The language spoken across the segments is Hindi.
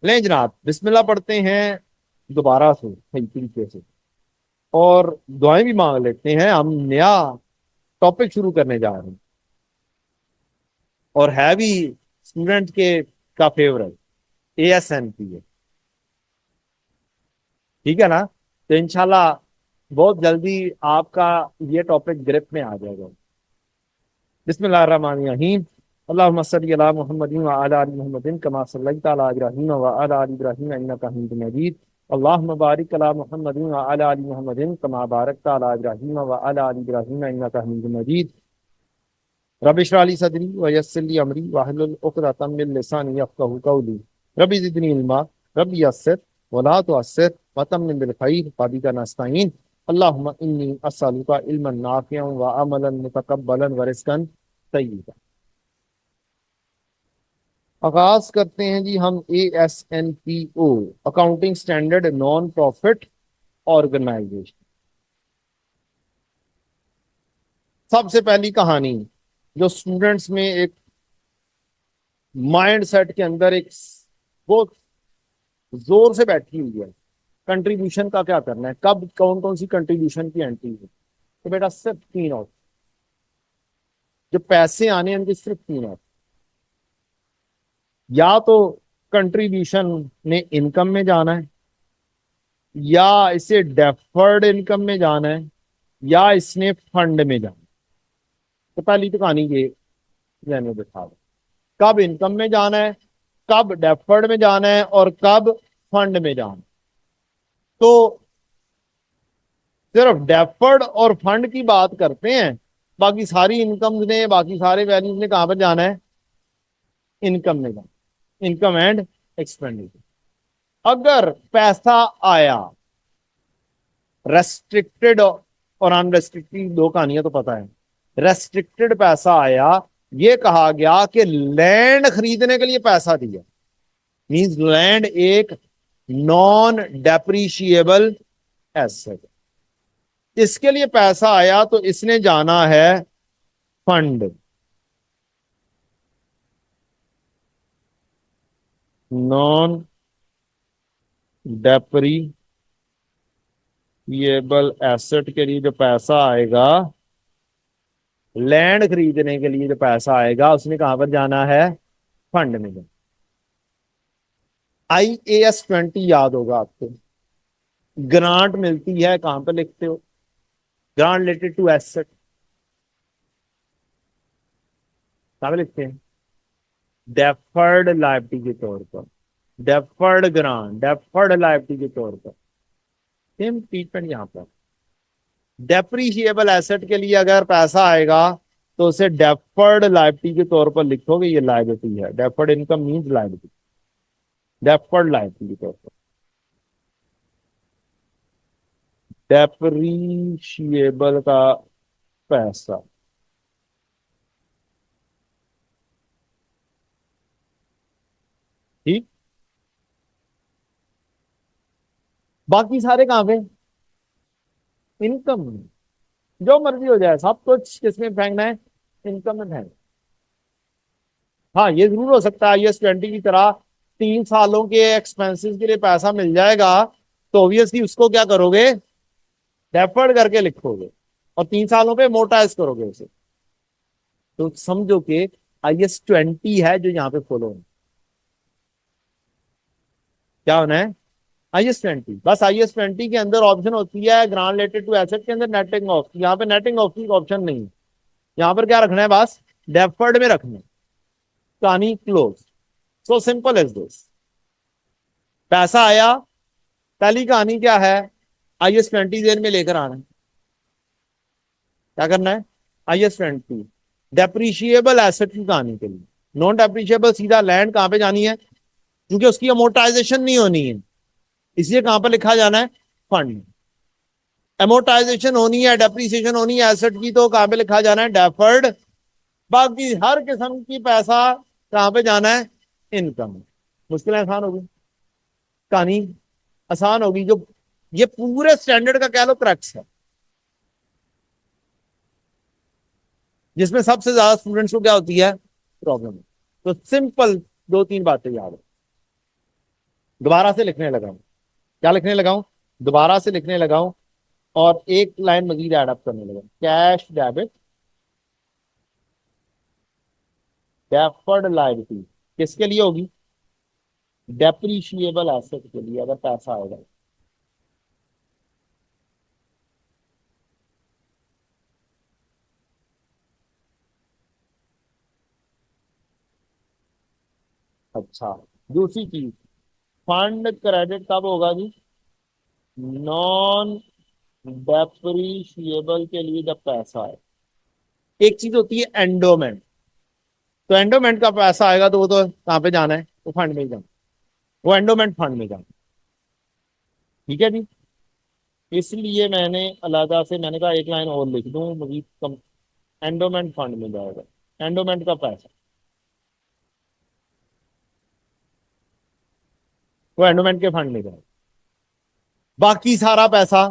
लें जनाब, बिस्मिल्लाह पढ़ते हैं दोबारा से सही तरीके से, और दुआएं भी मांग लेते हैं। हम नया टॉपिक शुरू करने जा रहे हैं और है भी स्टूडेंट के का फेवरेट, ASNP है। ठीक है ना? तो इंशाल्लाह बहुत जल्दी आपका ये टॉपिक ग्रिप में आ जाएगा। बिस्मिल्लाहिर्रहमानिर्रहीम। अल्लाहुम्मा सल्लि अला मुहम्मदिन व अला आलि मुहम्मदिन कमा सल्लैता अला इब्राहीम व अला आलि इब्राहीम इन्नका हमीदुम मजीद। अल्लाहुम्मा बारिक अला मुहम्मदिन व अला आलि मुहम्मदिन कमा बारकता अला इब्राहीम व अला आलि इब्राहीम इन्नका हमीदुम मजीद। रब्बि इश्रह ली सदरी व यस्सिर ली अमरी वहलुल उक़दतम मिन लिसानी यफ़क़हू क़ौली। रब्बि ज़िदनी इल्मा, रब्बि यस्सिर व ला तुअस्सिर व तम्मिम बिल खैर वबिका नस्तईन। अल्लाहुम्मा इन्नी अस्अलुका इल्मन नाफ़िअन व अमलन मुतक़ब्बलन व रिज़्क़न तय्यिबा। आगाज करते हैं जी हम ASNPO, accounting standard non profit organisation. सबसे पहली कहानी जो स्टूडेंट्स में एक माइंड सेट के अंदर एक बहुत जोर से बैठी हुई है, कंट्रीब्यूशन का क्या करना है, कब कौन कौन सी कंट्रीब्यूशन की एंट्री है। तो बेटा सिर्फ तीन ऑप्शन, जो पैसे आने हैं उनके सिर्फ तीन ऑप्शन। या तो कंट्रीब्यूशन ने इनकम में जाना है, या इसे डेफर्ड इनकम में जाना है, या इसने फंड में जाना है। तो पहली तो कहानी ये मैंने दिखा दी, कब इनकम में जाना है, कब डेफर्ड में जाना है, और कब फंड में जाना है। तो सिर्फ डेफर्ड और फंड की बात करते हैं, बाकी सारी इनकम ने, बाकी सारे वैल्यूज ने कहां पर जाना है? इनकम में जाना, इनकम एंड एक्सपेंडिचर। अगर पैसा आया, रेस्ट्रिक्टेड और अनरेस्ट्रिक्टेड दो कहानियां तो पता है। रेस्ट्रिक्टेड पैसा आया, ये कहा गया कि लैंड खरीदने के लिए पैसा दिया, मींस लैंड एक नॉन डेप्रीशिएबल एसेट, इसके लिए पैसा आया, तो इसने जाना है फंड, नॉन डेप्रीशिएबल एसेट के लिए जो पैसा आएगा, लैंड खरीदने के लिए जो पैसा आएगा, उसने कहां पर जाना है? फंड में जाना। IAS 20 याद होगा आपको, ग्रांट मिलती है, कहां पर लिखते हो? ग्रांट रिलेटेड टू एसेट, कहां पर लिखते हैं? डेफर्ड लायबिलिटी के तौर पर, डेफर्ड ग्रांट, डेफर्ड लायबिलिटी के तौर पर। सेम ट्रीटमेंट यहां पर। डेप्रीशिएबल एसेट के लिए अगर पैसा आएगा, तो उसे डेफर्ड लायबिलिटी के तौर पर लिखोगे, ये लायबिलिटी है। Deferred income means liability, deferred liability के तौर पर, डेप्रीशिएबल का पैसा। ठीक, बाकी सारे कहां पे? इनकम में। जो मर्जी हो जाए, सब कुछ किसमें फेंकना है? इनकम में फेंकना। हाँ, ये जरूर हो सकता है IAS 20 की तरह 3 सालों के एक्सपेंसेस के लिए पैसा मिल जाएगा, तो ऑब्वियसली उसको क्या करोगे? डेफर्ड करके लिखोगे और 3 सालों पे मोटाइज करोगे उसे। तो समझो कि IAS 20 है जो यहाँ पे फॉलो होना। क्या होना है? IAS 20, बस IAS 20 के अंदर ऑप्शन होती है ग्रांट रिलेटेड टू एसेट के अंदर नेटिंग ऑफ। यहाँ पे नेटिंग ऑफ की ऑप्शन नहीं है। यहाँ पर क्या रखना है? बस डेफर्ड में रखना है। कहानी close. So simple as this. पैसा आया, पहली कहानी क्या है? IAS 20 जेन में लेकर आना है। क्या करना है? IAS 20 डेप्रीशिएबल एसेट की कहानी के लिए। नॉन डेप्रीशिएबल सीधा लैंड कहां पे जानी है? क्योंकि उसकी अमोर्टाइजेशन नहीं होनी है, इसलिए कहां पर लिखा जाना है? फंड। एमोर्टाइजेशन होनी है, डेप्रीसिएशन होनी है एसेट की, तो कहां पे लिखा जाना है? डेफर्ड। बाकी हर किस्म की पैसा कहां पे जाना है? इनकम। मुश्किलें आसान होगी, कहानी आसान होगी। जो ये पूरे स्टैंडर्ड का कह लो क्रक्स है, जिसमें सबसे ज्यादा स्टूडेंट्स को क्या होती है? प्रॉब्लम। तो सिंपल दो तीन बातें याद है। दोबारा से लिखने लगाऊं, क्या लिखने लगाऊं, दोबारा से लिखने लगाऊं, और एक लाइन मजीद ऐड अप करने लगा, कैश डेबिट डेफर्ड लायबिलिटी, किसके लिए होगी, डेप्रीशिएबल एसेट के लिए अगर पैसा आएगा। अच्छा, दूसरी चीज, फंड क्रेडिट कब होगा जी, नॉन डेप्रीशिएबल के लिए जब पैसा है। एक चीज होती है एंडोमेंट, तो एंडोमेंट का पैसा आएगा तो वो तो कहाँ पे जाना है, वो फंड में ही जाना, वो एंडोमेंट फंड में जाना। ठीक है जी, इसलिए मैंने अलहदा से मैंने कहा एक लाइन और लिख दूं मजीद कम, एंडोमेंट फंड में जाएगा, एंडोमेंट का पैसा वो एंडोमेंट के फंड में जाएगा, बाकी सारा पैसा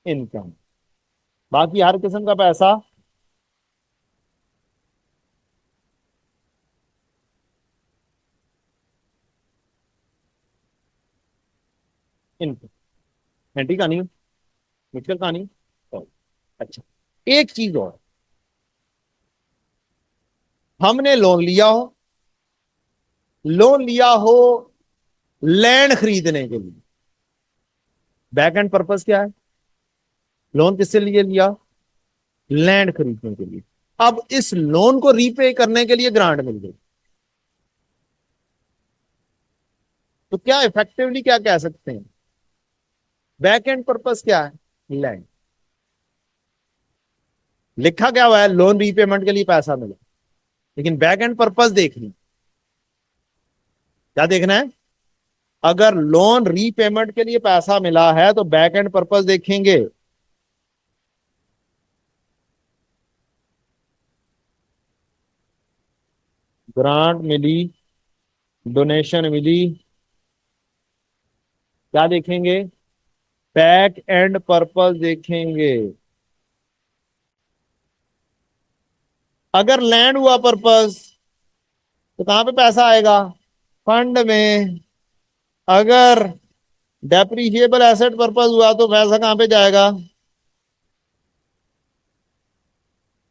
इनकम, बाकी हर किस्म का पैसा इनकम। घंटी कहानी, मुश्किल कहानी। तो, अच्छा, एक चीज और, हमने लोन लिया हो लैंड खरीदने के लिए, बैक एंड पर्पस क्या है, लोन किससे लिए लिया, लैंड खरीदने के लिए। अब इस लोन को रीपे करने के लिए ग्रांट मिल गई, तो क्या इफेक्टिवली क्या कह सकते हैं, बैक एंड पर्पस क्या है, लैंड। लिखा क्या हुआ है, लोन रीपेमेंट के लिए पैसा मिला, लेकिन बैक एंड पर्पस देखनी, क्या देखना है, अगर लोन रीपेमेंट के लिए पैसा मिला है तो बैक एंड पर्पस देखेंगे। ग्रांट मिली, डोनेशन मिली, क्या देखेंगे, बैक एंड पर्पस देखेंगे। अगर लैंड हुआ पर्पस तो कहां पे पैसा आएगा, फंड में। अगर डेप्रीशिएबल एसेट पर्पस हुआ तो पैसा कहां पे जाएगा,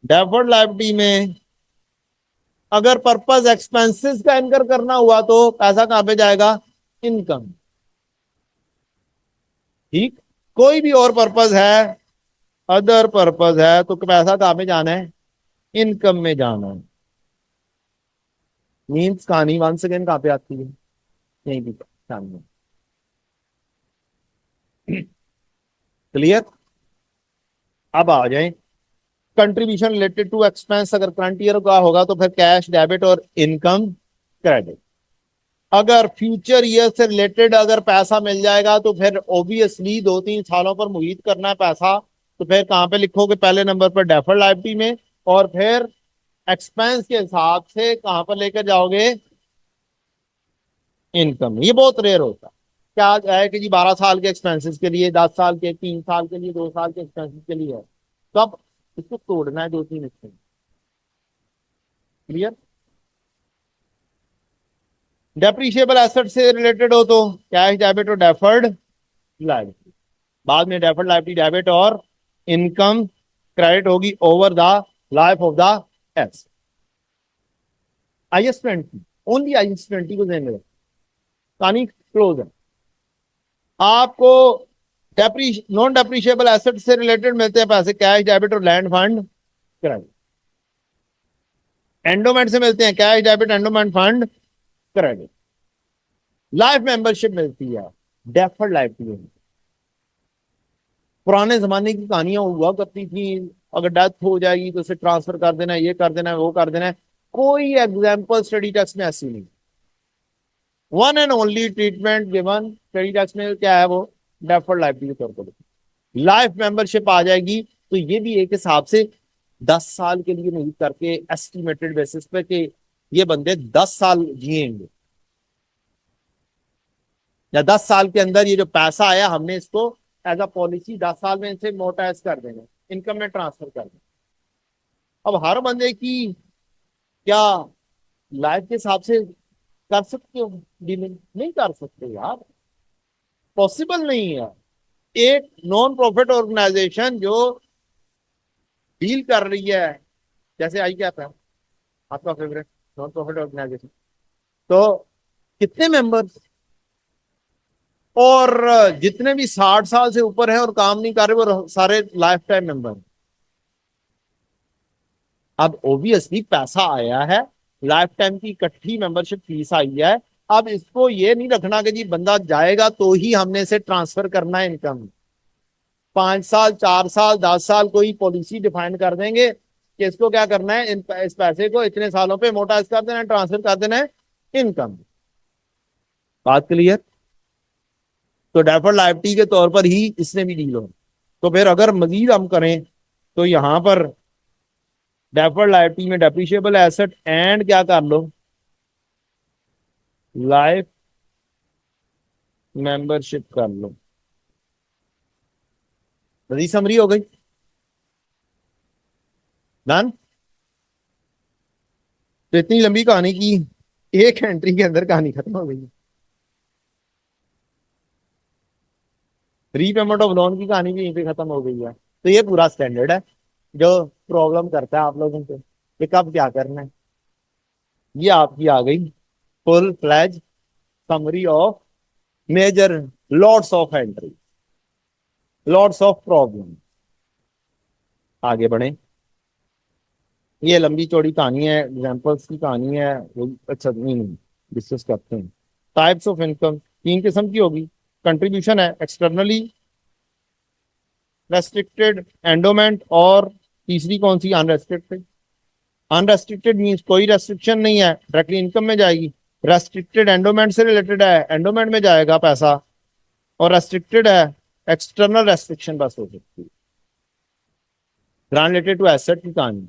डेफर्ड लायबिलिटी में। अगर पर्पस एक्सपेंसेस का इनकर करना हुआ तो पैसा कहां पे जाएगा, इनकम। ठीक, कोई भी और पर्पस है, अदर पर्पस है, तो पैसा कहां पे जाना है, इनकम में जाना है। मीन्स कहानी वन सेकेंड कहां पे आती है, यहीं पे सामने। क्लियर, अब आ जाए, कंट्रीब्यूशन रिलेटेड टू एक्सपेंस अगर करंट ईयर का होगा तो फिर कैश डेबिट और इनकम क्रेडिट। अगर फ्यूचर ईयर से रिलेटेड अगर पैसा मिल जाएगा तो फिर ऑब्वियसली 2-3 सालों पर मुहित करना है पैसा, तो फिर कहां पे लिखोगे, पहले नंबर पर डेफर्ड लायबिलिटी में, और फिर एक्सपेंस के हिसाब से कहां पर लेकर जाओगे, इनकम। ये बहुत रेयर होता है, क्या है कि जी 12 साल के एक्सपेंसेस के लिए, 10 साल के, 3 साल के लिए, 2 साल के एक्सपेंसेस के लिए है, तब इसको तोड़ना है 2-3 हिस्से। क्लियर, डेप्रीशिएबल एसेट से रिलेटेड हो तो कैश डेबिट और डेफर्ड लायबिलिटी, बाद में डेफर्ड लायबिलिटी डेबिट और इनकम क्रेडिट होगी over the life of the S. IS-20, only IS-20 को ध्यान में रखो, कहानी क्लोज है। आपको नॉन डेप्रीशिएबल एसेट से रिलेटेड मिलते हैं पैसे, कैश डेबिट और लैंड फंड क्रेडिट। एंडोमेंट से मिलते हैं cash debit, endowment fund credit. Life membership मिलती है, डेफर्ड लायबिलिटी। पुराने जमाने की कहानियां हुआ करती थी, अगर डेथ हो जाएगी तो उसे ट्रांसफर कर देना, ये कर देना, वो कर देना। कोई एग्जाम्पल स्टडी टेक्स्ट में ऐसी नहीं, one and only treatment given study text में क्या है, वो डेफर्ड लायबिलिटी के तौर पर लाइफ मेंबरशिप आ जाएगी। तो ये भी एक हिसाब से 10 साल के लिए नहीं करके एस्टिमेटेड बेसिस पे कि ये बंदे 10 साल जिएंगे, या 10 साल के अंदर ये जो पैसा आया हमने इसको एज अ पॉलिसी 10 साल में इसे मोटाइज कर देना, इनकम में ट्रांसफर कर देना। अब हर बंदे की क्या लाइफ के हिसाब से कर सकते हो डीलिंग? नहीं कर सकते यार, पॉसिबल नहीं है। एक नॉन प्रॉफिट ऑर्गेनाइजेशन जो डील कर रही है, जैसे आई क्या था आपका फेवरेट नॉन प्रॉफिट ऑर्गेनाइजेशन, तो कितने मेंबर्स, और जितने भी 60 साल से ऊपर है और काम नहीं कर रहे वो सारे लाइफ टाइम मेंबर। अब ओबियसली पैसा आया है, लाइफ टाइम की इकट्ठी मेंबरशिप फीस आई है। अब इसको ये नहीं रखना कि जी बंदा जाएगा तो ही हमने इसे ट्रांसफर करना है इनकम। 5 साल, 4 साल, 10 साल कोई पॉलिसी डिफाइन कर देंगे कि इसको क्या करना है, इस पैसे को इतने सालों पे मोटाइज कर देना है, ट्रांसफर कर देना है इनकम। बात क्लियर? तो डेफर्ड लायबिलिटी के तौर पर ही इसने भी डील हो। तो फिर अगर मजीद हम करें तो यहां पर डेफर्ड लायबिलिटी में डेप्रिशिएबल एसेट एंड क्या कर लो, लाइफ मेंबरशिप कर लो। बड़ी समरी हो गई, डन। तो इतनी लंबी कहानी की एक एंट्री के अंदर कहानी खत्म हो गई। रीपेमेंट ऑफ लोन की कहानी भी यहीं पे खत्म हो गई है। तो ये पूरा स्टैंडर्ड है जो प्रॉब्लम करता है आप लोगों को कि कब क्या करना है। ये आपकी आ गई फुल फ्लैज summary of major lots of entry, lots of problem. आगे बढ़े, ये लंबी चौड़ी कहानी है, एग्जांपल्स की कहानी है वो, अच्छा नहीं डिस्कस करते हैं। टाइप्स ऑफ इनकम 3 किस्म की होगी। कंट्रीब्यूशन है एक्सटर्नली रेस्ट्रिक्टेड एंडोमेंट, और तीसरी कौन सी, अनरेस्ट्रिक्टेड। अनरेस्ट्रिक्टेड मीन्स कोई रेस्ट्रिक्शन नहीं है, डायरेक्टली इनकम में जाएगी। रेस्ट्रिक्टेड एंडोमेंट से रिलेटेड है, एंडोमेंट में जाएगा पैसा। और रेस्ट्रिक्टेड है, एक्सटर्नल रेस्ट्रिक्शन बस हो सकती है। ग्रांट रिलेटेड टू एसेट की कहानी।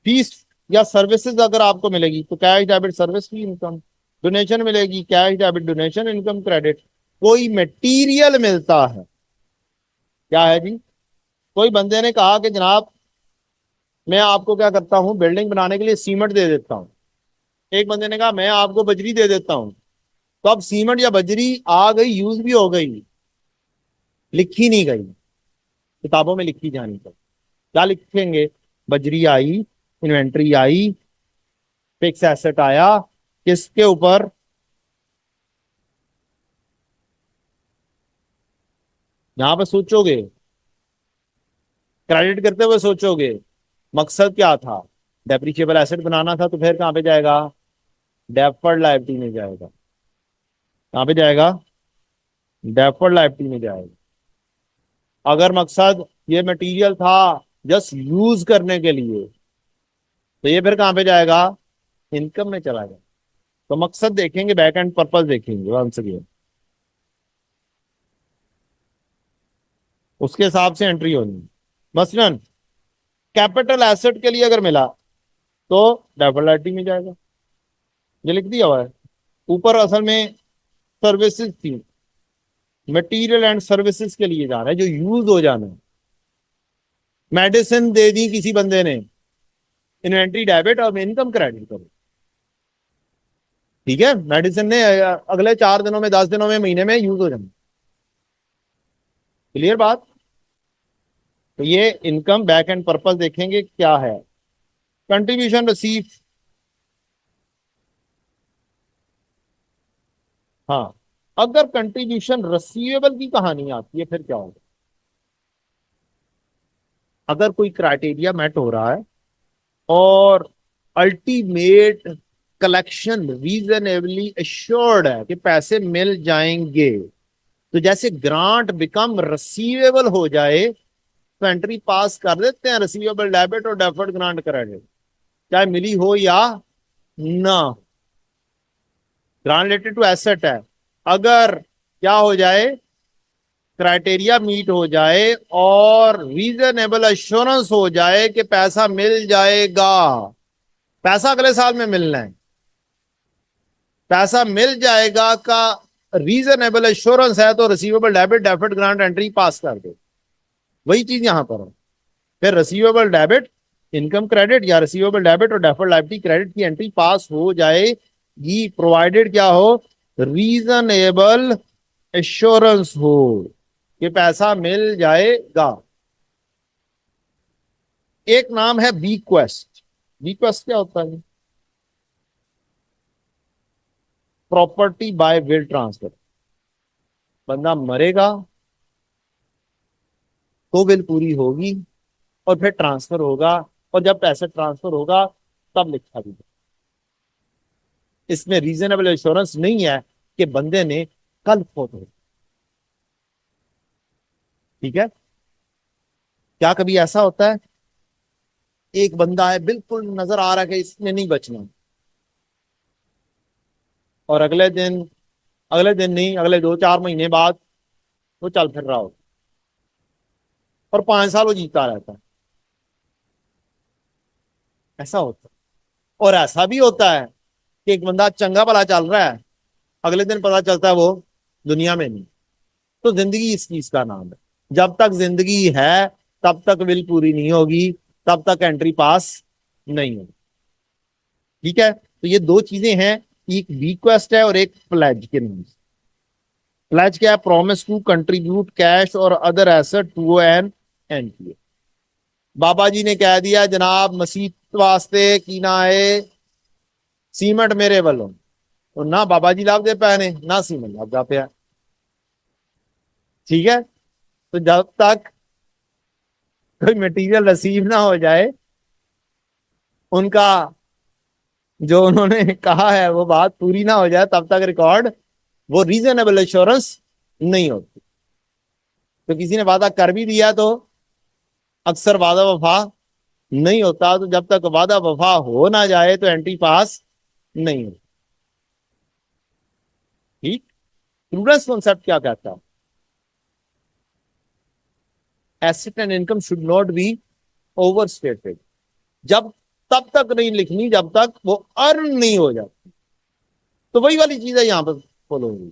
फीस या सर्विसेज अगर आपको मिलेगी तो कैश डेबिट सर्विस की इनकम, डोनेशन मिलेगी cash debit donation income credit. कोई मटेरियल मिलता है, क्या है जी, कोई बंदे ने कहा कि जनाब मैं आपको क्या करता हूं, बिल्डिंग बनाने के लिए सीमेंट दे देता हूं। एक बंदे ने कहा मैं आपको बजरी दे देता हूं। तो अब सीमेंट या बजरी आ गई, यूज भी हो गई, लिखी नहीं गई, किताबों में लिखी जानी चाहिए। क्या लिखेंगे, बजरी आई, इन्वेंट्री आई, फिक्स एसेट आया, किसके ऊपर, यहां पर सोचोगे, क्रेडिट करते हुए सोचोगे मकसद क्या था, डेप्रिशिएबल एसेट बनाना था, तो फिर कहां पे जाएगा, डेफर्ड लायबिलिटी में जाएगा। कहां पे जाएगा, डेफर्ड लायबिलिटी में जाएगा। अगर मकसद ये मटेरियल था जस्ट यूज करने के लिए, तो ये फिर कहां पे जाएगा, इनकम में चला जाएगा। तो मकसद देखेंगे, बैक एंड पर्पस देखेंगे वंस अगेन, उसके हिसाब से एंट्री होनी। मसलन कैपिटल एसेट के लिए अगर मिला तो डेफर्ड में जाएगा, ये लिख दिया हुआ है ऊपर। असल में सर्विसेज थी, मटेरियल एंड सर्विसेज के लिए जाना है जो यूज हो जाना है। मेडिसिन दे दी किसी बंदे ने, इन्वेंट्री डेबिट और इनकम क्रेडिट करो। ठीक है, मेडिसिन ने अगले 4 दिनों में, 10 दिनों में, महीने में यूज हो जाना। क्लियर बात? तो ये इनकम बैक एंड पर्पस देखेंगे क्या है। कंट्रीब्यूशन रिसीव, हाँ, अगर कंट्रीब्यूशन रिसीवेबल की कहानी आती है फिर क्या होगा। अगर कोई क्राइटेरिया मेट हो रहा है और अल्टीमेट कलेक्शन रीजनेबली एश्योर्ड है कि पैसे मिल जाएंगे, तो जैसे ग्रांट बिकम रिसीवेबल हो जाए तो एंट्री पास कर देते हैं, रिसीवेबल डेबिट और डेफर्ड ग्रांट क्रेडिट, चाहे मिली हो या ना। ग्रांट रिलेटेड टू एसेट है, अगर क्या हो जाए, क्राइटेरिया मीट हो जाए और रीजनेबल एश्योरेंस हो जाए कि पैसा मिल जाएगा, पैसा अगले साल में मिलना है, पैसा मिल जाएगा का रीजनेबल एश्योरेंस है, तो receivable debit deferred grant entry पास कर दो। वही चीज यहां पर है, फिर रिसीवेबल डेबिट इनकम क्रेडिट या रिसीवेबल डेबिट और डेफर्ड लायबिलिटी क्रेडिट की एंट्री पास हो जाएगी प्रोवाइडेड क्या हो, रीजनेबल एश्योरेंस हो कि पैसा मिल जाएगा। एक नाम है बीक्वेस्ट। बीक्वेस्ट क्या होता है? Property bye will transfer. बंदा मरेगा तो विल पूरी होगी और फिर ट्रांसफर होगा, और जब पैसा ट्रांसफर होगा तब लिखा भी। इसमें रीजनेबल एश्योरेंस नहीं है कि बंदे ने कल फोट हो। ठीक है, क्या कभी ऐसा होता है एक बंदा है बिल्कुल नजर आ रहा है कि इसने नहीं बचना, और अगले दिन नहीं, अगले 2-4 महीने बाद वो चल फिर रहा हो और 5 साल वो जीता रहता है? ऐसा होता है। और ऐसा भी होता है कि एक बंदा चंगा भला चल रहा है, अगले दिन पता चलता है वो दुनिया में नहीं। तो जिंदगी इस चीज का नाम है। जब तक जिंदगी है तब तक विल पूरी नहीं होगी, तब तक एंट्री पास नहीं होगी। ठीक है, तो ये दो चीजें हैं, एक रिक्वेस्ट है और एक प्लेज के नाम से। प्लेज क्या है? प्रॉमिस टू कंट्रीब्यूट कैश और other asset to an NPA. बाबा जी ने कह दिया जनाब मसीत वास्ते की ना है सीमेंट मेरे वालों, तो ना बाबा जी लाभ दे पाए ने ना सीमेंट लाभ जा पाया। ठीक है, तो जब तक कोई मटेरियल रिसीव ना हो जाए, उनका जो उन्होंने कहा है वो बात पूरी ना हो जाए, तब तक रिकॉर्ड वो रीजनेबल एश्योरेंस नहीं होती। तो किसी ने वादा कर भी दिया तो अक्सर वादा वफा नहीं होता। तो जब तक वादा वफा हो ना जाए तो एंट्री पास नहीं हो। ठीक। प्रूडेंस कॉन्सेप्ट क्या कहता है? Asset and income should not be over stated. जब तब तक नहीं लिखनी जब तक वो अर्न नहीं हो जाती। तो वही वाली चीज है यहां पर फॉलो होगी।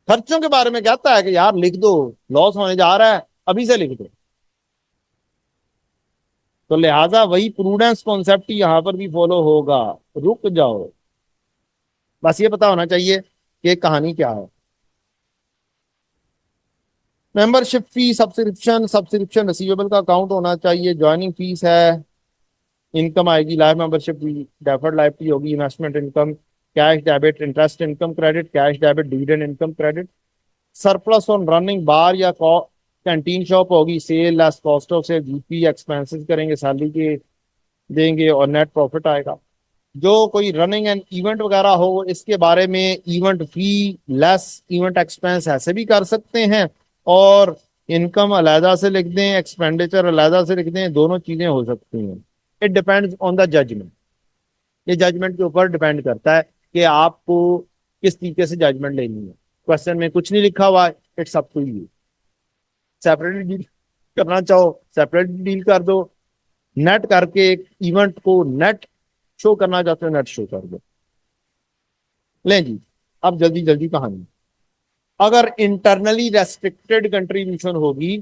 खर्चों के बारे में कहता है कि यार लिख दो, लॉस होने जा रहा है अभी से लिख दो। तो लिहाजा वही प्रूडेंस कॉन्सेप्ट यहां पर भी फॉलो होगा। रुक जाओ, बस ये पता होना चाहिए कि कहानी क्या है। Membership fee, subscription, subscription receivable का अकाउंट होना चाहिए, ज्वाइनिंग फीस है, इनकम आएगी, life membership fee, deferred life होगी, investment income, cash debit, interest income credit, cash debit, dividend income credit, surplus on running bar या कैंटीन शॉप होगी, सेल लेस कॉस्ट ऑफ से जीपी एक्सपेंसेस करेंगे, सैलरी के देंगे और नेट प्रॉफिट आएगा। जो कोई रनिंग एंड इवेंट वगैरह हो इसके बारे में इवेंट फी लेस इवेंट एक्सपेंस ऐसे भी कर सकते हैं, और इनकम अलहदा से लिख दें, एक्सपेंडिचर अलहदा से लिख दें, दोनों चीजें हो सकती हैं। It depends on the judgement. ये जजमेंट के ऊपर डिपेंड करता है कि आपको किस तरीके से जजमेंट लेनी है। क्वेश्चन में कुछ नहीं लिखा हुआ, it's up to you. Separately deal करना चाहो सेपरेटली डील कर दो, नेट करके एक इवेंट को नेट शो करना चाहते हो नेट शो कर दो। लें जी, अब जल्दी जल्दी कहानी। अगर इंटरनली रेस्ट्रिक्टेड कंट्रीब्यूशन होगी,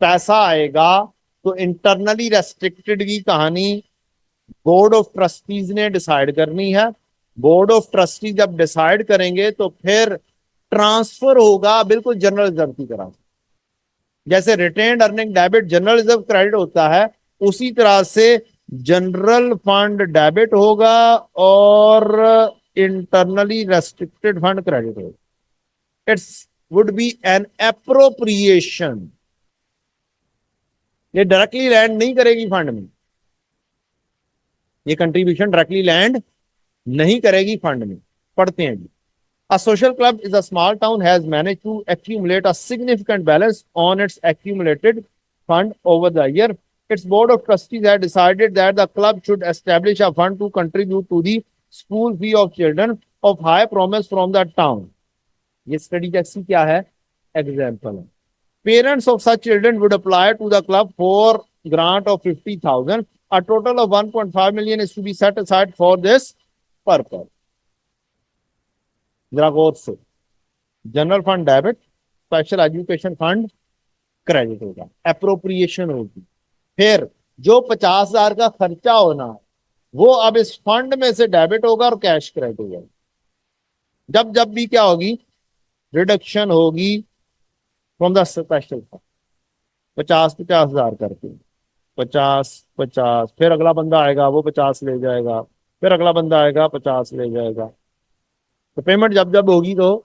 पैसा आएगा, तो इंटरनली रेस्ट्रिक्टेड की कहानी बोर्ड ऑफ ट्रस्टीज ने डिसाइड करनी है। बोर्ड ऑफ ट्रस्टी जब डिसाइड करेंगे तो फिर ट्रांसफर होगा बिल्कुल जनरल रिजर्व की तरह। जैसे retained earning debit general reserve credit होता है, उसी तरह से जनरल फंड डेबिट होगा और इंटरनली रेस्ट्रिक्टेड फंड क्रेडिट होगा। It's would be an appropriation. ये डायरेक्टली लैंड नहीं करेगी फंड में, ये कंट्रीब्यूशन डायरेक्टली लैंड नहीं करेगी फंड में। पढ़ते हैं जी। A social club is a small town has managed to accumulate a significant balance on its accumulated fund over the year. Its board of trustees had decided that the club should establish a fund to contribute to the school fee of children of high promise from the town. ये स्टडी जैसी क्या है? एग्जाम्पल है। Parents of such children would apply to the club for grant of 50,000. A total of 1.5 million is to be set aside for this purpose. जरा गौर से, general fund debit, special education fund credit होगा, अप्रोप्रिएशन होगी। फिर जो 50,000 का खर्चा होना है वो अब इस फंड में से डेबिट होगा और कैश क्रेडिट होगा। जब जब भी क्या होगी, रिडक्शन होगी फ्रॉम द स्पेशल फंड, 50,000 करके, 50 50, फिर अगला बंदा आएगा वो 50 ले जाएगा, फिर अगला बंदा आएगा 50 ले जाएगा। तो पेमेंट जब जब होगी तो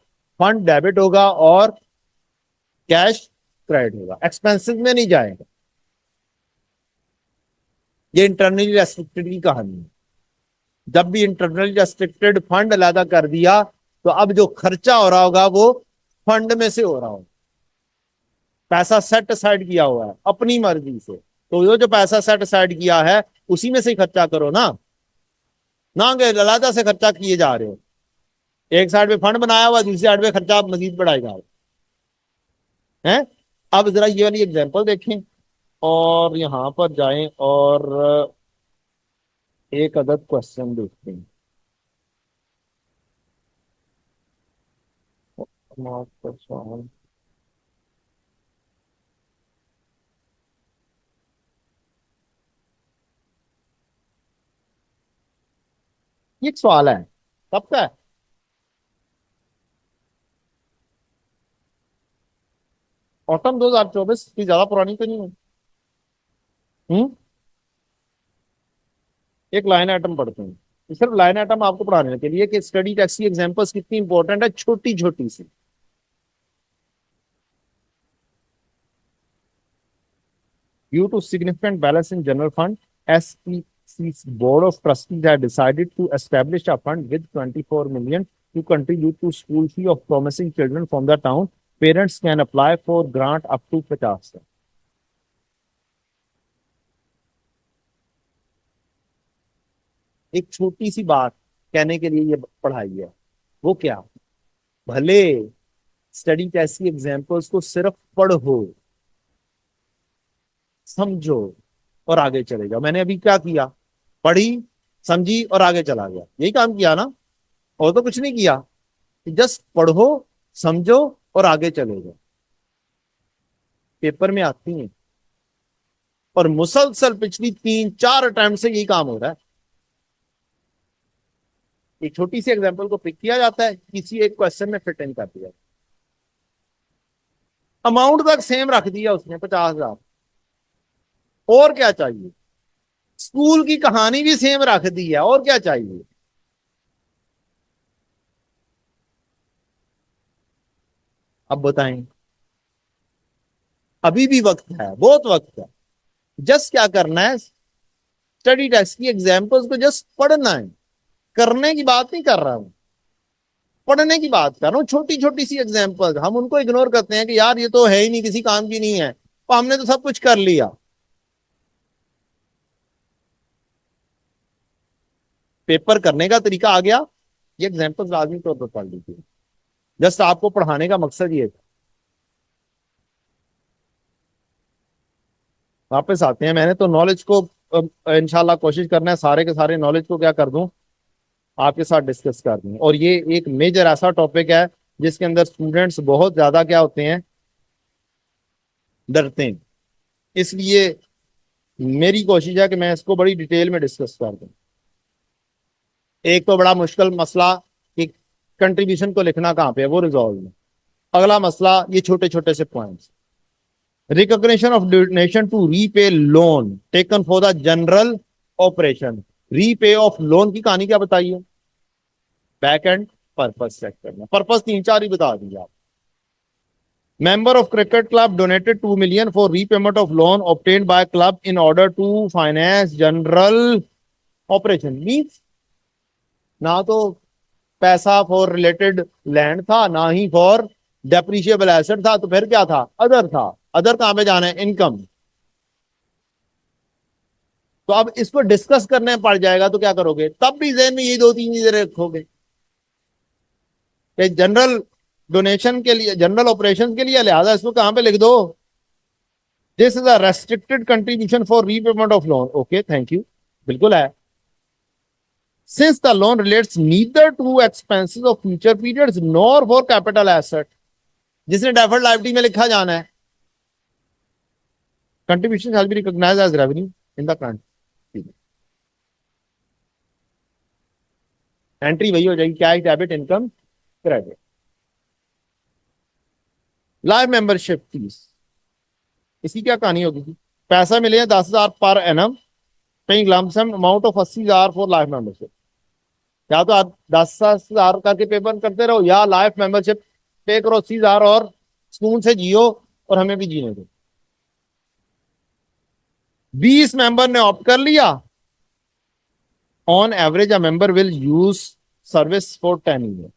फंड डेबिट होगा और कैश क्रेडिट होगा, एक्सपेंसेस में नहीं जाएगा। ये इंटरनली रेस्ट्रिक्टेड की कहानी है। जब भी इंटरनली रेस्ट्रिक्टेड फंड अलग कर दिया तो अब जो खर्चा हो रहा होगा वो फंड में से हो रहा होगा। पैसा सेट असाइड किया हुआ है अपनी मर्जी से, तो जो जो पैसा सेट असाइड किया है उसी में से ही खर्चा करो ना, ना अलग से खर्चा किए जा रहे हो। एक साइड पे फंड बनाया हुआ, दूसरी साइड पे खर्चा मजीद बढ़ाए जा रहे हैं। अब जरा ये वाली एग्जांपल देखें और यहां पर जाएं और एक अदद क्वेश्चन देखते हैं। ये एक सवाल है, कब का है? ऑटम 2024 की, ज्यादा पुरानी तो नहीं है। हम्म एक लाइन आइटम पढ़ते हैं, सिर्फ लाइन आइटम आपको पढ़ाने के लिए कि स्टडी टेक्स्ट की एग्जांपल्स कितनी इंपॉर्टेंट है, छोटी छोटी सी। Due to significant balance in general fund, SEC's Board of Trustees had decided to establish a fund with 24 million to contribute to school fee of promising children from the town. Parents can apply for grant up to 50। एक छोटी सी बात कहने के लिए ये पढ़ाई है, वो क्या, भले स्टडी टेस्ट की एग्जांपल्स को सिर्फ पढ़ो, समझो और आगे चले जाओ। मैंने अभी क्या किया, पढ़ी, समझी और आगे चला गया, यही काम किया ना, और तो कुछ नहीं किया। जस्ट पढ़ो, समझो और आगे चले जाओ। पेपर में आती हैं और मुसलसल पिछली 3 4 अटेम्प्ट से यही काम हो रहा है। एक छोटी सी एग्जांपल को पिक किया जाता है, किसी एक क्वेश्चन में फिट इन कर दिया, अमाउंट तक सेम रख दिया उसने 50,000, और क्या चाहिए। स्कूल की कहानी भी सेम रख दी है, और क्या चाहिए। अब बताएं, अभी भी वक्त है, बहुत वक्त है। जस्ट क्या करना है, स्टडी टेक्स्ट की एग्जांपल्स को जस्ट पढ़ना है। करने की बात नहीं कर रहा हूं, पढ़ने की बात कर रहा हूं। छोटी छोटी सी एग्जांपल्स हम उनको इग्नोर करते हैं कि यार ये तो है ही नहीं, किसी काम की नहीं है, तो हमने तो सब कुछ कर लिया। पेपर करने का तरीका आ गया, ये एग्जांपल्स लाजमी तौर पर पढ़ लीजिए। जस्ट आपको पढ़ाने का मकसद ये था। वापस आते हैं, मैंने तो नॉलेज को इंशाल्लाह कोशिश करना है सारे के सारे नॉलेज को क्या कर दूं, आपके साथ डिस्कस कर दूं। और ये एक मेजर ऐसा टॉपिक है जिसके अंदर स्टूडेंट्स बहुत ज्यादा क्या होते हैं, डरते हैं। इसलिए मेरी कोशिश है कि मैं इसको बड़ी डिटेल में डिस्कस कर दूं। एक तो बड़ा मुश्किल मसला कि कंट्रीब्यूशन को लिखना कहाँ पे है, वो रिजॉल्व में। अगला मसला ये छोटे छोटे से points, recognition of donation to repay loan taken for the general operation. Repay of loan की कहानी क्या बताइए, बैक एंड पर्पस चेक करना, पर्पस 3 4 ही बता दिया आप। Member of cricket club donated 2 million for repayment of loan obtained by club in order to finance general operation। Means ना तो पैसा फॉर रिलेटेड लैंड था, ना ही फॉर डेप्रिशिएबल एसेट था, तो फिर क्या था, अदर था। अदर कहां पे जाना है, इनकम। तो अब इसको डिस्कस करने पड़ जाएगा तो क्या करोगे, तब भी जहन में ये 2 3 चीजें रखोगे कि जनरल डोनेशन के लिए, जनरल ऑपरेशन के लिए, लिहाजा इसको कहां पे लिख दो, this is a restricted contribution for repayment of loan. Okay thank you, बिल्कुल है। Since the loan relates neither to expenses of future periods nor for capital asset, जिसने डेफर्ड लायबिलिटी में लिखा जाना है, contribution has been recognised as revenue in the current. Entry वही हो जाएगी, cash debit income credit. Live membership fees, इसकी क्या कहानी होगी? पैसा मिले 10,000 per annum, paying lump sum amount of 80,000 for life membership. या तो आप 10,000 करके पेपर करते रहो, या लाइफ मेंबरशिप पे करो 80,000 और सुकून से जियो और हमें भी जीने दो। 20 मेंबर ने ऑप्ट कर लिया, on average a member will use service for 10 year.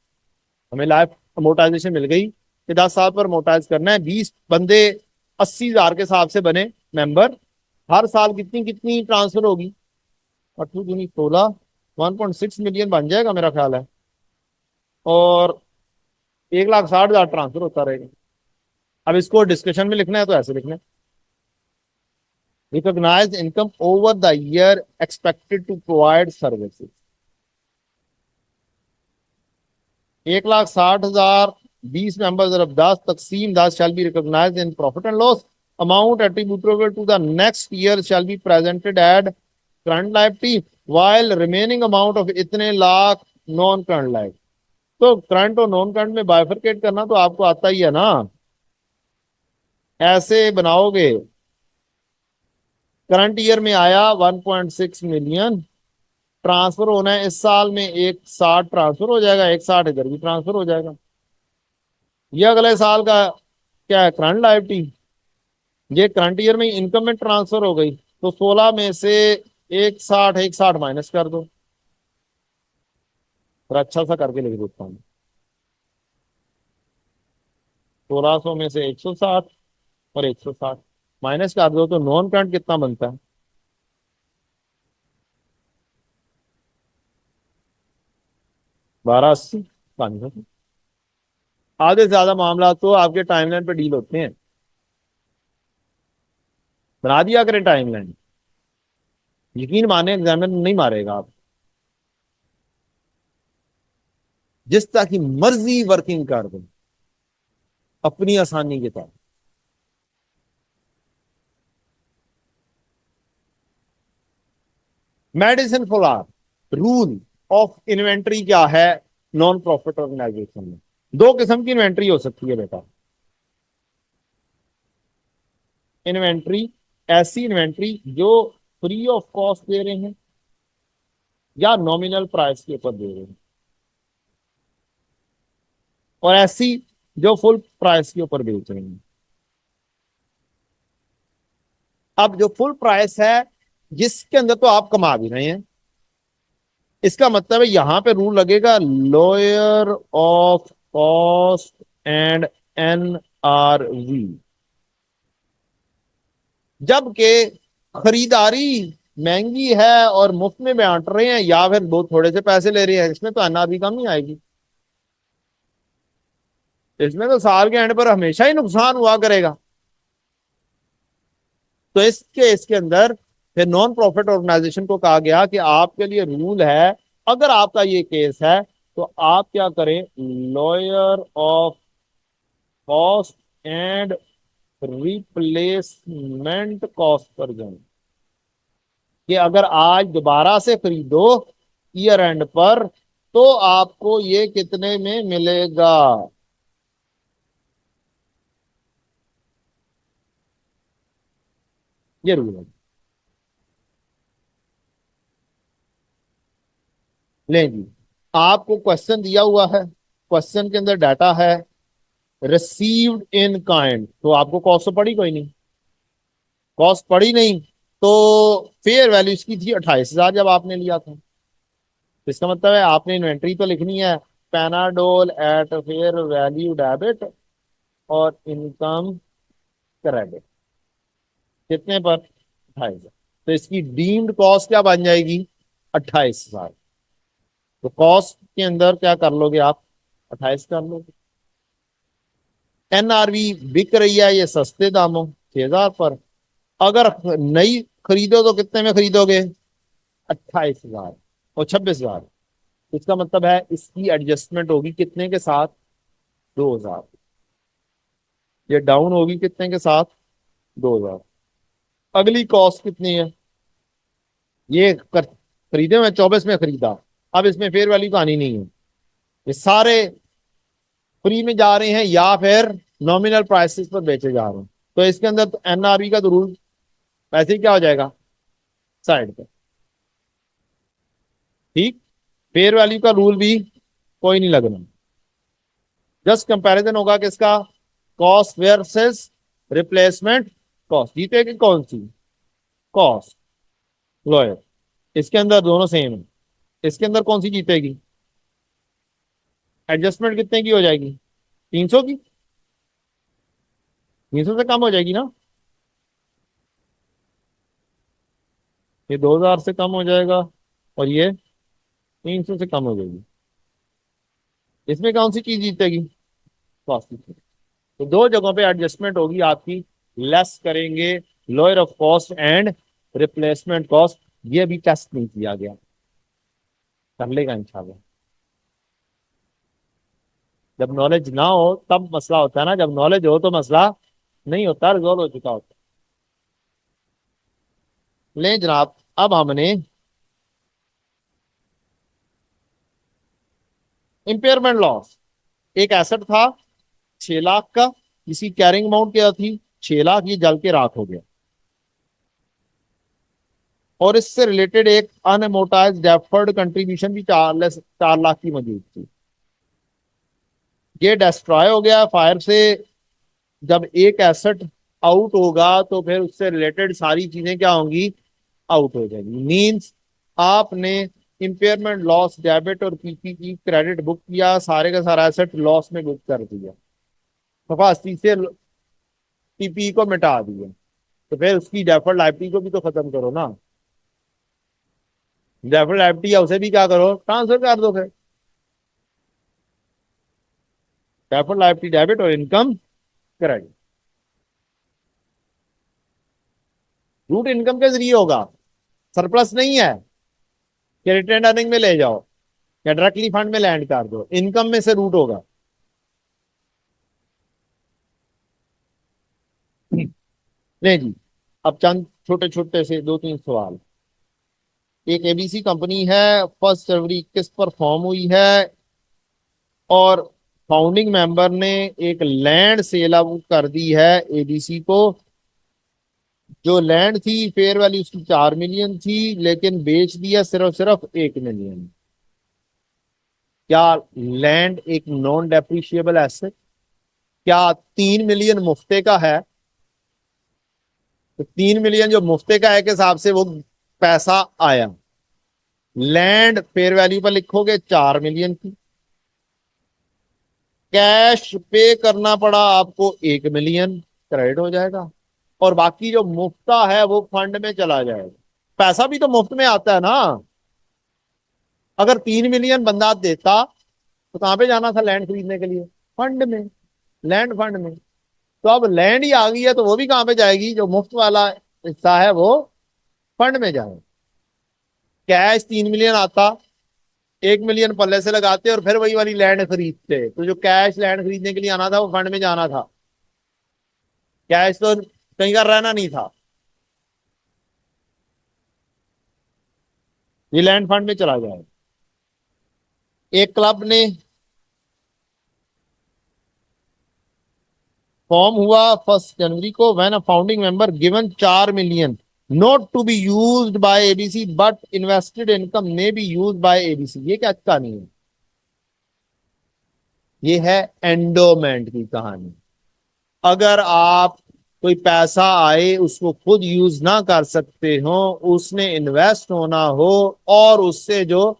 हमें लाइफ अमोर्टाइजेशन मिल गई कि 10 साल पर अमोर्टाइज करना है। 20 बंदे 80,000 के हिसाब से बने मेंबर, हर साल कितनी कितनी ट्रांसफर होगी? 8 दूनी 16, 1.6 मिलियन बन जाएगा मेरा ख्याल है, और 1,60,000 ट्रांसफर होता रहेगा। अब इसको डिस्कशन में लिखना है तो ऐसे लिखना है, recognise income over the year expected to provide services. 1,60,000, 20 members of 10 तकसीम 10 shall be recognized in profit and loss. Amount attributable to the next year shall be presented at current liability, while remaining amount of इतने लाख नॉन करंट लाइबिलिटी। तो करंट और नॉन करंट में बाइफरकेट करना तो आपको आता ही है ना, ऐसे बनाओगे। करंट ईयर में आया 1.6 मिलियन, ट्रांसफर होना है इस साल में 1,60 ट्रांसफर हो जाएगा, 1,60 इधर भी ट्रांसफर हो जाएगा। ये अगले साल का क्या है? Current liability. ये करंट ईयर में इनकम में ट्रांसफर हो गई, तो 16 में से 1,60 माइनस कर दो, और अच्छा सा करके लिख देता हूँ। 1,600 में से 160 और 160 माइनस कर दो, तो नॉन करंट कितना बनता है? 1280। आधे से ज्यादा मामला तो आपके टाइमलाइन पे डील होते हैं। बना दिया करें टाइमलाइन, यकीन माने एग्जामिनर नहीं मारेगा आप, जिस तरह की मर्जी वर्किंग कर दो अपनी आसानी के साथ। मेडिसिन फॉर आर, रूल ऑफ इन्वेंट्री क्या है नॉन प्रॉफिट ऑर्गेनाइजेशन में? दो किस्म की इन्वेंट्री हो सकती है बेटा। इन्वेंट्री, ऐसी इन्वेंट्री जो फ्री ऑफ कॉस्ट दे रहे हैं या नॉमिनल प्राइस के ऊपर दे रहे हैं, और ऐसी जो फुल प्राइस के ऊपर बेच रहे हैं। अब जो फुल प्राइस है, जिसके अंदर तो आप कमा भी रहे हैं, इसका मतलब है यहां पे रूल लगेगा lower of cost and NRV। जबकि खरीदारी महंगी है और मुफ्त में बांट रहे हैं, या फिर बहुत थोड़े से पैसे ले रहे हैं, इसमें तो NRV कम ही आएगी। इसमें तो साल के एंड पर हमेशा ही नुकसान हुआ करेगा। तो इसके इसके अंदर फिर नॉन प्रॉफिट ऑर्गेनाइजेशन को कहा गया कि आपके लिए रूल है, अगर आपका ये केस है तो आप क्या करें, lawyer of cost and replacement cost per जाएं, कि अगर आज दोबारा से खरीदो ईयर एंड पर तो आपको ये कितने में मिलेगा। ये रूल है। लें जी, आपको क्वेश्चन दिया हुआ है, क्वेश्चन के अंदर डाटा है रिसीव्ड इन काइंड, तो आपको कॉस्ट तो पड़ी कोई नहीं, कॉस्ट पड़ी नहीं, तो फेयर वैल्यू इसकी थी 28,000 जब आपने लिया था। तो इसका मतलब है आपने इन्वेंट्री तो लिखनी है, Panadol at fair value debit और इनकम क्रेडिट, कितने पर? 28,000। तो इसकी डीम्ड कॉस्ट क्या बन जाएगी? 28,000। तो कॉस्ट के अंदर क्या कर लोगे आप? 28 कर लोगे। NRV बिक रही है ये सस्ते दामों 6,000 पर, अगर नई खरीदो तो कितने में खरीदोगे? 28,000 और 26,000। इसका मतलब है इसकी एडजस्टमेंट होगी कितने के साथ? 2,000। ये डाउन होगी कितने के साथ? 2,000। अगली कॉस्ट कितनी है, ये खरीदे मैं 24 में खरीदा, अब इसमें फेयर वैल्यू तो आनी नहीं है, ये सारे फ्री में जा रहे हैं या फिर नॉमिनल प्राइसेस पर बेचे जा रहे हैं। तो इसके अंदर तो एनआरबी का तो रूल वैसे ही क्या हो जाएगा, साइड पे। ठीक, फेयर वैल्यू का रूल भी कोई नहीं लगना, जस्ट कंपैरिजन होगा किसका, कॉस्ट वर्सेस रिप्लेसमेंट कॉस्ट, जीतेगी कौन सी, कॉस्ट, लॉयर। इसके अंदर दोनों सेम है, इसके अंदर कौन सी जीतेगी, एडजस्टमेंट कितने की हो जाएगी, 300 की, 300 से कम हो जाएगी ना, ये 2000 से कम हो जाएगा और ये 300 से कम हो जाएगी। इसमें कौन सी चीज जीतेगी, कॉस्ट। तो दो जगहों पे एडजस्टमेंट होगी आपकी, लेस करेंगे lower of cost and replacement cost. ये अभी टेस्ट नहीं किया गया, कर लेगा इंशाल्लाह। जब नॉलेज ना हो तब मसला होता है ना, जब नॉलेज हो तो मसला नहीं होता, रिजॉल्व हो चुका होता है। ले जनाब, अब हमने इंपेयरमेंट लॉस, एक एसेट था 6 लाख का, इसकी कैरिंग अमाउंट क्या थी 6 लाख, ये जल के राख हो गया, और इससे रिलेटेड एक अनअमोर्टाइज्ड डेफर्ड कंट्रीब्यूशन भी 4 लाख की मौजूद थी। ये डिस्ट्रॉय हो गया फायर से। जब एक एसेट आउट होगा तो फिर उससे रिलेटेड सारी चीजें क्या होंगी, आउट हो जाएगी। मींस आपने इंपेयरमेंट लॉस डेबिट और पीपी की क्रेडिट बुक किया, सारे का सारा एसेट लॉस में बुक कर दिया, सफास्ती से पीपी को मिटा दिया, तो फिर उसकी डेफर्ड लाइबिलिटी को भी तो खत्म करो ना। डेफर्ड लाइबिलिटी है उसे भी क्या करो, ट्रांसफर कर दो फिर। डेफर्ड लाइबिलिटी डेबिट और इनकम क्रेडिट, रूट इनकम के जरिए होगा, सरप्लस नहीं है कि रिटेन अर्निंग में ले जाओ या डायरेक्टली फंड में लैंड कर दो, इनकम में से रूट होगा। नहीं जी, अब चंद छोटे छोटे से 2-3 सवाल। एक एबीसी कंपनी है, 1 जनवरी 21 पर फॉर्म हुई है, और फाउंडिंग मेंबर ने एक लैंड सेल आउट कर दी है एबीसी को। जो लैंड थी फेयर वैल्यू उसकी 4 मिलियन थी, लेकिन बेच दिया सिर्फ सिर्फ 1 मिलियन। क्या लैंड एक नॉन डेप्रिशिएबल एसेट, क्या 3 मिलियन मुफ्ते का है, तो 3 मिलियन जो मुफ्ते का है के हिसाब से वो पैसा आया। लैंड फेयर वैल्यू पर लिखोगे 4 मिलियन की, कैश पे करना पड़ा आपको 1 मिलियन, क्रेडिट हो जाएगा, और बाकी जो मुफ्ता है वो फंड में चला जाएगा। पैसा भी तो मुफ्त में आता है ना। अगर 3 मिलियन बंदा देता तो कहां पे जाना था लैंड खरीदने के लिए, फंड में, लैंड फंड में। तो अब लैंड ही आ गई है तो वो भी कहां पे जाएगी, जो मुफ्त वाला हिस्सा है वो फंड में जाएगा। कैश 3 मिलियन आता, 1 मिलियन पल्ले से लगाते और फिर वही वाली लैंड खरीदते, तो जो कैश लैंड खरीदने के लिए आना था वो फंड में जाना था, कैश तो कहीं का रहना नहीं था, ये लैंड फंड में चला जाएगा। एक क्लब ने फॉर्म हुआ 1 जनवरी को, when a founding member given 4 million not to be used by ABC but invested income may be used by ABC. ये क्या कहानी है, ये है एंडोमेंट की कहानी। अगर आप कोई पैसा आए उसको खुद यूज ना कर सकते हो, उसने इन्वेस्ट होना हो और उससे जो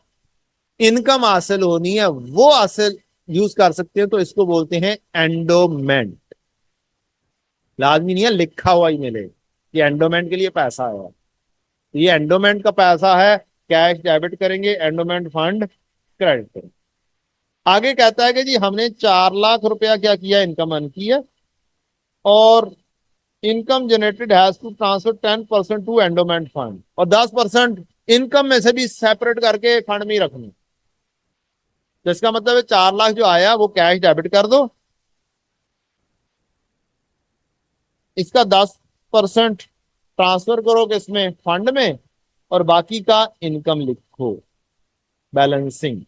इनकम हासिल होनी है वो हासिल यूज कर सकते हो, तो इसको बोलते हैं एंडोमेंट। लाजमी नहीं है लिखा हुआ ही मिले कि एंडोमेंट के लिए पैसा आया, तो ये एंडोमेंट का पैसा है, कैश डेबिट करेंगे, एंडोमेंट फंड क्रेडिट करेंगे। आगे कहता है कि जी हमने 4 लाख रुपया क्या किया, इनकम अर्न की है, और income generated has to transfer 10% to endowment fund, और 10% इनकम में से भी सेपरेट करके फंड में ही रखनी। तो इसका मतलब है 4 लाख जो आया वो कैश डेबिट कर दो, इसका 10% ट्रांसफर करो किसमें, फंड में, और बाकी का इनकम लिखो, बैलेंसिंग।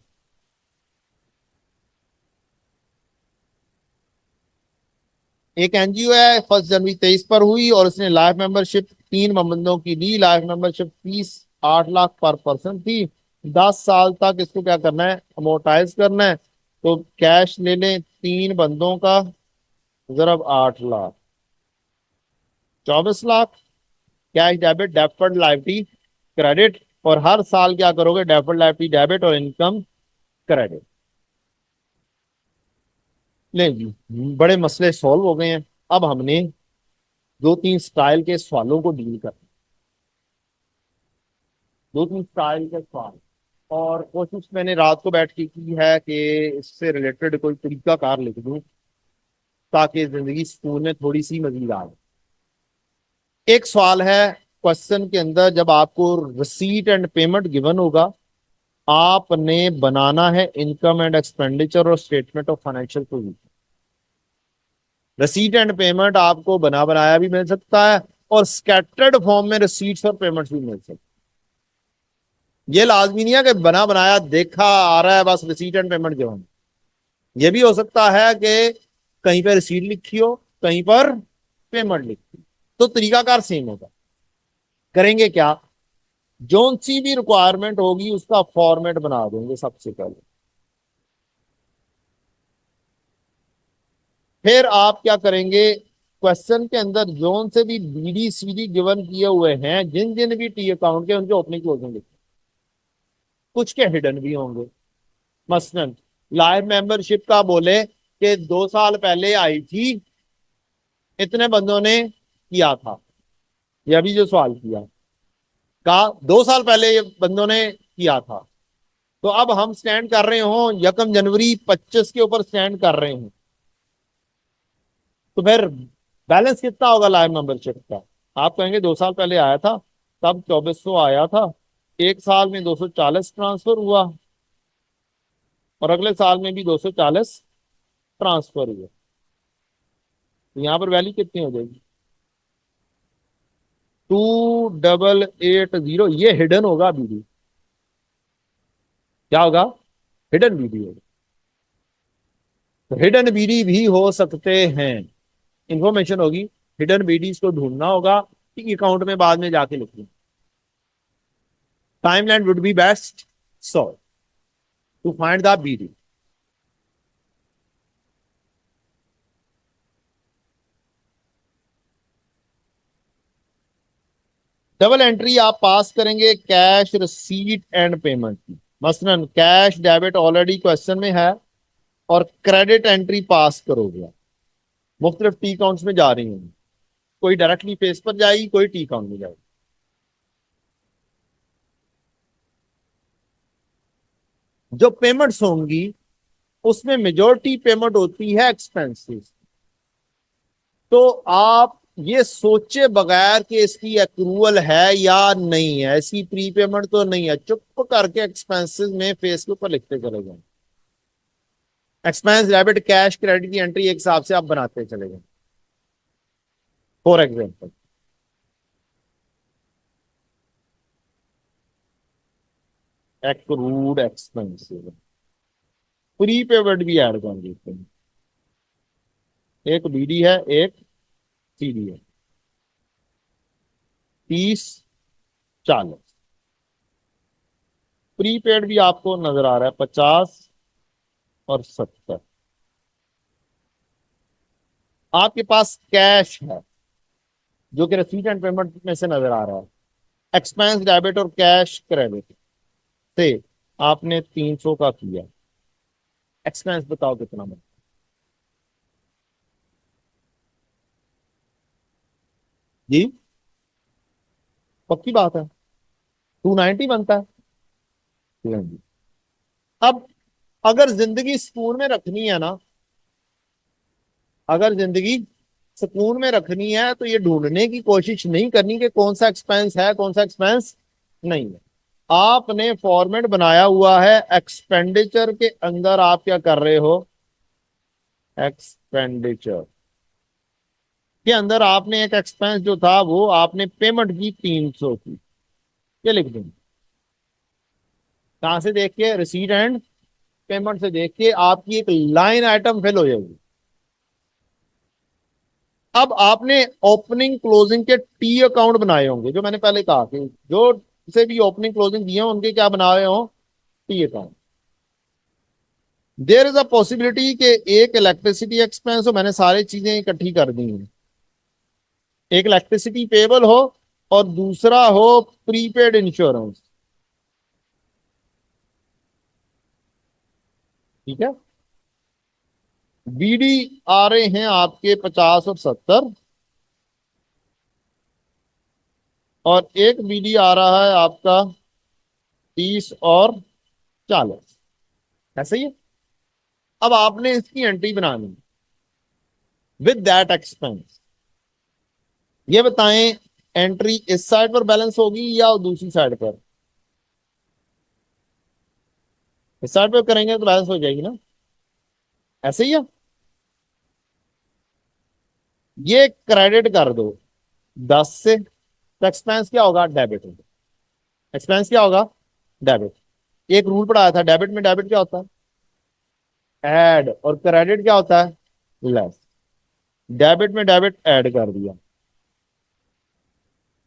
एक एनजीओ है 1 जनवरी 23 पर हुई और उसने लाइफ मेंबरशिप 3 बंदों की ली। लाइफ मेंबरशिप फीस 8 लाख पर पर्सन थी। 10 साल तक इसको क्या करना है, अमोर्टाइज करना है। तो कैश ले लें 3 बंदों का, जरब 8 lakh, 24 lakh. Cash debit, deferred liability credit, और हर साल क्या करोगे, डेफर्ड लाइबिलिटी डेबिट और इनकम क्रेडिट। ले जी, बड़े मसले सॉल्व हो गए हैं। अब हमने 2-3 स्टाइल के सवालों को डील कर, 2-3 स्टाइल के सवाल, और कोशिश मैंने रात को बैठ के की है कि इससे रिलेटेड कोई तरीका कार लिख दूं ताकि जिंदगी स्कूल में थोड़ी सी मजीद आ जाए। एक सवाल है क्वेश्चन के अंदर, जब आपको रिसीट एंड पेमेंट गिवन होगा, आपने बनाना है इनकम एंड एक्सपेंडिचर और statement of financial position. Receipt and payment आपको बना बनाया भी मिल सकता है और स्कैटर्ड फॉर्म में रिसीट्स और पेमेंट्स भी मिल सकते हैं। ये लाजमी नहीं है कि बना बनाया देखा आ रहा है बस रिसीट एंड पेमेंट गिवन। ये भी हो सकता है कि कहीं पर रिसीट लिखी हो, कहीं पर पेमेंट लिखी हो, तो तरीकाकार सेम होगा। करेंगे क्या, जोन सी भी रिक्वायरमेंट होगी उसका फॉर्मेट बना देंगे सबसे पहले। फिर आप क्या करेंगे, क्वेश्चन के अंदर जोन से भी बीडी सीडी गिवन किए हुए हैं, जिन जिन भी टी अकाउंट के, उनके ओपनिंग क्लोजिंग लिखें। कुछ के हिडन भी होंगे। मसलन लाइव मेंबरशिप का बोले कि 2 साल पहले आई थी, इतने बंदों ने किया था। ये अभी जो सवाल किया, कहा 2 साल पहले ये बंदों ने किया था, तो अब हम स्टैंड कर रहे हो 1 जनवरी 25 के ऊपर स्टैंड कर रहे हैं, तो फिर बैलेंस कितना होगा लाइव मेंबरशिप का। आप कहेंगे 2 साल पहले आया था, तब 2400 आया था, एक साल में 240 ट्रांसफर हुआ, और अगले साल में भी 240 ट्रांसफर हुए, तो यहाँ पर वैल्यू कितनी हो जाएगी, 2880। ये हिडन होगा बीडी, क्या होगा, हिडन बीडी होगा। तो हिडन बीडी भी हो सकते हैं, इंफॉर्मेशन होगी, हिडन बीडीज को ढूंढना होगा कि अकाउंट में बाद में जाके लिखना। Timeline would be best so to find the BD. Double entry आप पास करेंगे कैश रिसीट एंड पेमेंट की। मसलन कैश डेबिट ऑलरेडी क्वेश्चन में है और क्रेडिट एंट्री पास करोगे। मुख्तलिफ टी अकाउंट्स में जा रही होंगी, कोई डायरेक्टली फेस पर जाएगी, कोई टी अकाउंट में जाएगी। जो पेमेंट्स होंगी उसमें मेजोरिटी पेमेंट होती है एक्सपेंसेस। तो आप ये सोचे बगैर कि इसकी अक्रूवल है या नहीं है, इसकी प्री पेमेंट तो नहीं है, चुप करके एक्सपेंसेस में फेस के ऊपर लिखते चले जाए। एक्सपेंस डेबिट कैश क्रेडिट की एंट्री एक हिसाब से आप बनाते चले जाए। For example, accrued expensive, pre payment भी ऐड कर देते हैं। एक बीडी है, एक सीडी है, 30-40। प्रीपेड भी आपको नजर आ रहा है 50 और 70। आपके पास कैश है जो कि रसीट एंड पेमेंट में से नजर आ रहा है। एक्सपेंस डेबिट और कैश क्रेडिट से आपने 300 का किया, एक्सपेंस बताओ कितना बनता। जी, पक्की बात है, 290 बनता है। 290। अब अगर जिंदगी सुकून में रखनी है ना, अगर जिंदगी सुकून में रखनी है, तो ये ढूंढने की कोशिश नहीं करनी कि कौन सा एक्सपेंस है कौन सा एक्सपेंस नहीं है। आपने फॉर्मेट बनाया हुआ है, एक्सपेंडिचर के अंदर आप क्या कर रहे हो, एक्सपेंडिचर। के अंदर आपने एक एक्सपेंस जो था वो आपने पेमेंट की 300 की, ये लिख देंगे। कहां से देख के? रिसीट एंड पेमेंट से देख के आपकी एक लाइन आइटम फिल हो जाएगी। अब आपने ओपनिंग क्लोजिंग के टी अकाउंट बनाए होंगे, जो मैंने पहले कहा कि जो से भी ओपनिंग क्लोजिंग दिए हों उनके क्या बनाए हो? T account. There is a possibility कि एक इलेक्ट्रिसिटी एक्सपेंस हो, मैंने सारी चीजें इकट्ठी कर दी हैं, एक इलेक्ट्रिसिटी पेबल हो और दूसरा हो प्रीपेड इंश्योरेंस। ठीक है। बीडी आ रहे हैं आपके 50 और 70, और एक बीडी आ रहा है आपका 30 और 40। ऐसे ही है। अब आपने इसकी एंट्री बनानी विद दैट एक्सपेंस। ये बताएं, एंट्री इस साइड पर बैलेंस होगी या दूसरी साइड पर? इस साइड पर करेंगे तो बैलेंस हो जाएगी ना। ऐसे ही है। ये क्रेडिट कर दो 10 से, तो एक्सपेंस क्या होगा? डेबिट होगा। एक्सपेंस क्या होगा? डेबिट। एक रूल पढ़ाया था, डेबिट में डेबिट क्या होता है? ऐड। और क्रेडिट क्या होता है? लेस। डेबिट में डेबिट ऐड कर दिया।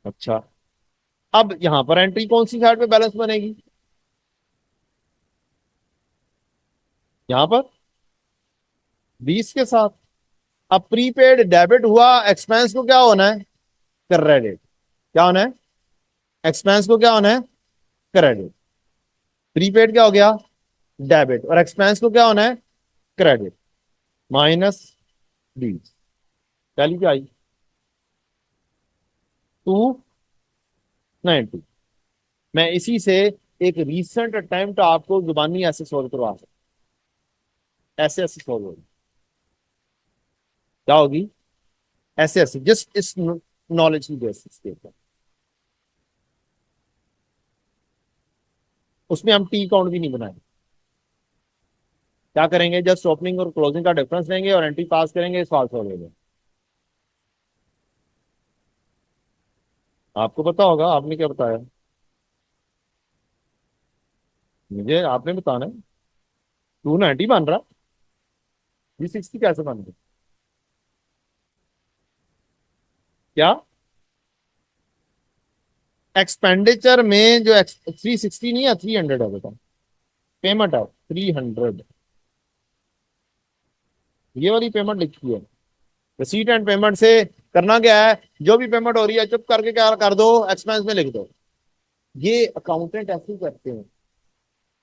अच्छा, अब यहां पर एंट्री कौन सी साइड पे बैलेंस बनेगी? यहां पर 20 के साथ। अब प्रीपेड डेबिट हुआ, एक्सपेंस को क्या होना है? क्रेडिट। क्या होना है? एक्सपेंस को क्या होना है? क्रेडिट। प्रीपेड क्या हो गया? डेबिट। और एक्सपेंस को क्या होना है? क्रेडिट। -20। वैल्यू क्या आई? 290। मैं इसी से एक रीसेंट अटेम्प्ट आपको जुबानी ऐसे सोल्व करवा सकता। ऐसे ऐसे सोल्व होगी। क्या होगी? ऐसे ऐसे, जस्ट इस नॉलेज की बेसिस के ऊपर। उसमें हम टी काउंट भी नहीं बनाएंगे। क्या करेंगे? जस्ट ओपनिंग और क्लोजिंग का डिफरेंस लेंगे और एंट्री पास करेंगे, सॉल्व हो जाएगा। आपको पता होगा, आपने क्या बताया? मुझे आपने बताना है। 290 बन रहा, 360 कैसे बन गया? क्या? एक्सपेंडिचर में जो 360 नहीं है, 300 है बेटा। पेमेंट है 300। ये वाली पेमेंट लिखी है। रिसीट एंड पेमेंट से करना क्या है? जो भी पेमेंट हो रही है चुप करके क्या कर दो? एक्सपेंस में लिख दो। ये अकाउंटेंट ऐसे ही करते हैं,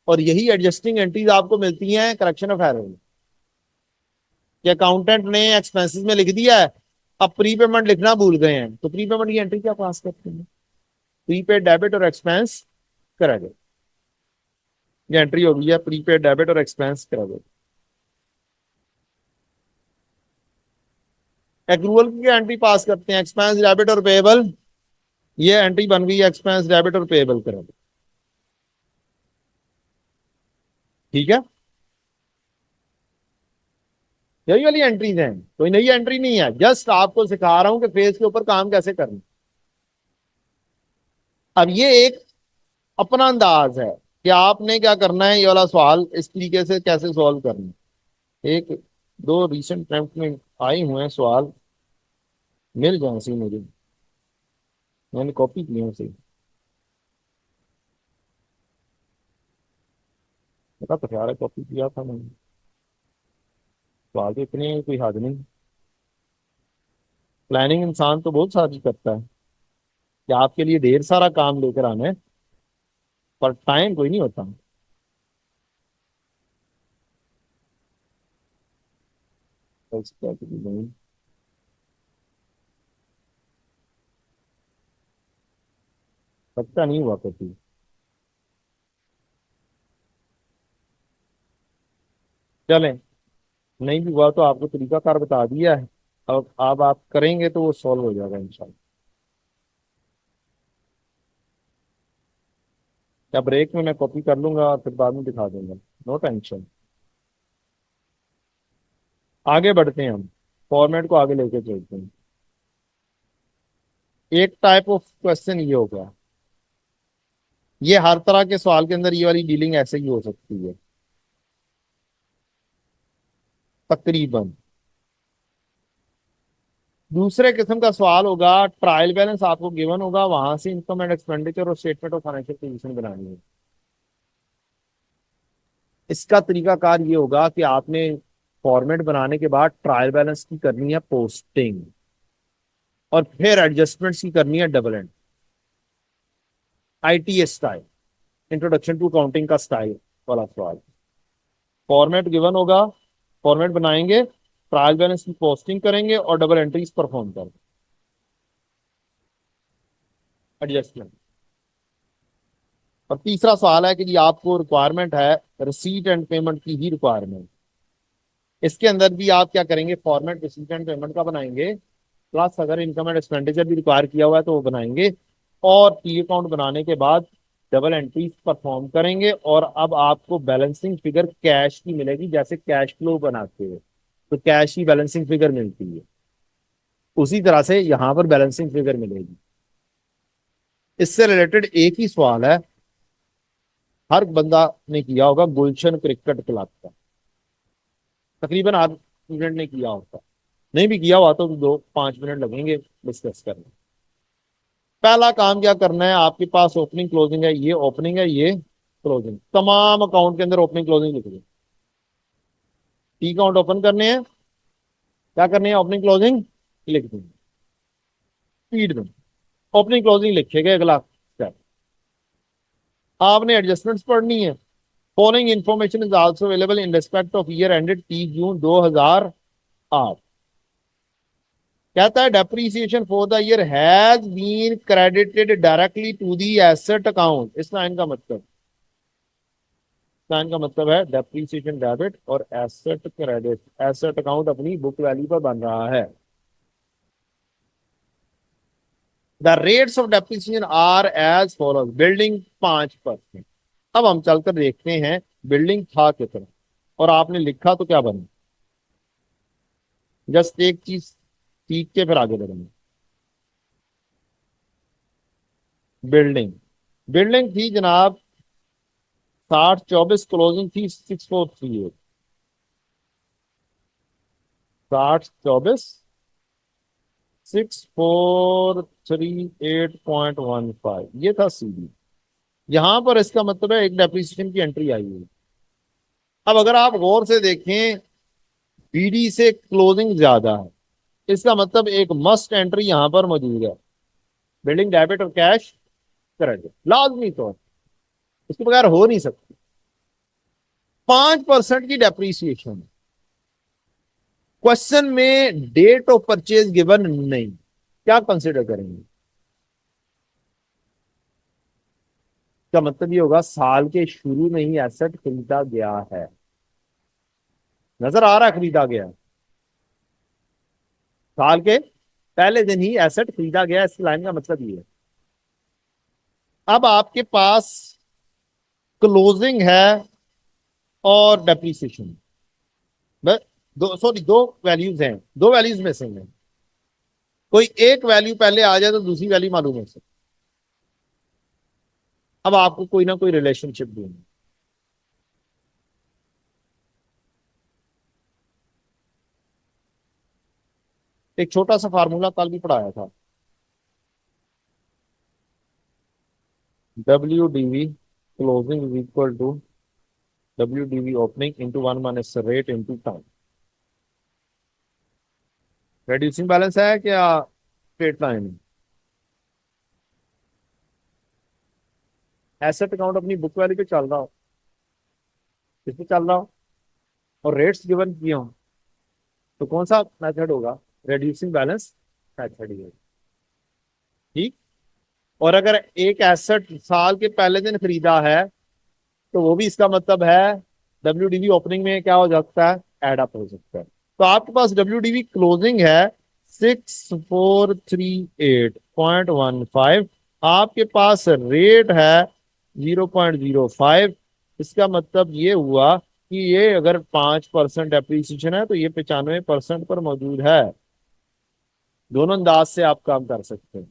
और यही एडजस्टिंग एंट्रीज आपको मिलती हैं करेक्शन ऑफ एरर में। कि अकाउंटेंट ने एक्सपेंसेस में लिख दिया है, अब प्री पेमेंट लिखना भूल गए हैं, तो प्री पेमेंट की एंट्री क्या पास करते हैं? प्रीपेड डेबिट और एक्सपेंस क्रेडिट। ये एंट्री हो गई है, प्रीपेड डेबिट और एक्सपेंस क्रेडिट। एक्रूवल की एंट्री पास करते हैं, एक्सपेंस डेबिट और पेएबल। ये एंट्री बन गई है, एक्सपेंस डेबिट और पेएबल क्रेडिट। ठीक है। यही वाली एंट्रीज हैं, कोई नई एंट्री नहीं है, जस्ट आपको सिखा रहा हूं कि फेस के ऊपर काम कैसे करना। अब ये एक अपना अंदाज है कि आपने क्या करना है, ये वाला सवाल इस तरीके से कैसे सॉल्व करना है। एक दो रिसेंट अटेम्प्ट में आए हुए हैं सवाल, मिल जाए सी मुझे, मैंने कॉपी किए हैं उसे। पता तो यार कॉपी किया था मैंने। सवाल तो इतने हैं, कोई हद नहीं। प्लानिंग इंसान तो बहुत सारी करता है कि आपके लिए ढेर सारा काम लेकर आना है, पर टाइम कोई नहीं होता। बस क्या करूं नहीं। पक्का नहीं हुआ कभी। चलें, नहीं भी हुआ तो आपको तरीकाकार बता दिया है। अब आप करेंगे तो वो सॉल्व हो जाएगा इंशाल्लाह। या ब्रेक में मैं कॉपी कर लूंगा और फिर बाद में दिखा दूंगा। No tension. आगे बढ़ते हैं हम, फॉर्मेट को आगे लेके चलते हैं। एक टाइप ऑफ क्वेश्चन ये हो गया। ये हर तरह के सवाल के अंदर ये वाली डीलिंग ऐसे ही हो सकती है तकरीबन। दूसरे किस्म का सवाल होगा, ट्रायल बैलेंस आपको गिवन होगा, वहां से इनकम एंड एक्सपेंडिचर और स्टेटमेंट ऑफ फाइनेंशियल पोजीशन बनानी है। इसका तरीकाकार ये होगा कि आपने फॉर्मेट बनाने के बाद ट्रायल बैलेंस की करनी है पोस्टिंग, और फिर एडजस्टमेंट्स की करनी है double end, its style, introduction to accounting का स्टाइल वाला सवाल। फॉर्मेट गिवन होगा, फॉर्मेट बनाएंगे, ट्रायल बैलेंस की पोस्टिंग करेंगे और डबल एंट्रीज परफॉर्म करेंगे, एडजस्टमेंट। और तीसरा सवाल है कि जी आपको रिक्वायरमेंट है रिसीट एंड पेमेंट की ही रिक्वायरमेंट। इसके अंदर भी आप क्या करेंगे, फॉर्मेट रिसीट एंड पेमेंट का बनाएंगे, प्लस अगर इनकम एंड एक्सपेंडिचर भी रिक्वायर किया हुआ है तो वो बनाएंगे, और पी अकाउंट बनाने के बाद डबल एंट्रीज परफॉर्म करेंगे। और अब आपको बैलेंसिंग फिगर कैश की मिलेगी, जैसे कैश फ्लो बनाते हैं तो कैश की बैलेंसिंग फिगर मिलती है, उसी तरह से यहां पर बैलेंसिंग फिगर मिलेगी। इससे रिलेटेड एक ही सवाल है, हर बंदा ने किया होगा, गुलशन क्रिकेट क्लब का, तकरीबन हर स्टूडेंट ने किया होगा। नहीं भी किया हुआ तो 2-5 मिनट लगेंगे डिस्कस करने। पहला काम क्या करना है, आपके पास ओपनिंग क्लोजिंग है, ये ओपनिंग है, ये क्लोजिंग, तमाम अकाउंट के अंदर ओपनिंग क्लोजिंग लिख दो। टी अकाउंट ओपन करने हैं, क्या करनी है, ओपनिंग क्लोजिंग लिख देंगे, स्पीड में ओपनिंग क्लोजिंग लिखेगा। अगला स्टेप, आपने एडजस्टमेंट्स पढ़नी है। Following information is also available in respect of year ended 30 June 2008। कहता है depreciation for the year has been credited directly to the asset account. इस लाइन का मतलब, लाइन का मतलब है डेप्रीसिएशन डेबिट और एसेट क्रेडिट। एसेट अकाउंट अपनी बुक वैल्यू पर बन रहा है। The rates of depreciation are as follows, building 5%। अब हम चलकर देखते हैं बिल्डिंग था कितना, और आपने लिखा तो क्या बना। जस्ट एक चीज सीख के फिर आगे बढ़ेंगे। बिल्डिंग, बिल्डिंग थी जनाब 6024, क्लोजिंग थी 6438। 6024 6438.15, ये था सीडी। यहां पर इसका मतलब है एक डेप्रिसिएशन की एंट्री आई हुई। अब अगर आप गौर से देखें, बीडी से क्लोजिंग ज्यादा है, इसका मतलब एक मस्ट एंट्री यहां पर मौजूद है, बिल्डिंग डेबिट और कैश क्रेडिट, लाजमी तौर, इसके बगैर हो नहीं सकती। 5% की डेप्रीसिएशन, क्वेश्चन में डेट ऑफ परचेज गिवन नहीं, क्या कंसिडर करेंगे। का मतलब ये होगा साल के शुरू में ही एसेट खरीदा गया है, नजर आ रहा है खरीदा गया, साल के पहले दिन ही एसेट खरीदा गया, इस लाइन का मतलब ये है। अब आपके पास क्लोजिंग है और डेप्रीसिएशन, दो, सॉरी, दो वैल्यूज हैं, दो वैल्यूज में से हैं, कोई एक वैल्यू पहले आ जाए तो दूसरी वैल्यू मालूम हो सकती। अब आपको कोई ना कोई रिलेशनशिप ढूंढना। एक छोटा सा फार्मूला कल भी पढ़ाया था, W DV closing is equal to W DV opening into 1 - rate into time. Reducing balance है क्या, स्ट्रेट लाइन। एसेट अकाउंट अपनी बुक वैल्यू पे चल रहा हो, किस पे चल रहा हो, और रेट्स गिवन किए हो, तो कौन सा मेथड होगा, रेड्यूसिंग बैलेंस मेथड ही है। ठीक। और अगर एक एसेट साल के पहले दिन खरीदा है तो वो भी इसका मतलब है डब्ल्यू डीवी ओपनिंग में क्या हो सकता है, एड अप हो सकता है। तो आपके पास डब्ल्यू डीवी क्लोजिंग है 6438.15, आपके पास रेट है 0.05। इसका मतलब ये हुआ कि ये अगर 5% एप्रिसिएशन है तो ये 95% पर मौजूद है। दोनों अंदाज से आप काम कर सकते हैं।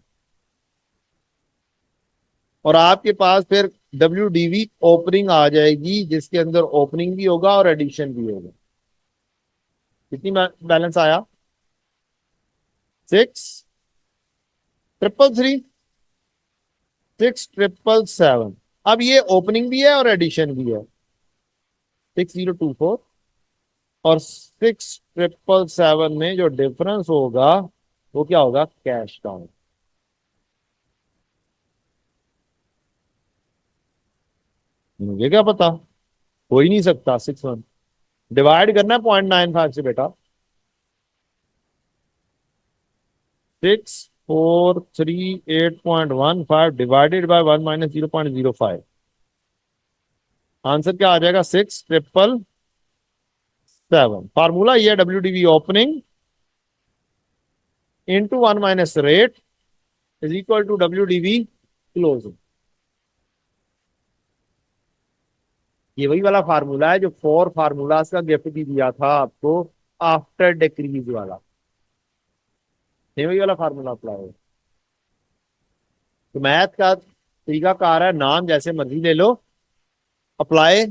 और आपके पास फिर WDV ओपनिंग आ जाएगी, जिसके अंदर ओपनिंग भी होगा और एडिशन भी होगा। कितनी बैलेंस आया? 6,333, 6,777। अब ये ओपनिंग भी है और एडिशन भी है। 6024 और 6,777 में जो डिफरेंस होगा वो क्या होगा? Cash count. मुझे क्या पता, हो ही नहीं सकता। 6 1 डिवाइड करना है 0.95 से बेटा। 6,438.15 डिवाइडेड बाय 1 - 0.05। आंसर क्या आ जाएगा? 6,777। फार्मूला ये है, WDV opening into 1 - rate is equal to WDV closing. ये वही वाला फार्मूला है जो 4 फार्मूलाज का गिफ्ट भी दिया था आपको, आफ्टर डिक्रीज वाला। ये वही वाला फार्मूला अप्लाई है। तो मैथ का तरीका कार है, नाम जैसे मर्जी ले लो, अप्लाई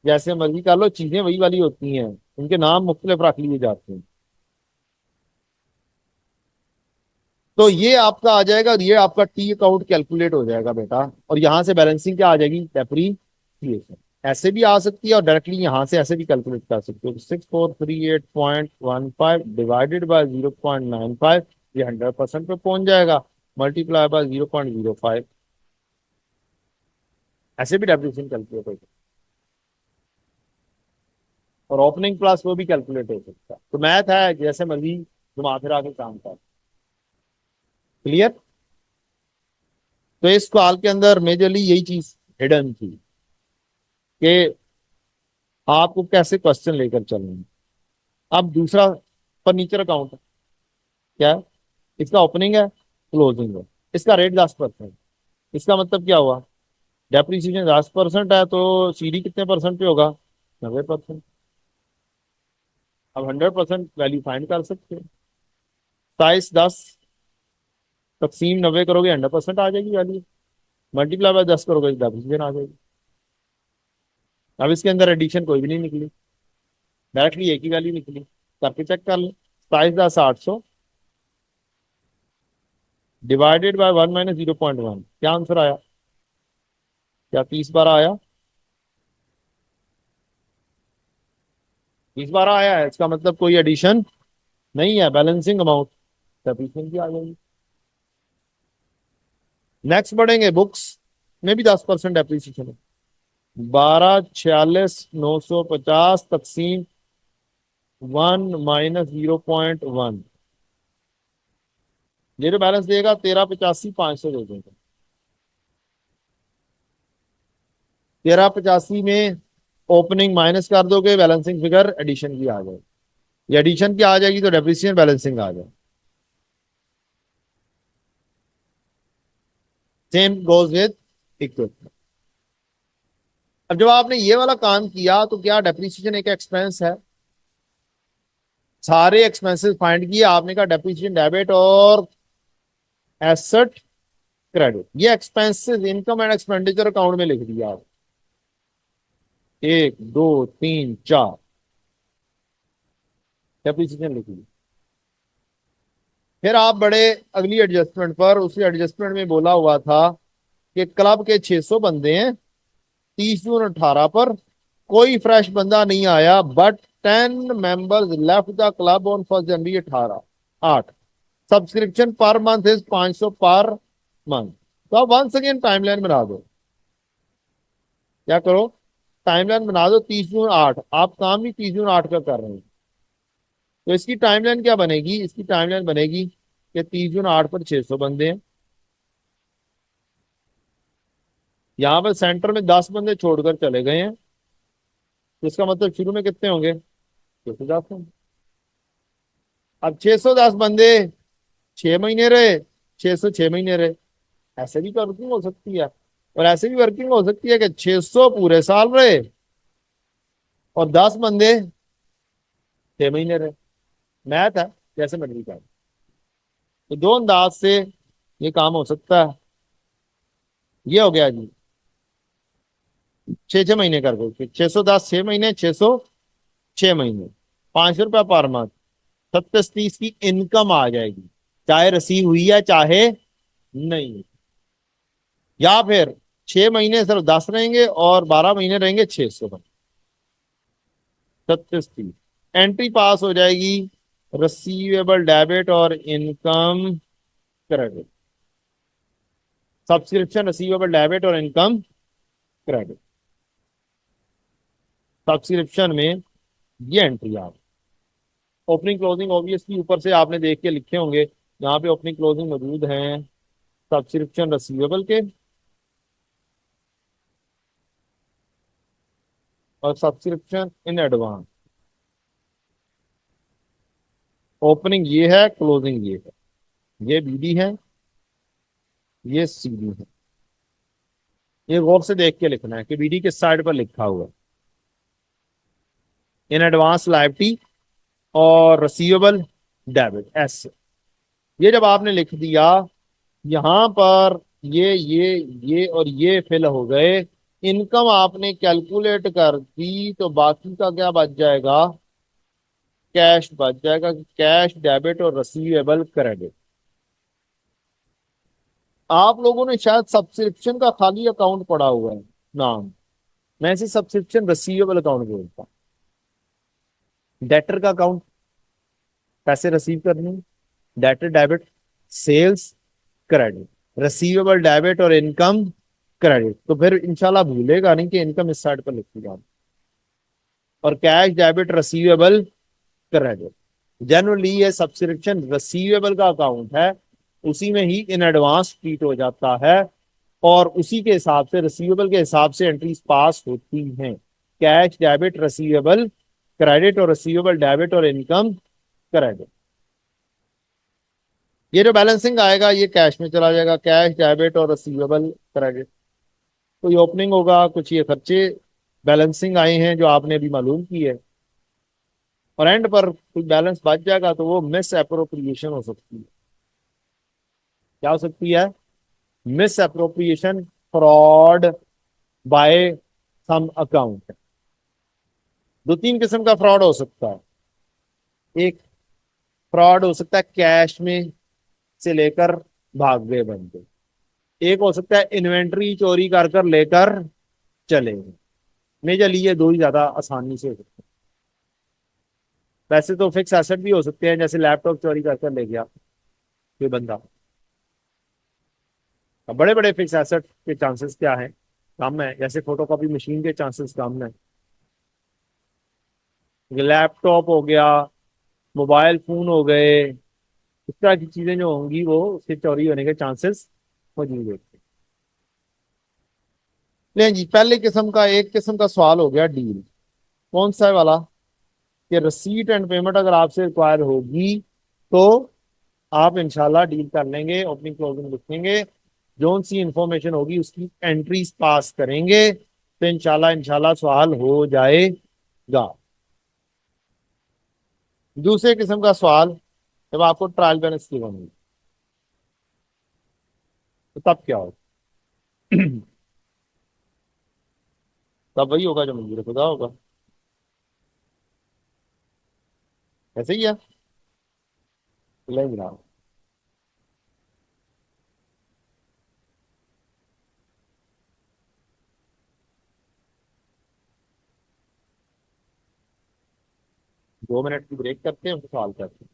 जैसे मर्जी कर लो, चीजें वही वाली होती हैं, उनके नाम मुख्तलिफ रख लिए जाते हैं। तो ये आपका आ जाएगा, ये आपका टी अकाउंट कैलकुलेट हो जाएगा बेटा, और यहां से बैलेंसिंग क्या आ जाएगी? डेप्रीसिएशन। ऐसे भी आ सकती है और डायरेक्टली यहां से ऐसे भी कैलकुलेट कर सकते हो। 6,438.15 डिवाइडेड बाय 0.95, ये 100% पे पहुंच जाएगा, मल्टीप्लाई बाय 0.05। ऐसे भी डेप्रीसिएशन कैलकुलेट हो सकता है, और ओपनिंग प्लस वो भी कैलकुलेट हो सकता है। तो मैथ है, जैसे मर्जी घुमा फिरा के काम कर। क्लियर? तो इस सवाल के अंदर मेजरली यही चीज हिडन थी कि आपको कैसे क्वेश्चन लेकर चलना है। अब दूसरा फर्नीचर अकाउंट क्या है? इसका ओपनिंग है, क्लोजिंग है, इसका रेट 10%। इसका मतलब क्या हुआ? डेप्रीसिएशन 10% है तो CD कितने परसेंट पे होगा? 90%। अब 100% वैल्यू फाइंड कर सकते हैं। 27 10 तकसीम 90 करोगे, 100% आ जाएगी वैल्यू। मल्टीप्लाई बाय 10 करोगे, डेप्रीसिएशन आ जाएगी। अब इसके अंदर एडिशन कोई भी नहीं निकली, डायरेक्टली एक ही वैल्यू निकली। करके चेक कर लो। 27 10 800 डिवाइडेड बाय 1 - 0.1, क्या आंसर आया? क्या 30 बार आया? 30 बार आया है, इसका मतलब कोई एडिशन नहीं है, बैलेंसिंग अमाउंट सफिशिएंट की आ जाएगी। नेक्स्ट बढ़ेंगे, बुक्स में भी 10% डेप्रीसिएशन है। 12,46,950 तकसीम 1 - 0.1, जीरो बैलेंस देगा 13,85,500 दे देगा। 13,85 में ओपनिंग माइनस कर दोगे, बैलेंसिंग फिगर एडिशन की आ जाएगी। ये एडिशन की आ जाएगी तो डेप्रिसिएशन बैलेंसिंग आ जाएगी। Same goes with equipment. अब जब आपने ये वाला काम किया तो क्या डेप्रिसिएशन एक एक्सपेंस है? सारे एक्सपेंसेस फाइंड किए आपने, कहा डेप्रिसिएशन डेबिट और एसेट क्रेडिट। ये expenses income and expenditure account में लिख दिया आप, 1 2 3 4 डेप्रिसिएशन लिख दी। फिर आप बड़े अगली एडजस्टमेंट पर, उसी एडजस्टमेंट में बोला हुआ था कि क्लब के 600 बंदे हैं, 30 जून 18 पर कोई फ्रेश बंदा नहीं आया, but 10 members left the club on 1 January 18 8। Subscription per month is 500 per month. तो आप वंस अगेन टाइमलाइन बना दो। क्या करो? टाइमलाइन बना दो। 30 जून 8, आप काम भी 30 जून 8 का कर रहे हैं, तो इसकी टाइमलाइन क्या बनेगी? इसकी टाइमलाइन बनेगी कि 30 जून 8 पर 600 बंदे हैं, यहाँ पर सेंटर में 10 बंदे छोड़कर चले गए हैं, तो इसका मतलब शुरू में कितने होंगे? 610 होंगे। अब 610 बंदे 6 महीने रहे, 606 महीने रहे। ऐसे भी वर्किंग हो सकती है, और ऐसे भी वर्किंग हो सकती है कि 600 पूरे साल रहे और 10 बंदे 6 महीने रहे। मैथ है, जैसे मर्जी का। तो दो अंदाज से ये काम हो सकता है। ये हो गया जी, 6 6 महीने कर दो, 610 6 महीने, 600 6 महीने, 500 रुपया पर मंथ, 37 की इनकम आ जाएगी, चाहे रिसीव हुई है चाहे नहीं। या फिर 6 महीने सिर्फ 10 रहेंगे और 12 महीने रहेंगे 600 का, 36 30, एंट्री पास हो जाएगी, रिसीवेबल डेबिट और income credit, subscription receivable debit और इनकम क्रेडिट, सब्सक्रिप्शन में ये एंट्री आ, ओपनिंग क्लोजिंग ऑब्वियसली ऊपर से आपने देख के लिखे होंगे, यहाँ पे ओपनिंग क्लोजिंग मौजूद हैं सब्सक्रिप्शन रिसीवेबल के और सब्सक्रिप्शन इन एडवांस। ओपनिंग ये है, क्लोजिंग ये है, ये बीडी है, ये सीडी है। ये गौर से देख के लिखना है कि बीडी किस साइड पर लिखा हुआ है, इन एडवांस लायबिलिटी और रिसीवेबल डेबिट एस। ये जब आपने लिख दिया यहां पर, ये और ये फिल हो गए, इनकम आपने कैलकुलेट कर दी, तो बाकी का क्या बच जाएगा, कैश बच जाएगा, कैश डेबिट और रिसीवेबल क्रेडिट। आप लोगों ने शायद सब्सक्रिप्शन का खाली अकाउंट पड़ा हुआ है नाम, मैं इसे सब्सक्रिप्शन रिसीवेबल अकाउंट बोलता हूँ। डेटर का अकाउंट, पैसे रिसीव करने, debtor debit, sales credit, receivable debit और इनकम क्रेडिट, तो फिर इंशाल्लाह भूलेगा नहीं कि इनकम इस साइड पर लिखी जाए, और cash debit receivable credit. Generally ये सब्सक्रिप्शन रिसीवेबल का अकाउंट है, उसी में ही इन एडवांस ट्रीट हो जाता है, और उसी के हिसाब से रिसीवेबल के हिसाब से एंट्रीज पास होती हैं, कैश डेबिट रिसीवेबल क्रेडिट और रिसीवेबल डेबिट और इनकम क्रेडिट। ये जो बैलेंसिंग आएगा ये कैश में चला जाएगा, कैश डेबिट और रिसीवेबल क्रेडिट। कोई ओपनिंग होगा, कुछ ये खर्चे बैलेंसिंग आए हैं जो आपने अभी मालूम की है, और एंड पर कुछ बैलेंस बच जाएगा, तो वो मिस अप्रोप्रिएशन हो सकती है। क्या हो सकती है, misappropriation, fraud by some account. दो तीन किस्म का फ्रॉड हो सकता है। एक फ्रॉड हो सकता है कैश में से लेकर भाग गए बंदे, एक हो सकता है इन्वेंट्री चोरी कर कर लेकर चले गए। मेजरली ये दो ही ज्यादा आसानी से हो सकते हैं। वैसे तो फिक्स एसेट भी हो सकते हैं, जैसे लैपटॉप चोरी कर कर ले गया कोई बंदा। अब बड़े बड़े फिक्स एसेट के चांसेस क्या है, कम है, जैसे फोटोकॉपी मशीन के चांसेस कम है। लैपटॉप हो गया, मोबाइल फोन हो गए, इस तरह की चीजें जो होंगी वो उसके चोरी होने के चांसेस मौजूद होते हैं। ले जी, पहले किस्म का, एक किस्म का सवाल हो गया डील, कौन सा है वाला, कि रिसीट एंड पेमेंट अगर आपसे रिक्वायर होगी तो आप इंशाल्लाह डील कर लेंगे, ओपनिंग क्लोजिंग लिखेंगे, जो सी इंफॉर्मेशन होगी उसकी एंट्रीज पास करेंगे, तो इंशाल्लाह इंशाल्लाह सवाल हो जाएगा। दूसरे किस्म का सवाल, जब आपको ट्रायल बैलेंस की होगी तो तब क्या होगा? तब वही होगा जो मंजूर खुदा होगा, ऐसे ही है। ले जनाब, 2 मिनट की ब्रेक करते हैं, फिर सवाल करते हैं।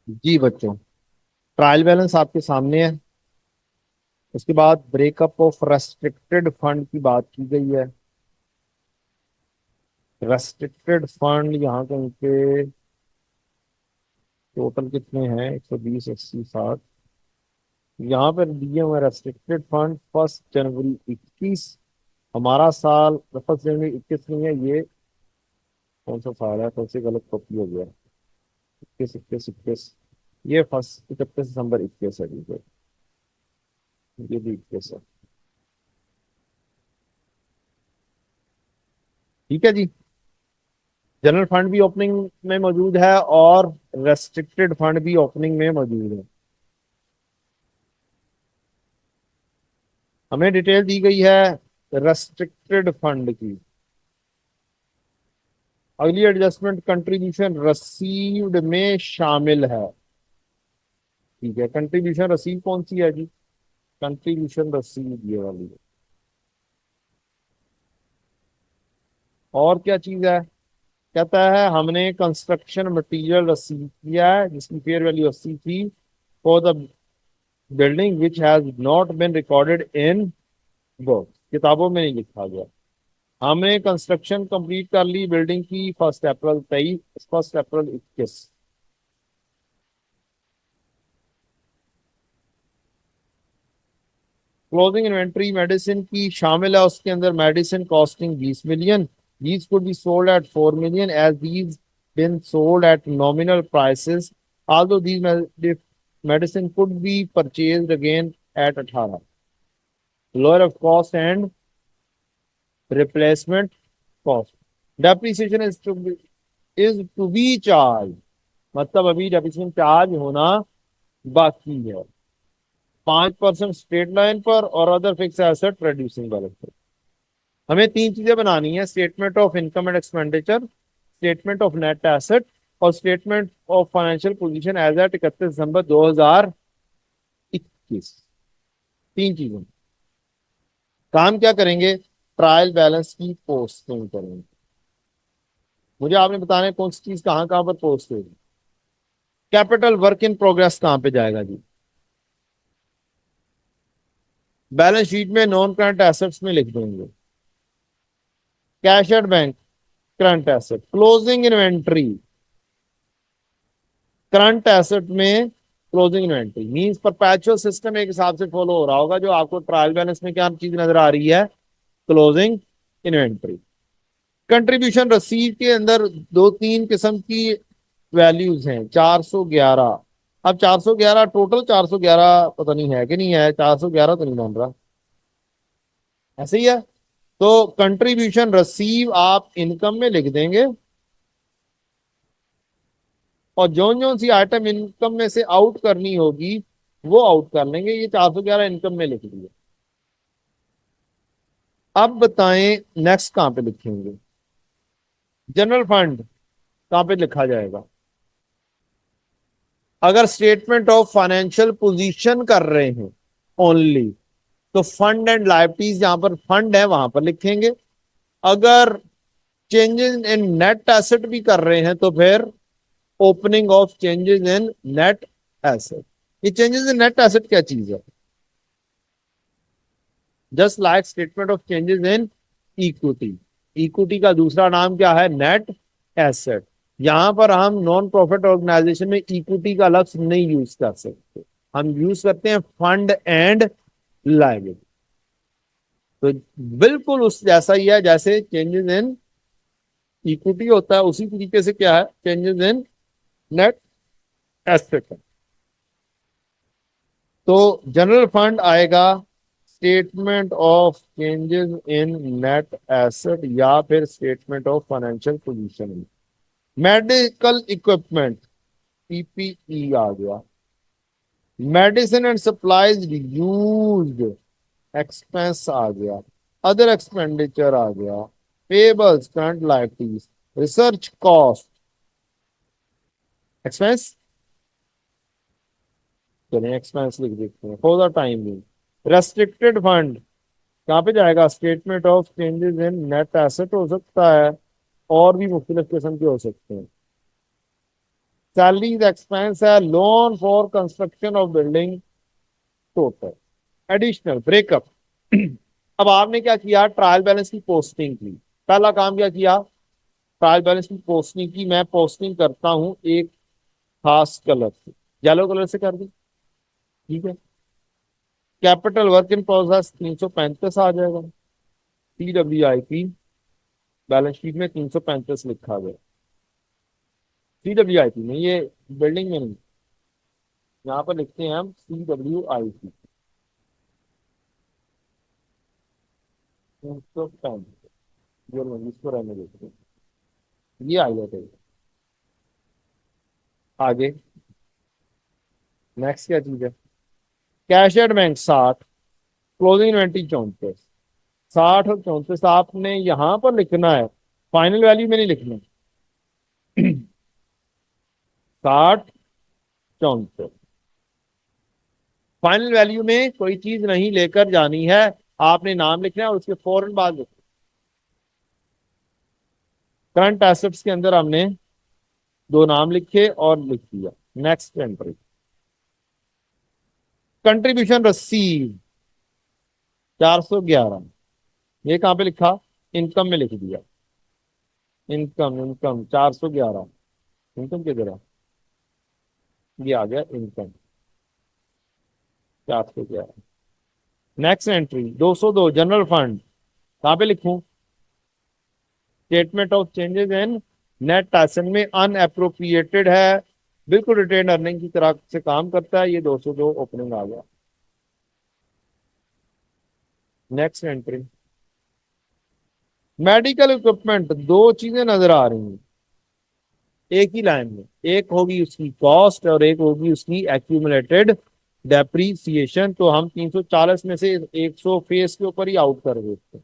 जी बच्चों, ट्रायल बैलेंस आपके सामने है। उसके बाद ब्रेकअप ऑफ रेस्ट्रिक्टेड फंड की बात की गई है। रेस्ट्रिक्टेड फंड यहाँ के उनके टोटल कितने हैं, 120, 80, 60। यहाँ पर दिए हुए रेस्ट्रिक्टेड फंड 1 जनवरी 21। हमारा साल 1 जनवरी 21 नहीं है, ये कौन सा साल है, कौन सी गलत कॉपी हो गया। 21, 21, 21। ये 31 दिसंबर 21 है। ठीक है, ये भी 21 है। ठीक है जी। जनरल फंड भी ओपनिंग में मौजूद है और रेस्ट्रिक्टेड फंड भी ओपनिंग में मौजूद है। हमें डिटेल दी गई है रेस्ट्रिक्टेड फंड की। अगली एडजस्टमेंट कंट्रीब्यूशन रसीव्ड में शामिल है। ठीक है, कंट्रीब्यूशन रसीव कौन सी है जी? कंट्रीब्यूशन रसीव ये वाली है। और क्या चीज है? कहता है हमने कंस्ट्रक्शन मटेरियल रसीव किया है जिसकी फेयर वैल्यू 80 थी for the building which has not been recorded in book. किताबों में नहीं लिखा गया। हमने कंस्ट्रक्शन कंप्लीट कर ली बिल्डिंग की 1 अप्रैल 23, 1 अप्रैल 21। क्लोजिंग इन्वेंट्री मेडिसिन की शामिल है, उसके अंदर medicine costing 20 million. These could be sold at 4 million as these been sold at nominal prices. Although these medicine could be purchased again at 18. Lower of cost and replacement cost. Depreciation is to be charged. मतलब अभी डेप्रिसिएशन चार्ज होना बाकी है 5% स्ट्रेट लाइन पर और other fixed asset reducing balance पर। हमें तीन चीजें बनानी है, statement of income and expenditure, statement of net asset और statement of financial position as at 31 December 2021। तीन चीजें। काम क्या करेंगे? ट्रायल बैलेंस की पोस्टिंग करेंगे। मुझे आपने बताना है कौन सी चीज कहाँ कहाँ पर पोस्ट होगी। कैपिटल वर्क इन प्रोग्रेस कहाँ पे जाएगा जी? बैलेंस शीट में नॉन करंट एसेट्स में लिख देंगे। Cash at bank current asset. Closing inventory current asset में closing inventory means perpetual system एक हिसाब से फॉलो हो रहा होगा। जो आपको ट्रायल बैलेंस में क्या चीज नजर आ रही है? Closing inventory. कंट्रीब्यूशन रसीव के अंदर दो तीन किस्म की वैल्यूज हैं। 411। अब 411 टोटल 411 पता नहीं है कि नहीं है, 411 तो नहीं बन रहा, ऐसे ही है। तो कंट्रीब्यूशन रसीव आप इनकम में लिख देंगे और जौन जौन सी आइटम इनकम में से आउट करनी होगी वो आउट कर लेंगे। ये 411 इनकम में लिख दिया। अब बताएं नेक्स्ट कहां पे लिखेंगे? जनरल फंड कहां पे लिखा जाएगा? अगर स्टेटमेंट ऑफ फाइनेंशियल पोजीशन कर रहे हैं ओनली तो फंड एंड लायबिलिटीज, जहां पर फंड है वहां पर लिखेंगे। अगर चेंजेस इन नेट एसेट भी कर रहे हैं तो फिर opening of changes in net asset. ये चेंजेस इन नेट एसेट क्या चीज है? Just like statement of changes in equity. Equity का दूसरा नाम क्या है? Net asset. यहां पर हम नॉन प्रॉफिट ऑर्गेनाइजेशन में इक्विटी का लफ्ज नहीं यूज कर सकते, हम यूज करते हैं फंड एंड लायबिलिटी। तो बिल्कुल उस जैसा ही है जैसे चेंजेस इन इक्विटी होता है, उसी तरीके से क्या है? Changes in net asset. तो जनरल फंड आएगा statement of changes in net asset या फिर statement of financial position. Medical equipment PPE आ गया। Medicine and supplies used expense आ गया। अदर एक्सपेंडिचर आ गया। Payables current liabilities. Research cost expense, चलिए एक्सपेंस लिख देते हैं फॉर द टाइम भी। रेस्ट्रिक्टेड फंड कहाँ पे जाएगा? Statement of changes in net asset हो सकता है और भी मुख्तलिफ किस्म के हो सकते हैं। सैलरीज एक्सपेंस है, loan for construction of building total, additional breakup. अब आपने क्या किया, ट्रायल बैलेंस की पोस्टिंग की। पहला काम क्या किया, ट्रायल बैलेंस की पोस्टिंग की। मैं पोस्टिंग करता हूं एक खास कलर से, येलो कलर से कर दी, ठीक है। कैपिटल वर्क इन प्रोग्रेस 335 आ जाएगा, CWIP बैलेंस शीट में 335 लिखा गया। CWIP में, ये बिल्डिंग में नहीं, यहाँ पर लिखते हैं हम CWIP 335। इसको रहने देते हैं, ये आ जाता है। आगे नेक्स्ट क्या चीज है, cash at bank 60, closing inventory 34। 60 और 34 आपने यहाँ पर लिखना है, फाइनल वैल्यू में नहीं लिखना। 60, 34 फाइनल वैल्यू में कोई चीज नहीं लेकर जानी है, आपने नाम लिखना है और उसके फौरन बाद लिखना। करंट एसेट्स के अंदर हमने दो नाम लिखे और लिख दिया। नेक्स्ट एंट्री, कंट्रीब्यूशन रसीव 411, ये कहां पे लिखा, इनकम में लिख दिया। इनकम इनकम 411, इनकम किधर है, ये आ गया income 411। Next entry 202, general fund, कहां पे लिखूं, statement of changes in net asset में अनएप्रोप्रिएटेड है, बिल्कुल रिटेन अर्निंग की तरह से काम करता है, ये 202 ओपनिंग आ गया। नेक्स्ट एंट्री, मेडिकल इक्विपमेंट, दो चीजें नजर आ रही हैं एक ही लाइन में, एक होगी उसकी कॉस्ट और एक होगी उसकी एक्यूमुलेटेड डेप्रीसिएशन। तो हम 340 में से 100 फेस के ऊपर ही आउट कर देते हैं,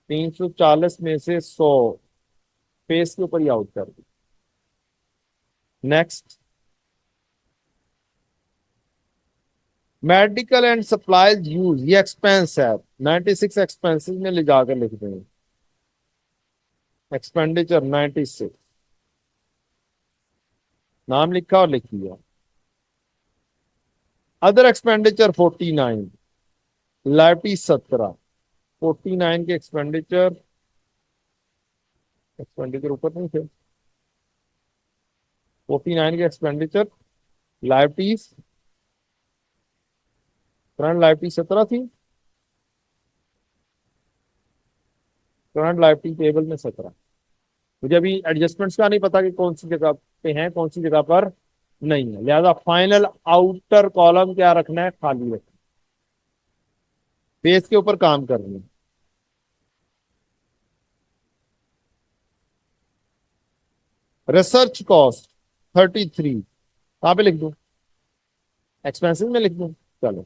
340 में से 100 फेस के ऊपर ही आउट कर देते। Next, medical and supplies use, ये एक्सपेंस है, 96 एक्सपेंसेस में ले जाकर लिख देंगे, एक्सपेंडिचर 96, नाम लिखा और लिख दिया। अदर एक्सपेंडिचर 49, लाइबिलिटी 17, 49 के एक्सपेंडिचर, एक्सपेंडिचर ऊपर नहीं थे, 49 के एक्सपेंडिचर, लाइबिलिटीज, करंट लाइबिलिटी 17 थी, करंट लाइबिलिटी टेबल में 17। मुझे अभी एडजस्टमेंट्स का नहीं पता कि कौन सी जगह पे है कौन सी जगह पर नहीं है, लिहाजा फाइनल आउटर कॉलम क्या रखना है, खाली रखना, पेज के ऊपर काम करनी है। रिसर्च कॉस्ट 33, कहां पे लिख दूं, एक्सपेंसिव में लिख दूं, चलो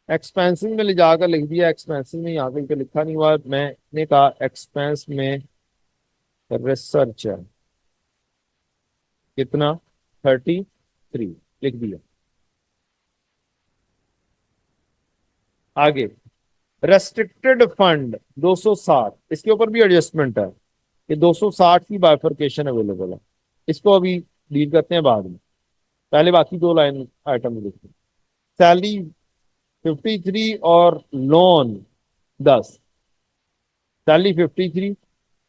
एक्सपेंसिव में ले जाकर लिख दिया। एक्सपेंसिव में यहाँ पे लिखा नहीं हुआ, मैंने कहा एक्सपेंस में रिसर्च है, कितना 33 लिख दिया। आगे रेस्ट्रिक्टेड फंड 260, इसके ऊपर भी एडजस्टमेंट है कि 260 की बाइफर्केशन अवेलेबल है, इसको अभी डील करते हैं बाद में, पहले बाकी दो लाइन आइटम लिखते हैं। सैलरी 53 और लोन 10, सैलरी 53,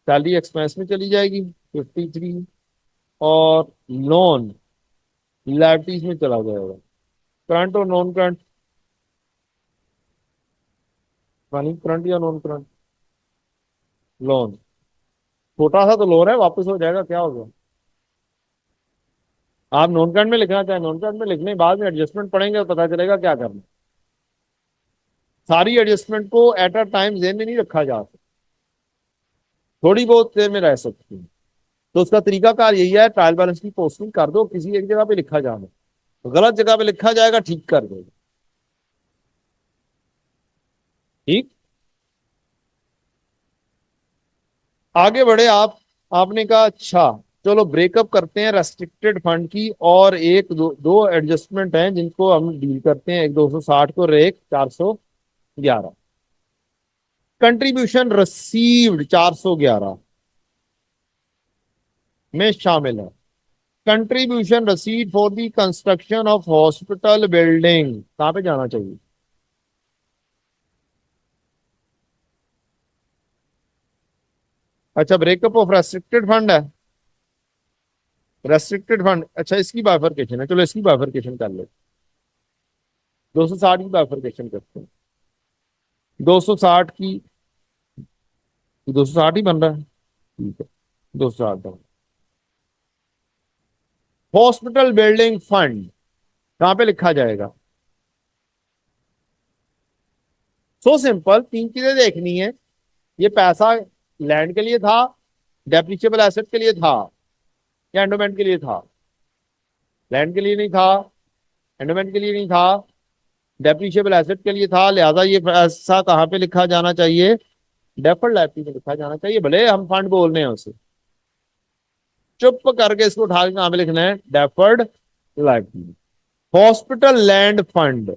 सैलरी एक्सपेंस में चली जाएगी 53 और लोन लाइबिलिटीज में चला जाएगा। करंट और नॉन करंट, करंट या नॉन करंट, लोन, छोटा सा तो लोन है, वापस हो जाएगा, क्या हो गया। आप नॉन करंट में लिखना चाहे नॉन करंट में लिखने के बाद में एडजस्टमेंट पढ़ेंगे तो पता चलेगा क्या करना। सारी एडजस्टमेंट को एट अ टाइम जेन में नहीं रखा जा सकता, थोड़ी बहुत देर में रह सकती है। तो उसका तरीकाकार यही है, ट्रायल बैलेंस की पोस्टिंग कर दो, किसी एक जगह पे लिखा जाना, तो गलत जगह पे लिखा जाएगा, ठीक कर देगा, ठीक। आगे बढ़े आप, आपने कहा अच्छा चलो ब्रेकअप करते हैं रेस्ट्रिक्टेड फंड की, और एक दो एडजस्टमेंट हैं जिनको हम डील करते हैं, एक 260 को और एक 411। कंट्रीब्यूशन रिसीव्ड 411, में शामिल है। कंट्रीब्यूशन रसीद for the construction of hospital building कहां पे जाना चाहिए? अच्छा, ब्रेकअप ऑफ रेस्ट्रिक्टेड फंड है। रेस्ट्रिक्टेड फंड, अच्छा इसकी बाइफरकेशन है, चलो इसकी बाइफरकेशन कर ले। 260 की बाइफरकेशन करते हैं। 260 की, 260 ही बन रहा है, ठीक है। 260 हॉस्पिटल बिल्डिंग फंड कहां पे लिखा जाएगा? सो सिंपल, तीन चीजें देखनी है। ये पैसा लैंड के लिए था, डेप्रिशिएबल एसेट के लिए था, या एंडोमेंट के लिए था? लैंड के लिए नहीं था, एंडोमेंट के लिए नहीं था, डेप्रिशिएबल एसेट के लिए था। लिहाजा ये पैसा कहां पे लिखा जाना चाहिए? डेफर्ड लायबिलिटी में लिखा जाना चाहिए, भले हम फंड बोल रहे हैं उसे। चुप करके इसको उठा के कहां पे लिखना है? Deferred liability. Hospital land fund,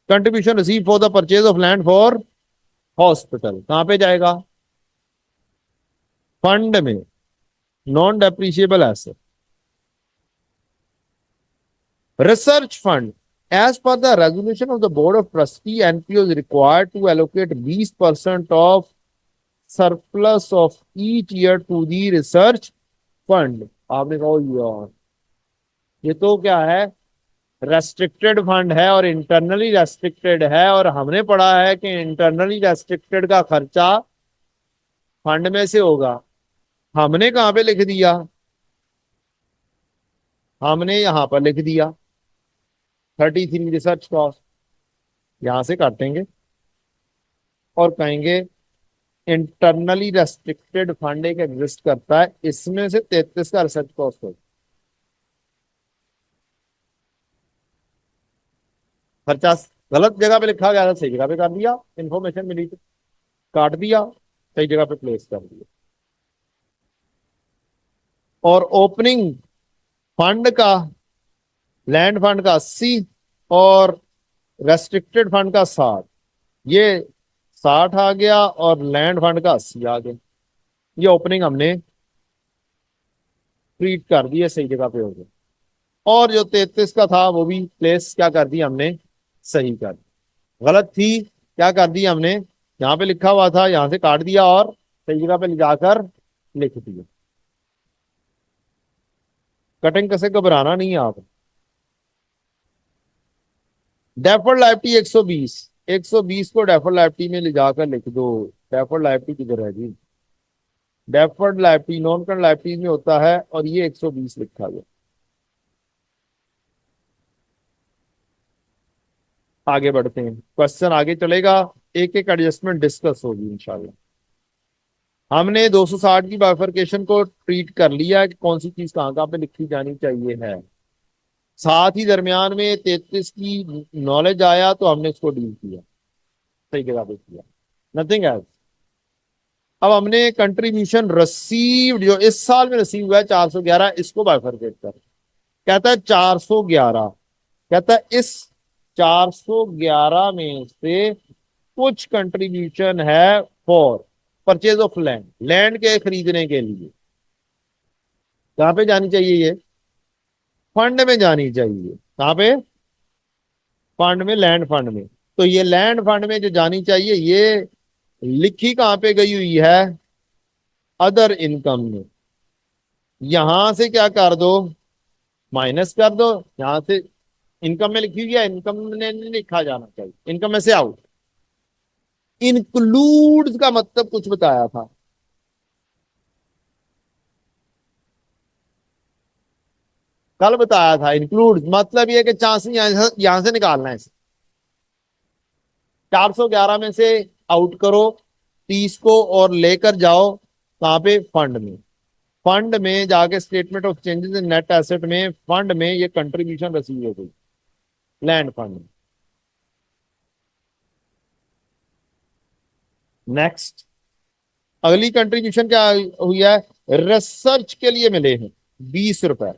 contribution receive for the purchase of land for hospital कहां पे जाएगा? फंड में, non depreciable asset. Research fund, as per the resolution of the board of trustee, NPO is required to allocate 20% of surplus of each year to the research fund। आपने कहा यार ये तो क्या है, रेस्ट्रिक्टेड फंड है और इंटरनली रेस्ट्रिक्टेड है, और हमने पढ़ा है कि इंटरनली रेस्ट्रिक्टेड का खर्चा फंड में से होगा। हमने कहां पे लिख दिया? हमने यहां पर लिख दिया 33 रिसर्च कॉस्ट। यहां से काटेंगे और कहेंगे इंटरनली रेस्ट्रिक्टेड फंड एक एग्जिस्ट करता है, इसमें से 33 का रिसर्च कॉस्ट हो। खर्चा गलत जगह पे लिखा गया था, सही जगह पे कर दिया, इंफॉर्मेशन मिली थी, काट दिया, सही जगह पे प्लेस कर दिया। और ओपनिंग फंड का, लैंड फंड का 80 और रेस्ट्रिक्टेड फंड का 60, ये 60 आ गया और लैंड फंड का 80 आ गया। ये ओपनिंग हमने ट्रीट कर दी है, सही जगह पे हो गया। और जो 33 का था वो भी प्लेस क्या कर दी हमने? सही कर दी। गलत थी, क्या कर दी हमने? यहाँ पे लिखा हुआ था, यहां से काट दिया और सही जगह पे ले जाकर लिख दिया। कटिंग कैसे, घबराना नहीं है आप। डेफर्ड लाइबिलिटी 120, 120 को डेफर्ड लाइबिलिटी में ले जाकर लिख दो। डेफर्ड लाइबिलिटी किधर है जी? Deferred liability non current liability में होता है और ये 120 लिखा गया। आगे बढ़ते हैं, क्वेश्चन आगे चलेगा, एक एक एडजस्टमेंट डिस्कस होगी इंशाल्लाह। हमने 260 की बाइफरकेशन को ट्रीट कर लिया कि कौन सी चीज कहाँ कहाँ पे लिखी जानी चाहिए है। साथ ही दरमियान में 33 की नॉलेज आया तो हमने इसको डील किया, सही जगह पे किया, नथिंग एल्स। अब हमने कंट्रीब्यूशन रसीव्ड जो इस साल में रिसीव हुआ है 411, इसको बाइफरकेट कर। कहता है 411, कहता है इस 411 में से कुछ कंट्रीब्यूशन है for purchase of land, land के खरीदने के लिए। कहां पे जानी चाहिए ये? फंड में जानी चाहिए। कहां पे? फंड में, लैंड फंड में। तो ये लैंड फंड में जो जानी चाहिए, ये लिखी कहां पे गई हुई है? अदर इनकम में। यहां से क्या कर दो? माइनस कर दो। यहां से इनकम में लिखी हुई है, इनकम में नहीं लिखा जाना चाहिए, इनकम में से आउट। इंक्लूड्स का मतलब कुछ बताया था, कल बताया था। इंक्लूड मतलब ये कि चांस यहां से निकालना है। 411 में से आउट करो 30 को और लेकर जाओ कहां पे? फंड में। फंड में जाके statement of changes in net asset में, फंड में ये कंट्रीब्यूशन रिसीव हो गई, लैंड फंड में। नेक्स्ट, अगली कंट्रीब्यूशन क्या हुई है? रिसर्च के लिए मिले हैं 20 रुपए।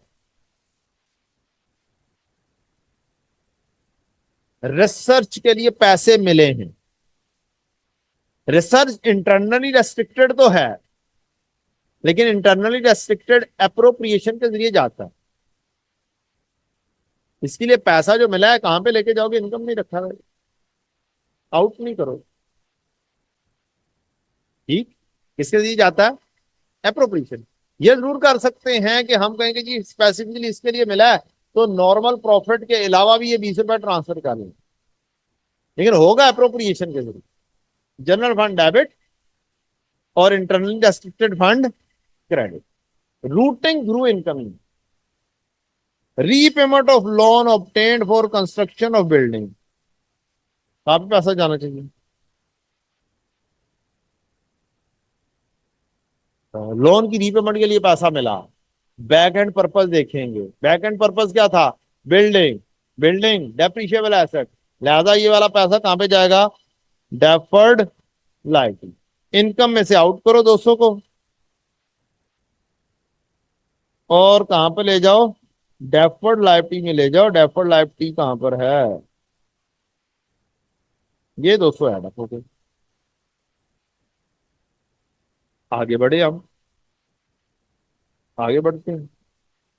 रिसर्च के लिए पैसे मिले हैं। रिसर्च इंटरनली रेस्ट्रिक्टेड तो है, लेकिन इंटरनली रेस्ट्रिक्टेड अप्रोप्रिएशन के जरिए जाता है। इसके लिए पैसा जो मिला है कहां पे लेके जाओगे, इनकम नहीं रखा है, आउट नहीं करो। ठीक, किसके जरिए जाता है, अप्रोप्रिएशन। ये जरूर कर सकते हैं कि हम कहेंगे जी स्पेसिफिकली इसके लिए मिला है तो नॉर्मल प्रॉफिट के अलावा भी ये 20 रुपए ट्रांसफर कर लें, लेकिन होगा अप्रोप्रिएशन के जरिए। जनरल फंड डेबिट और internally restricted fund credit. Routing through incoming, repayment of loan obtained for construction of building, कहां पे पैसा जाना चाहिए, लोन की रीपेमेंट के लिए पैसा मिला, बैक एंड पर्पस देखेंगे। बैक एंड पर्पस क्या था, बिल्डिंग, बिल्डिंग डेप्रिशिएबल एसेट, लिहाजा ये वाला पैसा कहां पे जाएगा, डेफर्ड लाइबिलिटी। इनकम में से आउट करो 200 को और कहां पे ले जाओ, डेफर्ड लाइबिलिटी में ले जाओ। डेफर्ड लाइबिलिटी कहां पर है, ये 200 ऐड अप हो गए। आगे बढ़े हम, आगे बढ़ते हैं।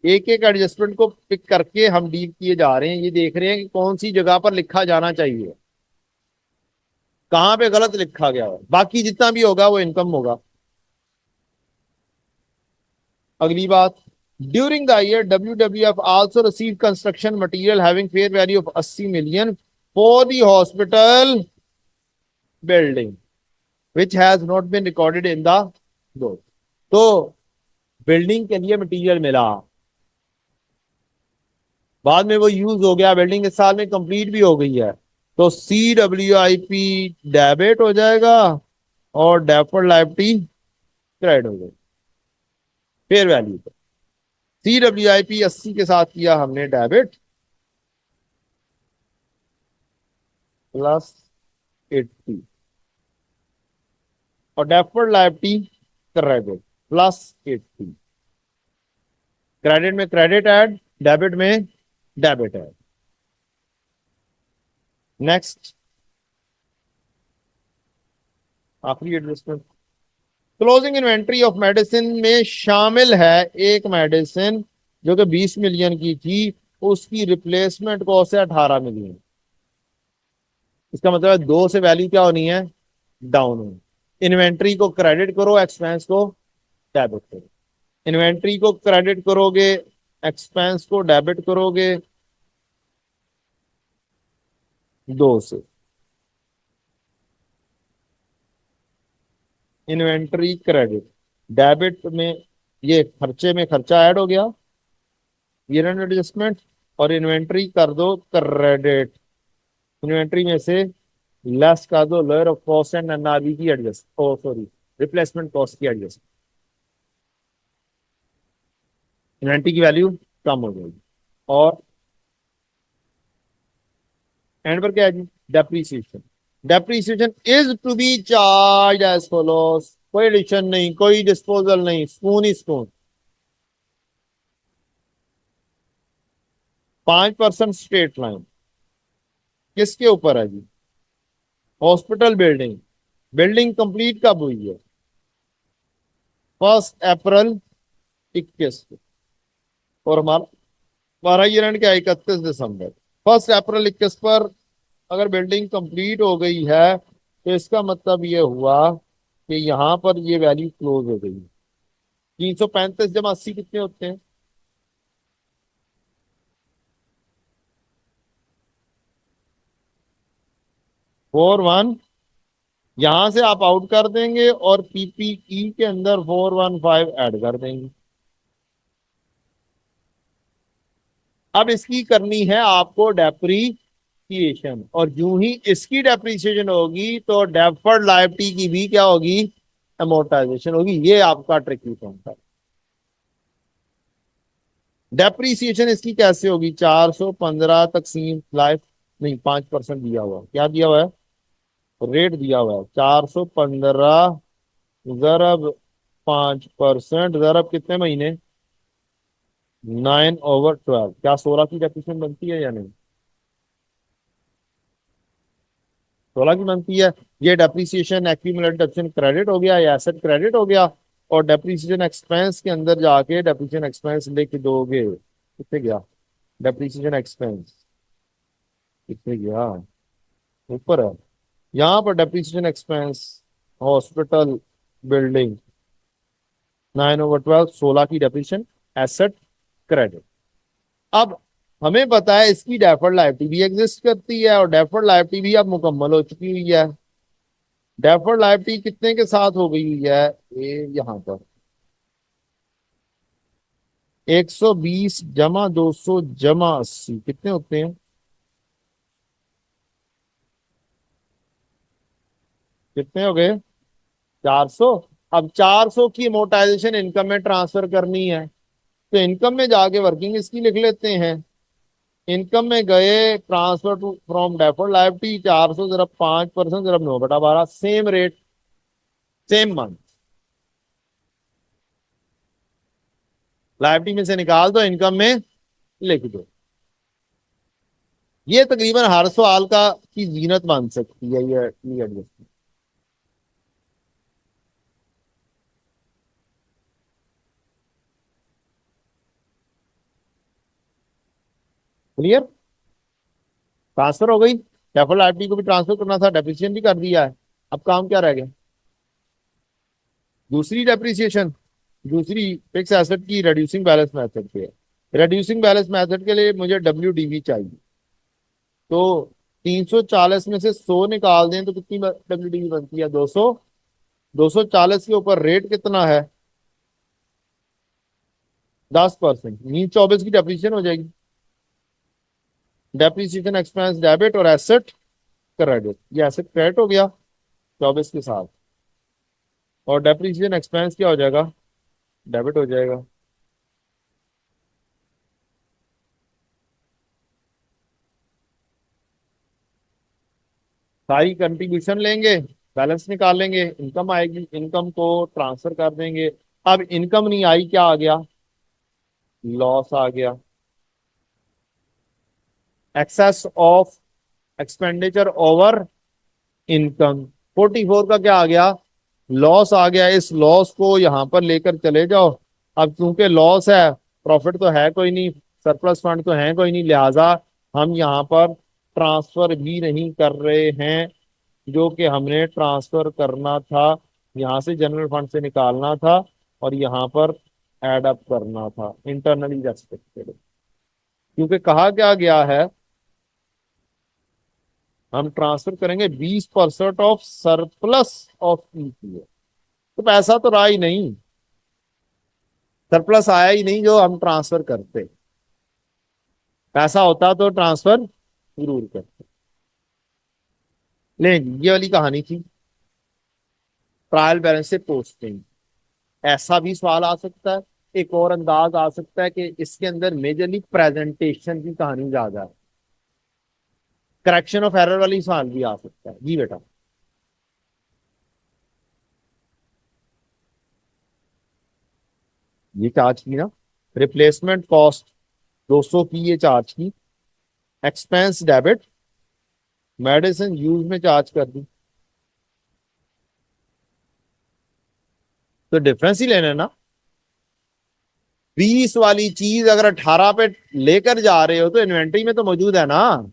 एक एक एडजस्टमेंट को पिक करके हम डील किए जा रहे हैं, ये देख रहे हैं कि कौन सी जगह पर लिखा जाना चाहिए, कहां पे गलत लिखा गया है। बाकी जितना भी होगा वो इनकम होगा। अगली बात, during the year WWF also receive construction material having fair value of 80 million for the hospital building which has not been recorded in the book. तो बिल्डिंग के लिए मटेरियल मिला, बाद में वो यूज हो गया, बिल्डिंग इस साल में कंप्लीट भी हो गई है, तो CWIP डेबिट हो जाएगा और डेफर्ड लायबिलिटी क्रेडिट हो जाएगी फेयर वैल्यू पर। CWIP 80 के साथ किया हमने डेबिट +80 और डेफर्ड लायबिलिटी क्रेडिट +80। क्रेडिट में क्रेडिट ऐड, डेबिट में डेबिट ऐड। नेक्स्ट, आखिरी adjustment, closing inventory of medicine में शामिल है एक मेडिसिन जो कि 20 मिलियन की थी, उसकी रिप्लेसमेंट कॉस्ट है 18 मिलियन। इसका मतलब है 2 से वैल्यू क्या होनी है, डाउन होनी। इन्वेंट्री को क्रेडिट करो, एक्सपेंस को डेबिट करो। इन्वेंट्री को क्रेडिट करोगे, एक्सपेंस को डेबिट करोगे 2 से। इन्वेंट्री क्रेडिट, डेबिट में ये खर्चे में खर्चा ऐड हो गया, ईयर एंड एडजस्टमेंट, और इन्वेंट्री कर दो क्रेडिट। इन्वेंट्री में से लेस कर दो lower of cost and NRV की adjust, oh sorry, replacement cost की एडजस्ट। इन्वेंट्री की वैल्यू कम हो जाएगी। और एंड पर क्या है जी, depreciation. Depreciation is to be charged as follows, कोई एडिशन नहीं, कोई डिस्पोजल नहीं, स्पून ही स्पून। 5% स्ट्रेट लाइन किसके ऊपर है जी, हॉस्पिटल बिल्डिंग। बिल्डिंग कंप्लीट कब हुई है, 1 अप्रैल 21 को, और हमारा ईयर एंड क्या, 31 दिसंबर। 1 अप्रैल 21 पर अगर बिल्डिंग कंप्लीट हो गई है तो इसका मतलब ये हुआ कि यहां पर ये वैल्यू क्लोज हो गई। 335 जमा 80 कितने होते हैं, 41। यहां से आप आउट कर देंगे और PPE के अंदर 415 ऐड कर देंगे। अब इसकी करनी है आपको डेप्रीसिएशन, और यूं ही इसकी डेप्रीसिएशन होगी तो डेफर्ड लायबिलिटी की भी क्या होगी, अमोर्टाइजेशन होगी। ये आपका ट्रिकी पॉइंट है। डेप्रीसिएशन इसकी कैसे होगी, 415 तकसीम लाइफ, नहीं 5% दिया हुआ है, क्या दिया हुआ है, रेट दिया हुआ है 415 जरब 5%, जरब कितने महीने, 9/12। क्या 16 की डेप्रिसिएशन बनती है या नहीं, 16 की बनती है। ये डेप्रिसिएशन एक्यूमुलेटेड डेप्रिसिएशन क्रेडिट हो गया या एसेट क्रेडिट हो गया, और डेप्रीसिएशन एक्सपेंस के अंदर जाके डेप्रीसिएशन एक्सपेंस लिख दोगे, कितने गया डेप्रीसिएशन एक्सपेंस, कितने गया ऊपर है यहाँ पर डेप्रीसिएशन एक्सपेंस, हॉस्पिटल बिल्डिंग 9/12, 16 की डेप्रीसिएशन एसेट क्रेडिट। अब हमें पता है इसकी डेफर्ड लायबिलिटी भी एग्जिस्ट करती है और डेफर्ड लायबिलिटी भी अब मुकम्मल हो चुकी हुई है। डेफर्ड लायबिलिटी कितने के साथ हो गई हुई है, ये यहाँ पर 120 जमा 200 जमा 80 कितने होते हैं, कितने हो गए 400। अब 400 की अमोर्टाइजेशन इनकम में ट्रांसफर करनी है, तो इनकम में जाके वर्किंग इसकी लिख लेते हैं। इनकम में गए transfer to from deferred liability 400 जरा 5% जरा 9/12 same rate same month, liability में से निकाल दो इनकम में लिख दो। ये तकरीबन हर सवाल का की जीनत बन सकती है ये एडजस्टमेंट। क्लियर, ट्रांसफर हो गई, डेफर्ड लायबिलिटी को भी ट्रांसफर करना था, डेप्रिसिएशन भी कर दिया है। अब काम क्या रह गया, दूसरी डेप्रिसिएशन, दूसरी फिक्स एसेट की रिड्यूसिंग बैलेंस मेथड पे है। रिड्यूसिंग बैलेंस मेथड के लिए मुझे WDV चाहिए, तो 340 में से 100 निकाल दें तो कितनी WDV बनती है 200। 240 के ऊपर रेट कितना है 10%, मीन 24 की डेप्रिसिएशन हो जाएगी। डेप्रिसिएशन एक्सपेंस डेबिट और एसेट क्रेडिट, ये एसेट क्रेडिट हो गया 24 के साथ, और डेप्रिसिएशन एक्सपेंस क्या हो जाएगा, डेबिट हो जाएगा। सारी कंट्रीब्यूशन लेंगे, बैलेंस निकाल लेंगे, इनकम आएगी, इनकम को ट्रांसफर कर देंगे। अब इनकम नहीं आई, क्या आ गया, लॉस आ गया। Excess of expenditure over income 44 का क्या आ गया, लॉस आ गया। इस लॉस को यहां पर लेकर चले जाओ। अब क्योंकि लॉस है, प्रॉफिट तो है कोई नहीं, सरप्लस फंड तो है कोई नहीं, लिहाजा हम यहाँ पर ट्रांसफर भी नहीं कर रहे हैं। जो कि हमने ट्रांसफर करना था, यहाँ से जनरल फंड से निकालना था और यहाँ पर एड अप करना था इंटरनली रेस्पेक्टेड। क्योंकि कहा क्या गया है, हम ट्रांसफर करेंगे 20% ऑफ सरप्लस ऑफ ईपीएफ, तो पैसा तो रहा ही नहीं, सरप्लस आया ही नहीं जो हम ट्रांसफर करते, पैसा होता तो ट्रांसफर जरूर करते। लेकिन ये वाली कहानी थी ट्रायल बैलेंस से पोस्टिंग। ऐसा भी सवाल आ सकता है, एक और अंदाज आ सकता है कि इसके अंदर मेजरली प्रेजेंटेशन की कहानी ज्यादा है, करेक्शन ऑफ एरर वाली सवाल भी आ सकता है। जी बेटा, ये चार्ज की ना, रिप्लेसमेंट कॉस्ट 200 की ये चार्ज की, एक्सपेंस डेबिट, मेडिसिन यूज में चार्ज कर दी, तो डिफरेंस ही लेना है ना। 20 वाली चीज अगर 18 पे लेकर जा रहे हो तो इन्वेंट्री में तो मौजूद है ना।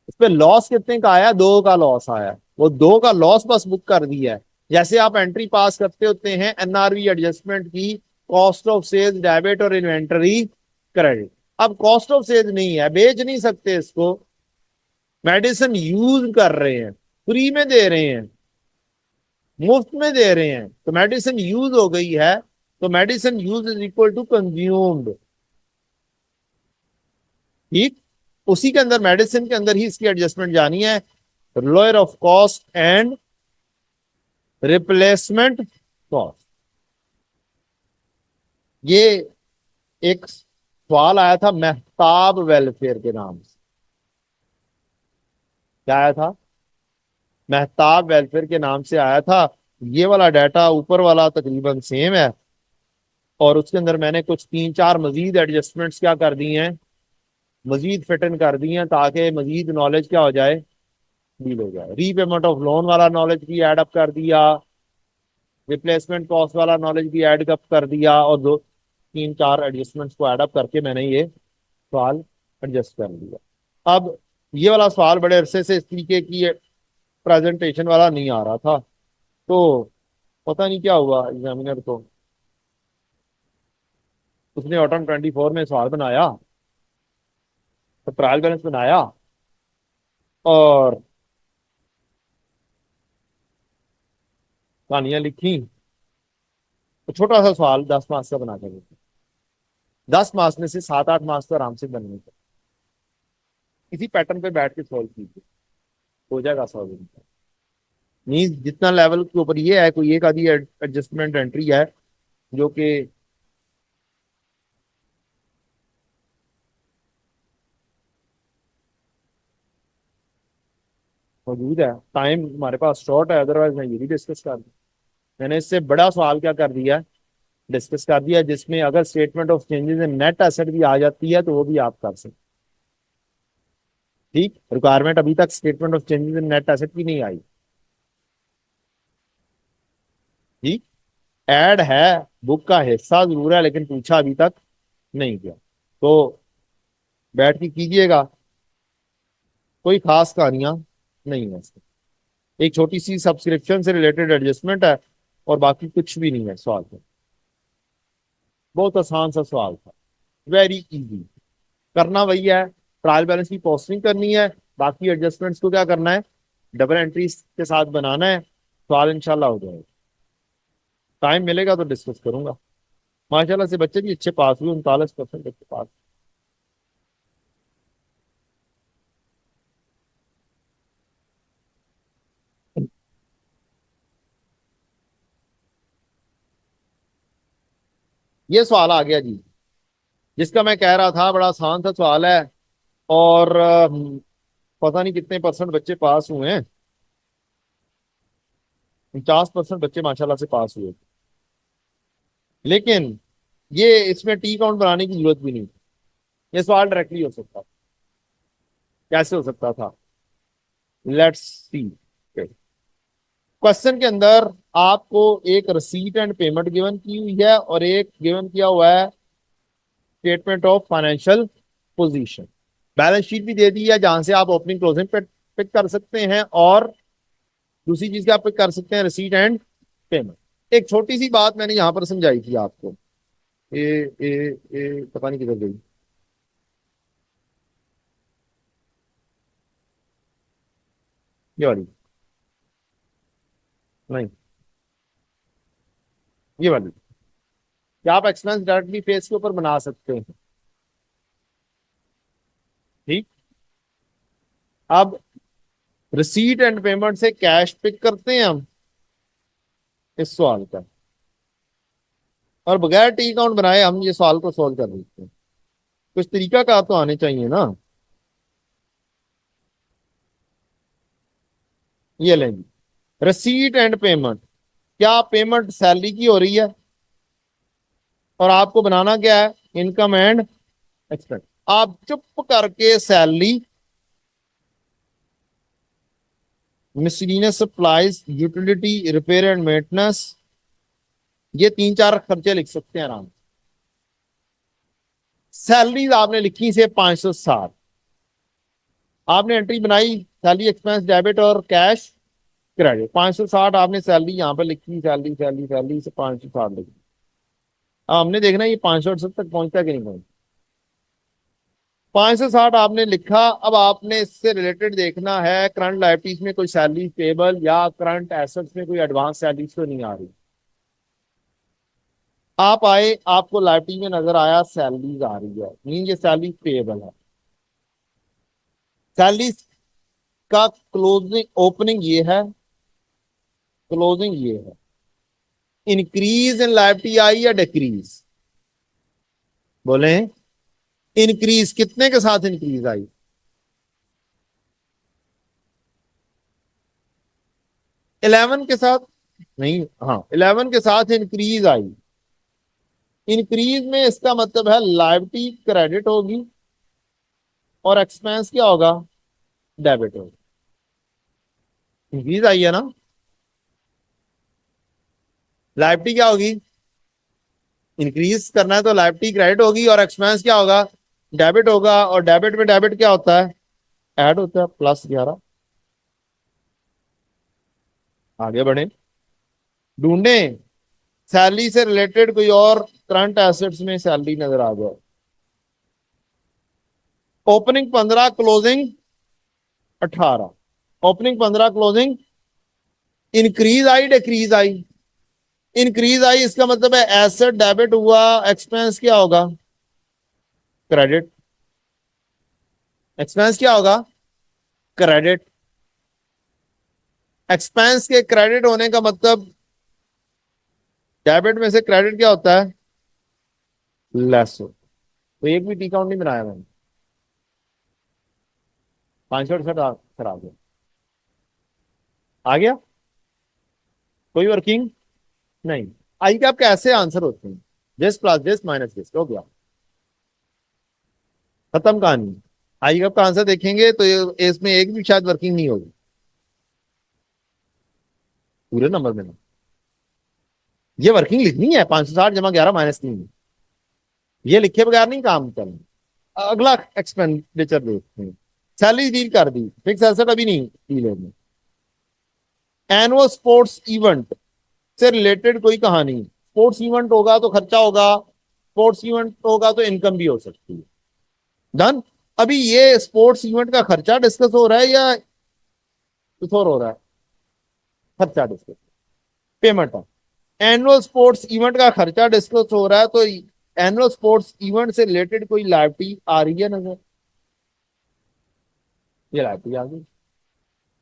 इस पे लॉस कितने का आया, 2 का लॉस आया, वो 2 का लॉस बस बुक कर दिया है। जैसे आप एंट्री पास करते होते हैं NRV एडजस्टमेंट की, कॉस्ट ऑफ सेल्स डेबिट और इन्वेंटरी क्रेडिट। अब कॉस्ट ऑफ सेल्स नहीं है, बेच नहीं सकते इसको, मेडिसिन यूज कर रहे हैं, फ्री में दे रहे हैं, मुफ्त में दे रहे हैं, तो मेडिसिन यूज हो गई है, तो medicine use is equal to consumed. ठीक, उसी के अंदर मेडिसिन के अंदर ही इसकी एडजस्टमेंट जानी है, lower of cost and replacement cost. ये एक सवाल आया था मेहताब वेलफेयर के नाम से, क्या आया था, मेहताब वेलफेयर के नाम से आया था। ये वाला डाटा ऊपर वाला तकरीबन सेम है, और उसके अंदर मैंने कुछ 3-4 मजीद एडजस्टमेंट्स क्या कर दी हैं, मजीद फिट इन कर दी हैं, ताकि मजीद नॉलेज क्या हो जाए, डील हो जाए। रीपेमेंट ऑफ लोन वाला नॉलेज भी एड अप कर दिया, रिप्लेसमेंट कॉस्ट वाला नॉलेज भी ऐड अप कर दिया और दो तीन चार एडजस्टमेंट्स को ऐड अप करके मैंने ये सवाल एडजस्ट कर लिया। अब ये वाला सवाल बड़े अरसे से इस तरीके की प्रेजेंटेशन वाला नहीं आ रहा था, तो पता नहीं क्या हुआ एग्जामिनर को, उसने ऑटम 24 में सवाल बनाया, तो ट्रायल बैलेंस बनाया और कहानियां लिखी, तो छोटा सा सवाल 10 मार्क्स का बना कर देते। 10 मार्क्स में से 7-8 मार्क्स तो आराम से बनने थे। इसी पैटर्न पे बैठ के सॉल्व कीजिए, हो जाएगा सॉल्व। नहीं, जितना लेवल के ऊपर ये है, कोई एक आधी एडजस्टमेंट एंट्री है जो कि मौजूद है। टाइम हमारे पास शॉर्ट है, अदरवाइज मैं ये भी डिस्कस कर दूं। मैंने इससे बड़ा सवाल क्या कर दिया, डिस्कस कर दिया, जिसमें अगर statement of changes in net asset भी आ जाती है तो वो भी आप कर सकते। ठीक, रिक्वायरमेंट अभी तक statement of changes in net asset की नहीं आई। ठीक, ऐड है, बुक का हिस्सा जरूर है, लेकिन पूछा अभी तक नहीं गया। तो बैठ के कीजिएगा, कोई खास कहानियां नहीं है इसमें। एक छोटी सी सब्सक्रिप्शन से रिलेटेड एडजस्टमेंट है और बाकी कुछ भी नहीं है सवाल में। बहुत आसान सा सवाल था, वेरी इजी। करना वही है, ट्रायल बैलेंस की पोस्टिंग करनी है, बाकी एडजस्टमेंट्स को क्या करना है, डबल एंट्रीज के साथ बनाना है, सवाल इंशाल्लाह हो जाएगा। टाइम मिलेगा तो डिस्कस करूंगा। माशाल्लाह से बच्चे भी अच्छे पास हुए, 39% बच्चे पास। ये सवाल आ गया जी, जिसका मैं कह रहा था बड़ा आसान सा सवाल है, और पता नहीं कितने परसेंट बच्चे पास हुए हैं। 50% बच्चे माशाल्लाह से पास हुए। लेकिन ये इसमें टी काउंट बनाने की जरूरत भी नहीं। ये सवाल डायरेक्टली हो सकता, कैसे हो सकता था, लेट्स सी। क्वेश्चन के अंदर आपको एक रसीट एंड पेमेंट गिवन की हुई है और एक गिवन किया हुआ है statement of financial position. Balance sheet भी दे दी है जहां से आप ओपनिंग क्लोजिंग पे पिक कर सकते हैं, और दूसरी चीज क्या पिक कर सकते हैं, रसीट एंड पेमेंट। एक छोटी सी बात मैंने यहां पर समझाई थी आपको, ए ए ए पता नहीं किधर गई, ये वाली, नहीं, ये वाली, क्या आप एक्सपेंस डायरेक्टली फेस के ऊपर बना सकते हैं। ठीक, अब रिसीट एंड पेमेंट से कैश पिक करते हैं हम इस सवाल का, और बगैर टी अकाउंट बनाए हम ये सवाल को सोल्व कर देते हैं। कुछ तरीका कार तो आने चाहिए ना। ये लें जी, रिसीट एंड पेमेंट। क्या पेमेंट सैलरी की हो रही है, और आपको बनाना क्या है, इनकम एंड एक्सपेंस। आप चुप करके salary, miscellaneous supplies, utility, repair and maintenance, ये 3-4 खर्चे लिख सकते हैं आराम से। सैलरीज आपने लिखी से 560, आपने एंट्री बनाई सैलरी एक्सपेंस डेबिट और कैश क्रेडिट। 560 आपने सैलरी यहाँ पे लिखी, सैलरी सैलरी सैलरी से 560 लिखी। अब हमने देखना है ये 568 तक पहुंचता कि नहीं पहुंचता। 560 आपने लिखा, अब आपने इससे रिलेटेड देखना है करंट लाइबिलिटीज में कोई सैलरी पेबल या करंट एसेट्स में कोई एडवांस सैलरीज तो नहीं आ रही। आप आए, आपको लाइबिलिटी में नजर आया सैलरीज आ रही है, मीन ये सैलरी पेबल है। सैलरी का क्लोजिंग ओपनिंग ये है, क्लोजिंग ये है। इंक्रीज इन लाइबिलिटी आई या डिक्रीज, बोले। इंक्रीज कितने के साथ इंक्रीज आई, 11 के साथ, नहीं, हाँ 11 के साथ इंक्रीज आई। इंक्रीज में इसका मतलब है लाइबिलिटी क्रेडिट होगी और एक्सपेंस क्या होगा, डेबिट होगा। इंक्रीज आई है ना, लायबिलिटी क्या होगी, इंक्रीज करना है तो लायबिलिटी क्रेडिट होगी, और एक्सपेंस क्या होगा, डेबिट होगा। और डेबिट में डेबिट क्या होता है, ऐड होता है, +11। आगे बढ़े, ढूंढे सैलरी से रिलेटेड कोई और करंट एसेट्स में सैलरी नजर आ जाए। Opening 15, closing 18। Opening 15, closing, increase आई डिक्रीज आई, इंक्रीज आई इसका मतलब है एसेट डेबिट हुआ, एक्सपेंस क्या होगा, क्रेडिट। एक्सपेंस क्या होगा, क्रेडिट। एक्सपेंस के क्रेडिट होने का मतलब डेबिट में से क्रेडिट क्या होता है, लेस हो। तो एक भी टी काउंट नहीं बनाया मैंने, 568 आ गया। आ गया, कोई वर्किंग नहीं। आई कैप के ऐसे आंसर होते हैं, this plus this minus this, हो गया, खत्म कहानी। आई कैप का आंसर देखेंगे तो इसमें एक भी शायद वर्किंग नहीं होगी पूरे नंबर में। ये वर्किंग लिखनी है, 560 जमा 11 -3, ये लिखे बगैर नहीं काम चलना। अगला एक्सपेंडिचर देखते हैं, सैलरी डील कर दी, फिक्स एसेट अभी नहीं डील होगी। एनुअल स्पोर्ट्स इवेंट से रिलेटेड कोई कहानी, स्पोर्ट्स इवेंट होगा तो खर्चा होगा, स्पोर्ट्स इवेंट होगा तो इनकम भी हो सकती है। डन। अभी ये स्पोर्ट्स इवेंट का खर्चा डिस्कस हो रहा है या कुछ और हो रहा है, खर्चा डिस्कस, पेमेंट है। एनुअल स्पोर्ट्स इवेंट का खर्चा डिस्कस हो रहा है, तो एनुअल स्पोर्ट्स इवेंट से रिलेटेड कोई लायबिलिटी आ रही है नजर, ये लायबिलिटी आ गई।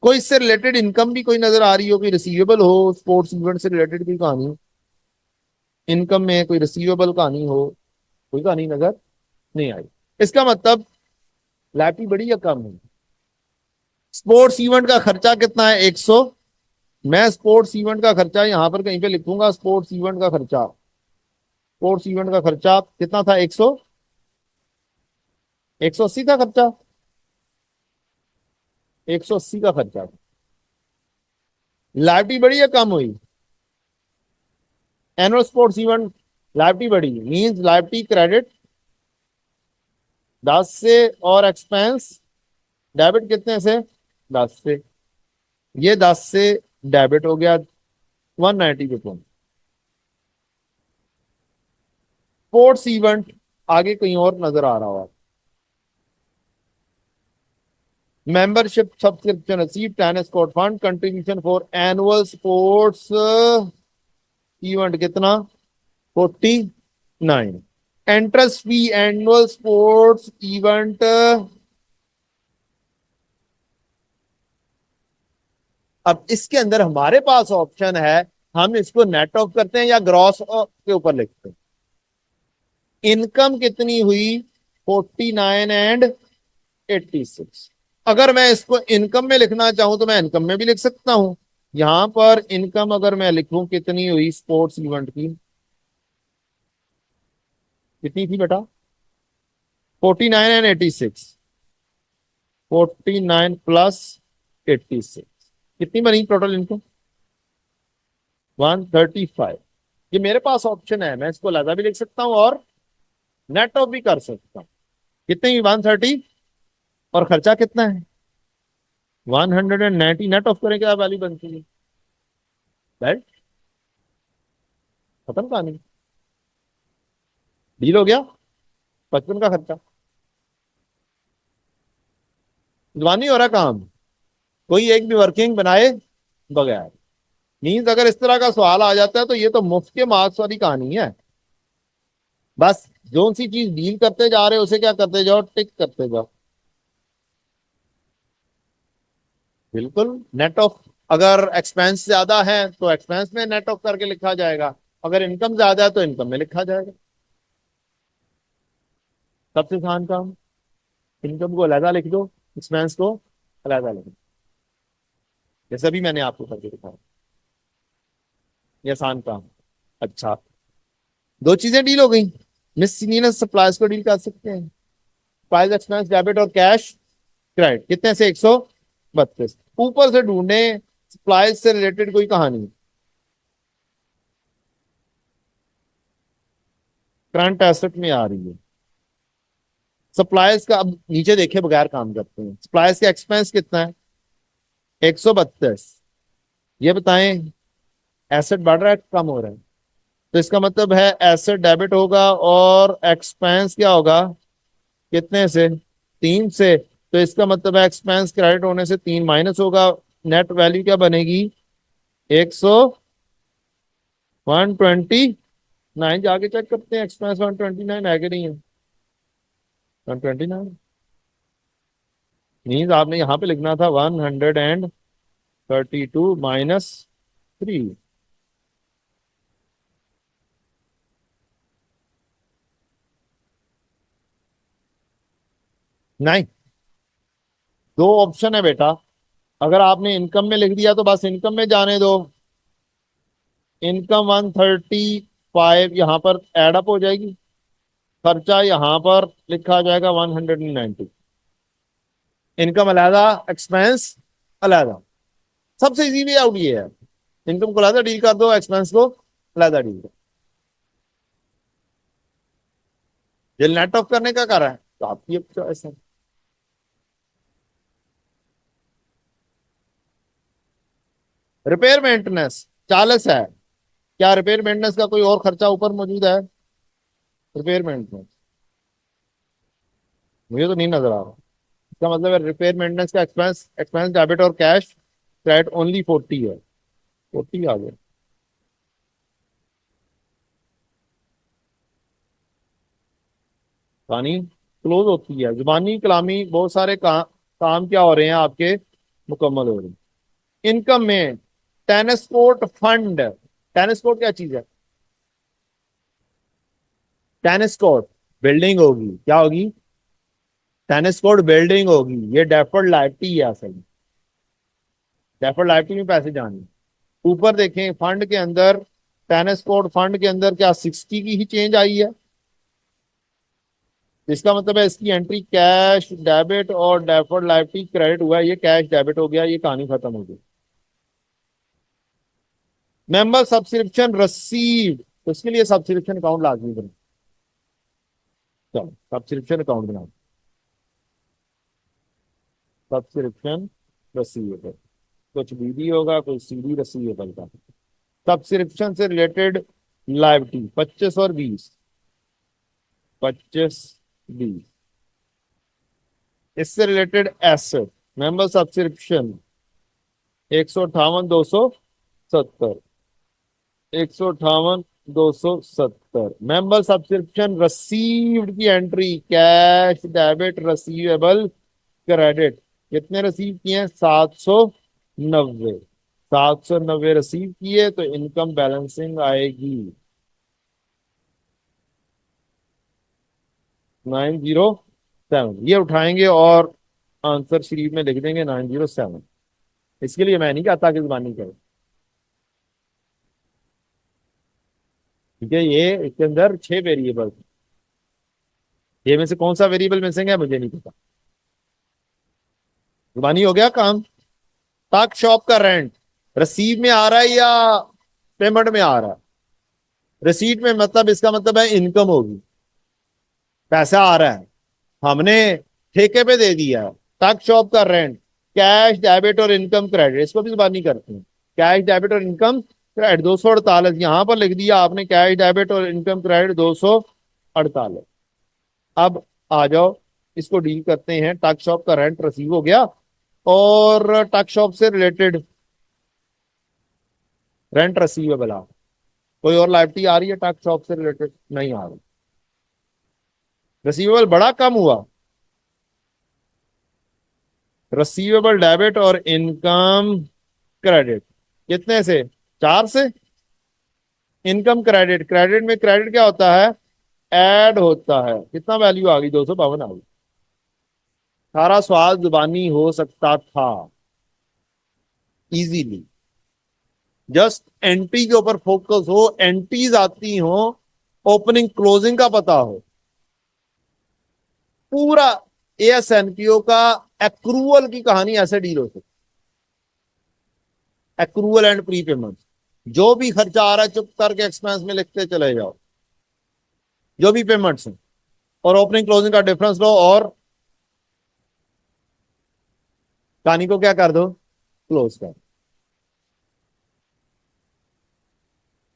कोई इससे रिलेटेड इनकम भी कोई नजर आ रही हो, कोई रिसीवेबल हो, स्पोर्ट्स इवेंट से रिलेटेड कोई कहानी, इनकम में कोई रिसीवेबल कहानी हो, कोई कहानी नजर नहीं आई। इसका मतलब लायबिलिटी बड़ी या कम है। स्पोर्ट्स इवेंट का खर्चा कितना है, 100। मैं स्पोर्ट्स इवेंट का खर्चा यहां पर कहीं पे लिखूंगा, स्पोर्ट्स इवेंट का खर्चा, स्पोर्ट्स इवेंट का खर्चा कितना था, 100, 180 का खर्चा, 180 का खर्चा। लायबिलिटी बढ़ी या कम हुई, एनुअल स्पोर्ट्स इवेंट लायबिलिटी बढ़ी, मींस लायबिलिटी क्रेडिट 10 से, और एक्सपेंस डेबिट कितने से, 10 से। ये 10 से डेबिट हो गया, 190 पे पहुंच। स्पोर्ट्स इवेंट आगे कहीं और नजर आ रहा हो, membership subscription receive, tennis court fund, contribution for annual sports event कितना, 49। Entrance fee annual sports event, अब इसके अंदर हमारे पास ऑप्शन है, हम इसको नेट ऑफ करते हैं या ग्रॉस के ऊपर लिखते हैं। इनकम कितनी हुई, 49 एंड 86। अगर मैं इसको इनकम में लिखना चाहूं तो मैं इनकम में भी लिख सकता हूं। यहां पर इनकम अगर मैं लिखूं कितनी हुई स्पोर्ट्स इवेंट की, कितनी थी बेटा, 49 एंड 86, 49 प्लस 86, कितनी बनी टोटल इनकम, 135। ये मेरे पास ऑप्शन है, मैं इसको लहजा भी लिख सकता हूं और नेट ऑफ भी कर सकता हूं। कितनी, 130, और खर्चा कितना है, 190। नेट ऑफ करें क्या वैल्यू बनती है, राइट, खत्म कहानी, डील हो गया। 55 का खर्चा, जवानी हो रहा काम, कोई एक भी वर्किंग बनाए बगैर। मीन्स अगर इस तरह का सवाल आ जाता है तो ये तो मुफ्त के मार्क्स वाली कहानी है। बस जो सी चीज डील करते जा रहे हो उसे क्या करते जाओ, टिक करते जाओ। बिल्कुल, नेट ऑफ, अगर एक्सपेंस ज्यादा है तो एक्सपेंस में नेट ऑफ करके लिखा जाएगा, अगर इनकम ज्यादा है तो इनकम में लिखा जाएगा। सबसे आसान काम, इनकम को अलहदा लिख दो, एक्सपेंस को अलहदा लिख दो, जैसे भी मैंने आपको करके दिखाया, ये आसान काम। अच्छा, दो चीजें डील हो गई। मिससेलेनियस सप्लाईज को डील कर सकते हैं, प्राइस एक्सपेंस डेबिट और कैश क्रेडिट, कितने से, 132। ऊपर से ढूंढे सप्लाईज से रिलेटेड कोई कहानी, करंट एसेट में आ रही है। सप्लायर्स का अब नीचे देखे बगैर काम करते हैं। सप्लायर्स का एक्सपेंस कितना है? 132। ये बताएं एसेट बढ़ रहा है कम हो रहा है? तो इसका मतलब है एसेट डेबिट होगा और एक्सपेंस क्या होगा? कितने से? 3 से। तो इसका मतलब है एक्सपेंस क्रेडिट होने से 3 माइनस होगा। नेट वैल्यू क्या बनेगी? 129। जाके चेक करते हैं एक्सपेंस 129 है कि नहीं है। 129 मीन्स आपने यहाँ पे लिखना था 132 - 3। नहीं, दो ऑप्शन है बेटा। अगर आपने इनकम में लिख दिया तो बस इनकम में जाने दो। इनकम 135 यहाँ पर एडअप हो जाएगी। खर्चा यहाँ पर लिखा जाएगा 190। इनकम अलहदा, एक्सपेंस अलहदा। सबसे इजी वे आउट ये है। इनकम को अलहदा डील कर दो, एक्सपेंस को अलहदा डील करो। ये नेट ऑफ करने का कर रहा है तो आपकी चॉइस है। रिपेयर मेंटेनेंस 40 है। क्या रिपेयर मेंटेनेंस का कोई और खर्चा ऊपर मौजूद है? रिपेयर मेंटेनेंस मुझे तो नहीं नजर आ रहा। इसका मतलब है रिपेयर मेंटेनेंस का एक्सपेंस एक्सपेंस डेबिट और कैश क्रेडिट ओनली 40 है। 40 आ गया। कहानी क्लोज होती है। जुबानी कलामी बहुत सारे काम क्या हो रहे हैं आपके? मुकम्मल हो रहे हैं। इनकम में tennis court fund. Tennis court क्या चीज है? टेनिस कोर्ट बिल्डिंग होगी। क्या होगी? टेनिस कोर्ट बिल्डिंग होगी। ये डेफर्ड लाइबिलिटी है असल में। डेफर्ड लाइबिलिटी में पैसे जाने। ऊपर देखें फंड के अंदर, टेनिस कोर्ट फंड के अंदर क्या 60 की ही चेंज आई है? इसका मतलब है इसकी एंट्री कैश डेबिट और डेफर्ड लाइबिलिटी क्रेडिट हुआ है। ये कैश डेबिट हो गया, ये कहानी खत्म हो गई। मेंबर सब्सक्रिप्शन रसीव, तो इसके लिए सब्सक्रिप्शन अकाउंट लाजमी बना। चलो सब्सक्रिप्शन अकाउंट बनाओ। सब्सक्रिप्शन रसीवेबल, कुछ बीडी होगा, कुछ सीडी रसीवेबल का। सब्सक्रिप्शन से रिलेटेड लाइबिलिटी 25 और 20। 25 20। इससे related asset member subscription 158 270। 158 270। Member subscription received की entry cash debit receivable credit. कितने रिसीव किए हैं? 790। 790 रिसीव किए तो इनकम बैलेंसिंग आएगी 907। ये उठाएंगे और आंसर शीट में लिख देंगे 907। इसके लिए मैं नहीं कहता कि जुबानी करो। ठीक है, ये इसके अंदर 6 वेरिएबल। ये में से कौन सा वेरिएबल मिसिंग है मुझे नहीं पता। जुबानी हो गया काम। ताक शॉप का रेंट रिसीव में आ रहा है या पेमेंट में आ रहा है? रिसीट में मतलब इसका मतलब है इनकम होगी। पैसा आ रहा है, हमने ठेके पे दे दिया। तक शॉप का रेंट कैश डेबिट और इनकम क्रेडिट, इसको भी जुबानी करते हैं। कैश डेबिट और इनकम क्रेडिट 248 यहां पर लिख दिया आपने। कैश डेबिट और इनकम क्रेडिट 248। अब आ जाओ, इसको डील करते हैं। टक शॉप का रेंट रिसीव हो गया और टक शॉप से रिलेटेड रेंट रिसीवेबल आ। कोई और लाइबिलिटी आ रही है टक शॉप से रिलेटेड? नहीं आ रही। रिसीवेबल बड़ा कम हुआ। रिसीवेबल डेबिट और इनकम क्रेडिट कितने से? 4 से। इनकम क्रेडिट, क्रेडिट में क्रेडिट क्या होता है? ऐड होता है। कितना वैल्यू आ गई? 252 आ गई। सारा सवाल जुबानी हो सकता था इजीली। जस्ट एंट्री के ऊपर फोकस हो, एंट्रीज आती हो, ओपनिंग क्लोजिंग का पता हो। पूरा एएसएनपीओ का एक्रूवल की कहानी ऐसे डील हो सकती। एक्रूवल एंड प्री पेमेंट, जो भी खर्चा आ रहा है चुप करके एक्सपेंस में लिखते चले जाओ। जो भी पेमेंट्स हैं, और ओपनिंग क्लोजिंग का डिफरेंस लो और कहानी को क्या कर दो, क्लोज कर,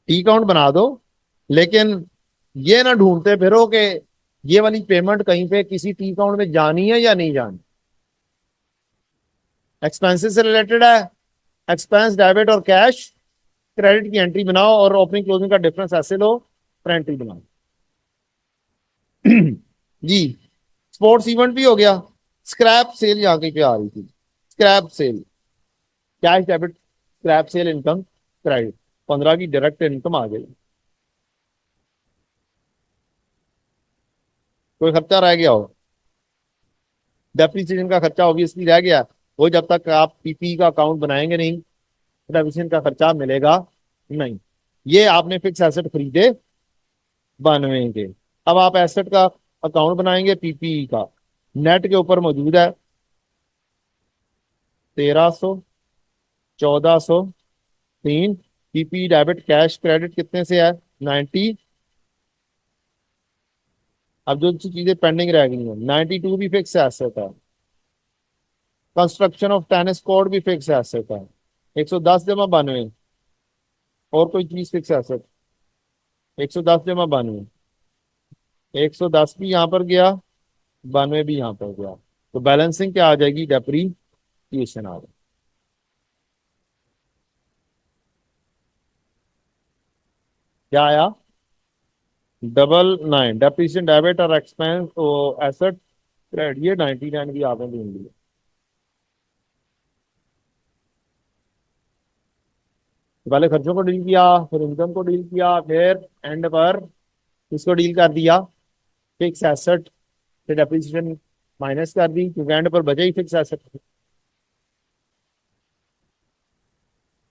टी काउंट बना दो। लेकिन ये ना ढूंढते फिरो कि ये वाली पेमेंट कहीं पे किसी टी काउंट में जानी है या नहीं जानी। एक्सपेंसेस से रिलेटेड है, एक्सपेंस डेबिट और कैश क्रेडिट की एंट्री बनाओ और ओपनिंग क्लोजिंग का डिफरेंस ऐसे लो, फिर एंट्री बनाओ। जी, स्पोर्ट्स इवेंट भी हो गया। स्क्रैप सेल यहाँ कहीं पे आ रही थी, scrap sale, cash debit scrap sale income credit, 15 की डायरेक्ट इनकम आ गई। कोई खर्चा रह गया हो, डेप्रिसिएशन का खर्चा ऑब्वियसली रह गया, वो जब तक आप पीपी का अकाउंट बनाएंगे नहीं, डेप्रिसिएशन का खर्चा मिलेगा नहीं। ये आपने फिक्स एसेट खरीदे, बनवेंगे। अब आप एसेट का अकाउंट बनाएंगे पीपीई का, नेट के ऊपर मौजूद है 1300, 1403। पीपी डेबिट कैश क्रेडिट कितने से है, 90। अब जो चीजें पेंडिंग रह गई हैं, 92 भी फिक्स एसेट है, कंस्ट्रक्शन ऑफ टेनिस कोर्ट भी फिक्स एसेट है, 110 जमा 92, और कोई चीज फिक्स एसेट, 110 जमा 92, 110 भी यहाँ पर गया, 92 भी यहाँ पर गया, तो बैलेंसिंग क्या आ जाएगी, डेप्रीसिएशन आ जाएगी। क्या आया, 99, डेप्रिसिएशन डेबिट और एक्सपेंस एसेट क्रेडिट, ये 99 भी आपने ढूंढ लिया। तो पहले खर्चों को डील किया, फिर इनकम को डील किया, फिर एंड पर इसको डील कर दिया, फिक्स एसेट से डेप्रिसिएशन माइनस कर दी, क्योंकि एंड पर बचे ही फिक्स एसेट।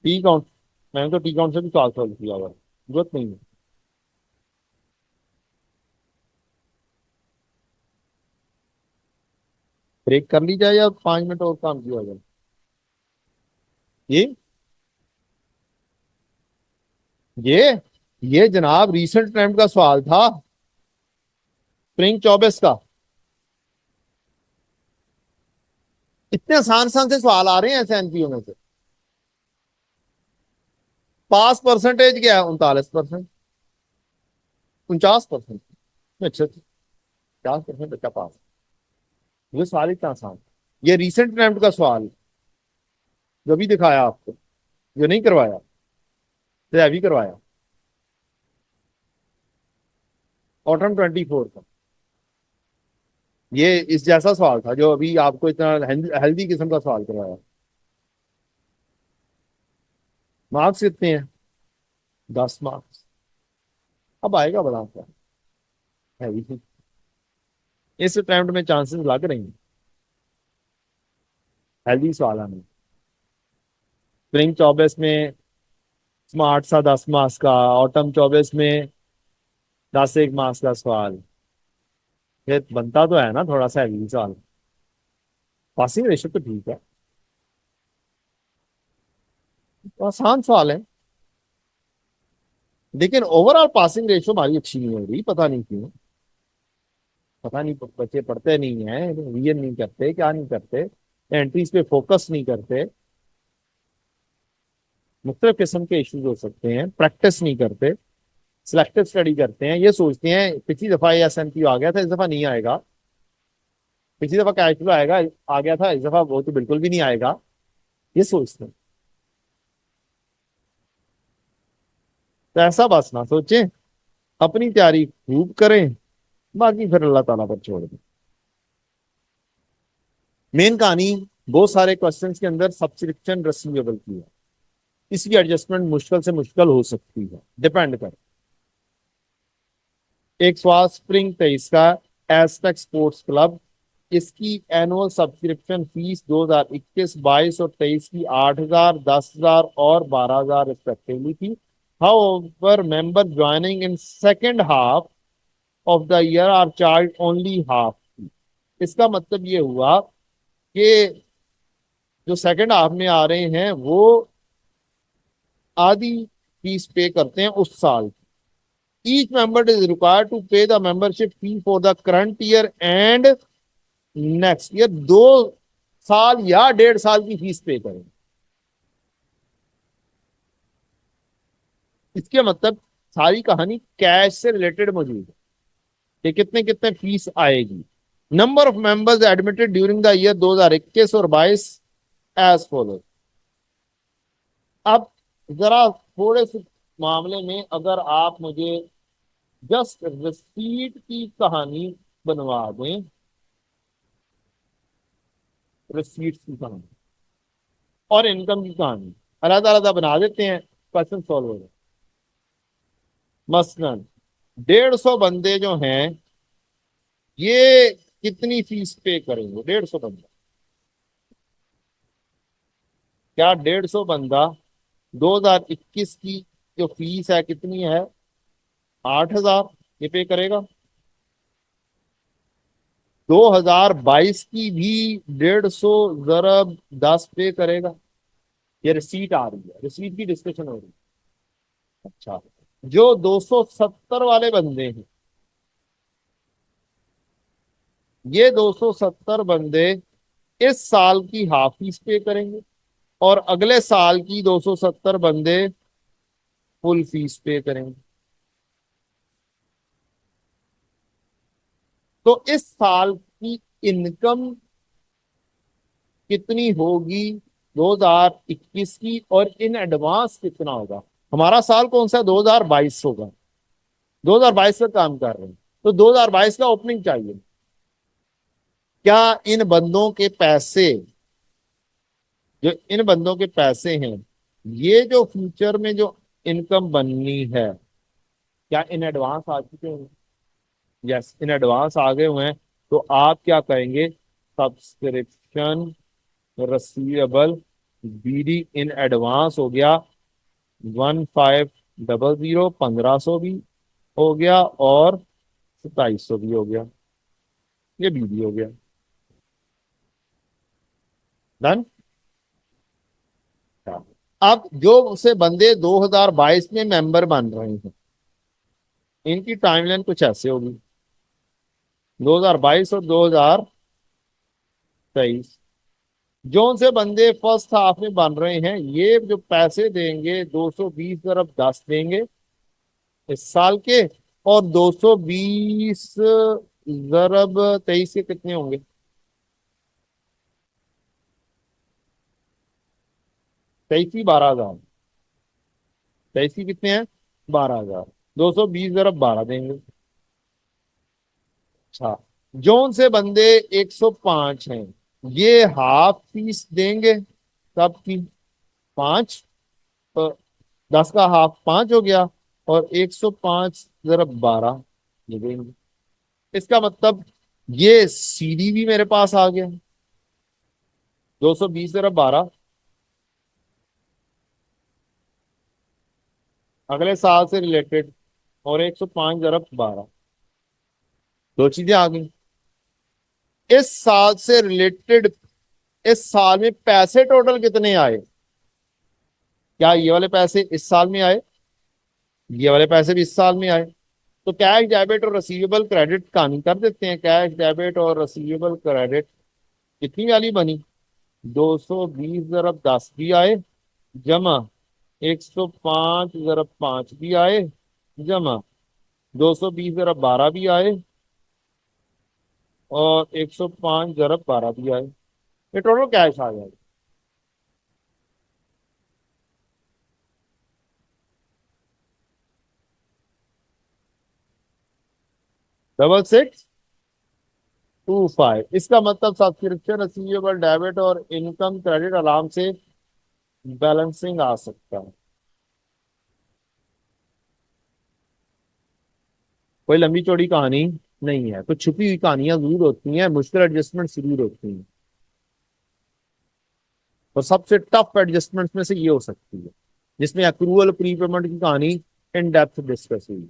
टी काउंट, मैंने तो टी काउंट से भी सॉल्व किया हुआ है, जरूरत नहीं है। ब्रेक कर ली जाए या 5 मिनट और काम किया जाए। ये ये ये जनाब रीसेंट ट्रेंड का सवाल था, स्प्रिंग 24 का। इतने आसान आसान से सवाल आ रहे हैं ऐसे एनपीओ में से। पास परसेंटेज क्या है, 39%, 49%। अच्छा, 50% बच्चा पास। ये सवाल इतना आसान, ये रिसेंट ट्रेंड का सवाल जो भी दिखाया आपको, जो नहीं करवाया, तो अभी करवाया, ऑटम 24 का। ये इस जैसा सवाल था जो अभी आपको इतना हेल्दी किस्म का सवाल करवाया। मार्क्स कितने हैं, 10 मार्क्स। अब आएगा बड़ा आपका हैवी, इस अटेम्प्ट में चांसेस लग रहे हैं हेल्दी सवाल आने। स्प्रिंग 24 में स्मार्ट सा 10 मार्क्स का, ऑटम 24 में 10 एक मार्क्स का सवाल, ये बनता तो है ना थोड़ा सा हैवी सवाल। पासिंग रेशियो तो ठीक है, तो आसान सवाल है, लेकिन ओवरऑल पासिंग रेशियो हमारी अच्छी नहीं हो रही, पता नहीं क्यों। पता नहीं, बच्चे पढ़ते नहीं है, रिविजन नहीं करते, क्या नहीं करते, एंट्रीज पे फोकस नहीं करते, मुख्तलिफ किस्म के इश्यूज हो सकते हैं, प्रैक्टिस नहीं करते, सिलेक्टिव स्टडी करते हैं, ये सोचते हैं पिछली दफा ये एसएमपीयू आ गया था, इस दफा नहीं आएगा, पिछली दफा कैश फ्लो आएगा, आ गया था, इस दफा वो तो बिल्कुल भी नहीं आएगा, ये सोचते हैं। तो ऐसा बस ना सोचें, अपनी तैयारी खूब करें, बाकी फिर अल्लाह ताला पर छोड़ दें। मेन कहानी, बहुत सारे क्वेश्चंस के अंदर सब्सक्रिप्शन रिसीवेबल की है, इसकी एडजस्टमेंट मुश्किल से मुश्किल हो सकती है, डिपेंड कर। एक सवाल स्प्रिंग 23 का, एजटेक स्पोर्ट्स क्लब, इसकी एनुअल सब्सक्रिप्शन फीस 2021-22 और 23 की 8,000, 10,000 और 12,000 रिस्पेक्टिवली थी। However member joining in second half of the year are charge only half. इसका मतलब ये हुआ कि जो सेकेंड हाफ में आ रहे हैं वो आधी फीस पे करते हैं उस साल की, each member is required to pay the membership fee for the current year and next year. 2 साल या 1.5 साल की फीस पे करें। इसके मतलब सारी कहानी कैश से रिलेटेड मौजूद है कि कितने कितने फीस आएगी। Number of members admitted during the year 2021 और 22 एज फॉलो। अब जरा थोड़े से मामले में अगर आप मुझे जस्ट रिसीट की कहानी बनवा दें, रिसीट की कहानी और इनकम की कहानी अलग अलग बना देते हैं, क्वेश्चन सॉल्व हो जाए। मसलन 150 बंदे जो हैं ये कितनी फीस पे करेंगे? 150 बंदा, क्या 150 बंदा 2021 की जो फीस है कितनी है? 8,000 ये पे करेगा। 2022 की भी 150 × 10 पे करेगा। ये रिसीट आ रही है, रिसीट की डिस्कशन हो रही है। अच्छा, जो 270 वाले बंदे हैं, ये 270 बंदे इस साल की हाफ फीस पे करेंगे और अगले साल की 270 बंदे फुल फीस पे करेंगे। तो इस साल की इनकम कितनी होगी 2021 की, और इन एडवांस कितना होगा? हमारा साल कौन सा है? 2022 होगा। 2022 का काम कर रहे हैं, तो 2022 का ओपनिंग चाहिए। क्या इन बंदों के पैसे, जो इन बंदों के पैसे हैं, ये जो फ्यूचर में जो इनकम बननी है, क्या इन एडवांस आ चुके हैं? यस, इन एडवांस आ गए हुए हैं। तो आप क्या कहेंगे? सब्सक्रिप्शन रसीवेबल बीडी इन एडवांस हो गया 1500, 1500 भी हो गया और 2700 भी हो गया। ये बीडी हो गया। डन। अब जो से बंदे 2022 में मेंबर बन रहे हैं, इनकी टाइमलाइन कुछ ऐसे होगी। 2022 और 2023 जो से बंदे फर्स्ट हाफ में बन रहे हैं, ये जो पैसे देंगे 220 × 10 देंगे इस साल के, और 220 × 23 के कितने होंगे? 23 12,000। 23 कितने हैं? 12,000। 220 × 12 देंगे। अच्छा, जोन से बंदे 105 हैं, ये हाफ फीस देंगे सबकी 5, तो 10 का हाफ 5 हो गया, और 105 × 12 ये देंगे। इसका मतलब ये सीडी भी मेरे पास आ गया। 220 × 12 अगले साल से रिलेटेड, और 105 × 12, दो चीजें आ गई। इस साल से रिलेटेड इस साल में पैसे टोटल कितने आए? क्या ये वाले पैसे इस साल में आए? ये वाले पैसे भी इस साल में आए। तो कैश डेबिट और रिसीवेबल क्रेडिट कहानी कर देते हैं। कैश डेबिट और रिसीवेबल क्रेडिट कितनी वाली बनी? 220 × 10 भी आए, जमा 105 × 5 भी आए, जमा 220 × 12 भी आए, और 105 × 12 भी आए। ये टोटल कैश आ गया। 6625। इसका मतलब सब्सक्रिप्शन रिसीवेबल डेबिट और इनकम क्रेडिट आराम से बैलेंसिंग आ सकता है। कोई लंबी चौड़ी कहानी नहीं है। कुछ छुपी हुई कहानियां जरूर होती हैं, मुश्किल एडजस्टमेंट जरूर होती हैं, और सबसे टफ एडजस्टमेंट में से ये हो सकती है जिसमें अक्रूवल प्रीपेमेंट की कहानी इन डेप्थ डिस्कस हुई।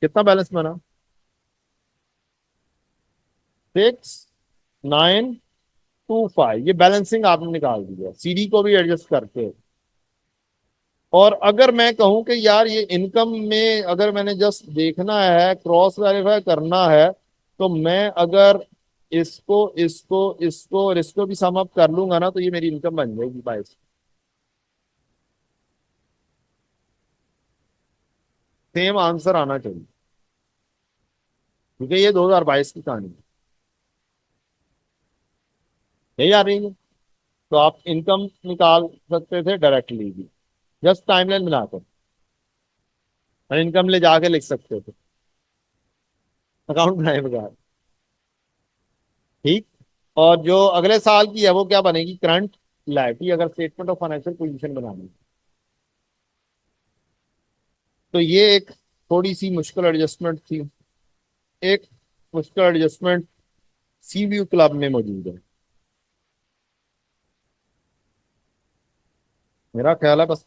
कितना बैलेंस बना? 6925। ये बैलेंसिंग आपने निकाल दिया, सीडी को भी एडजस्ट करके। और अगर मैं कहूं कि यार ये इनकम में अगर मैंने जस्ट देखना है, क्रॉस वेरीफाई करना है, तो मैं अगर इसको और इसको भी सम अप कर लूंगा ना, तो ये मेरी इनकम बन जाएगी 22। सेम आंसर आना चाहिए, क्योंकि ये 2022 की कहानी है। यही आ रही है। तो आप इनकम निकाल सकते थे डायरेक्टली भी, जस्ट टाइमलाइन मिलाकर, और इनकम ले जाके लिख सकते थे अकाउंट बनाए बगैर। ठीक। और जो अगले साल की है वो क्या बनेगी, करंट लायबिलिटी, अगर स्टेटमेंट ऑफ फाइनेंशियल पोजीशन बनानी, तो ये एक थोड़ी सी मुश्किल एडजस्टमेंट थी। एक मुश्किल एडजस्टमेंट सीव्यू क्लब में मौजूद है। मेरा ख्याल है बस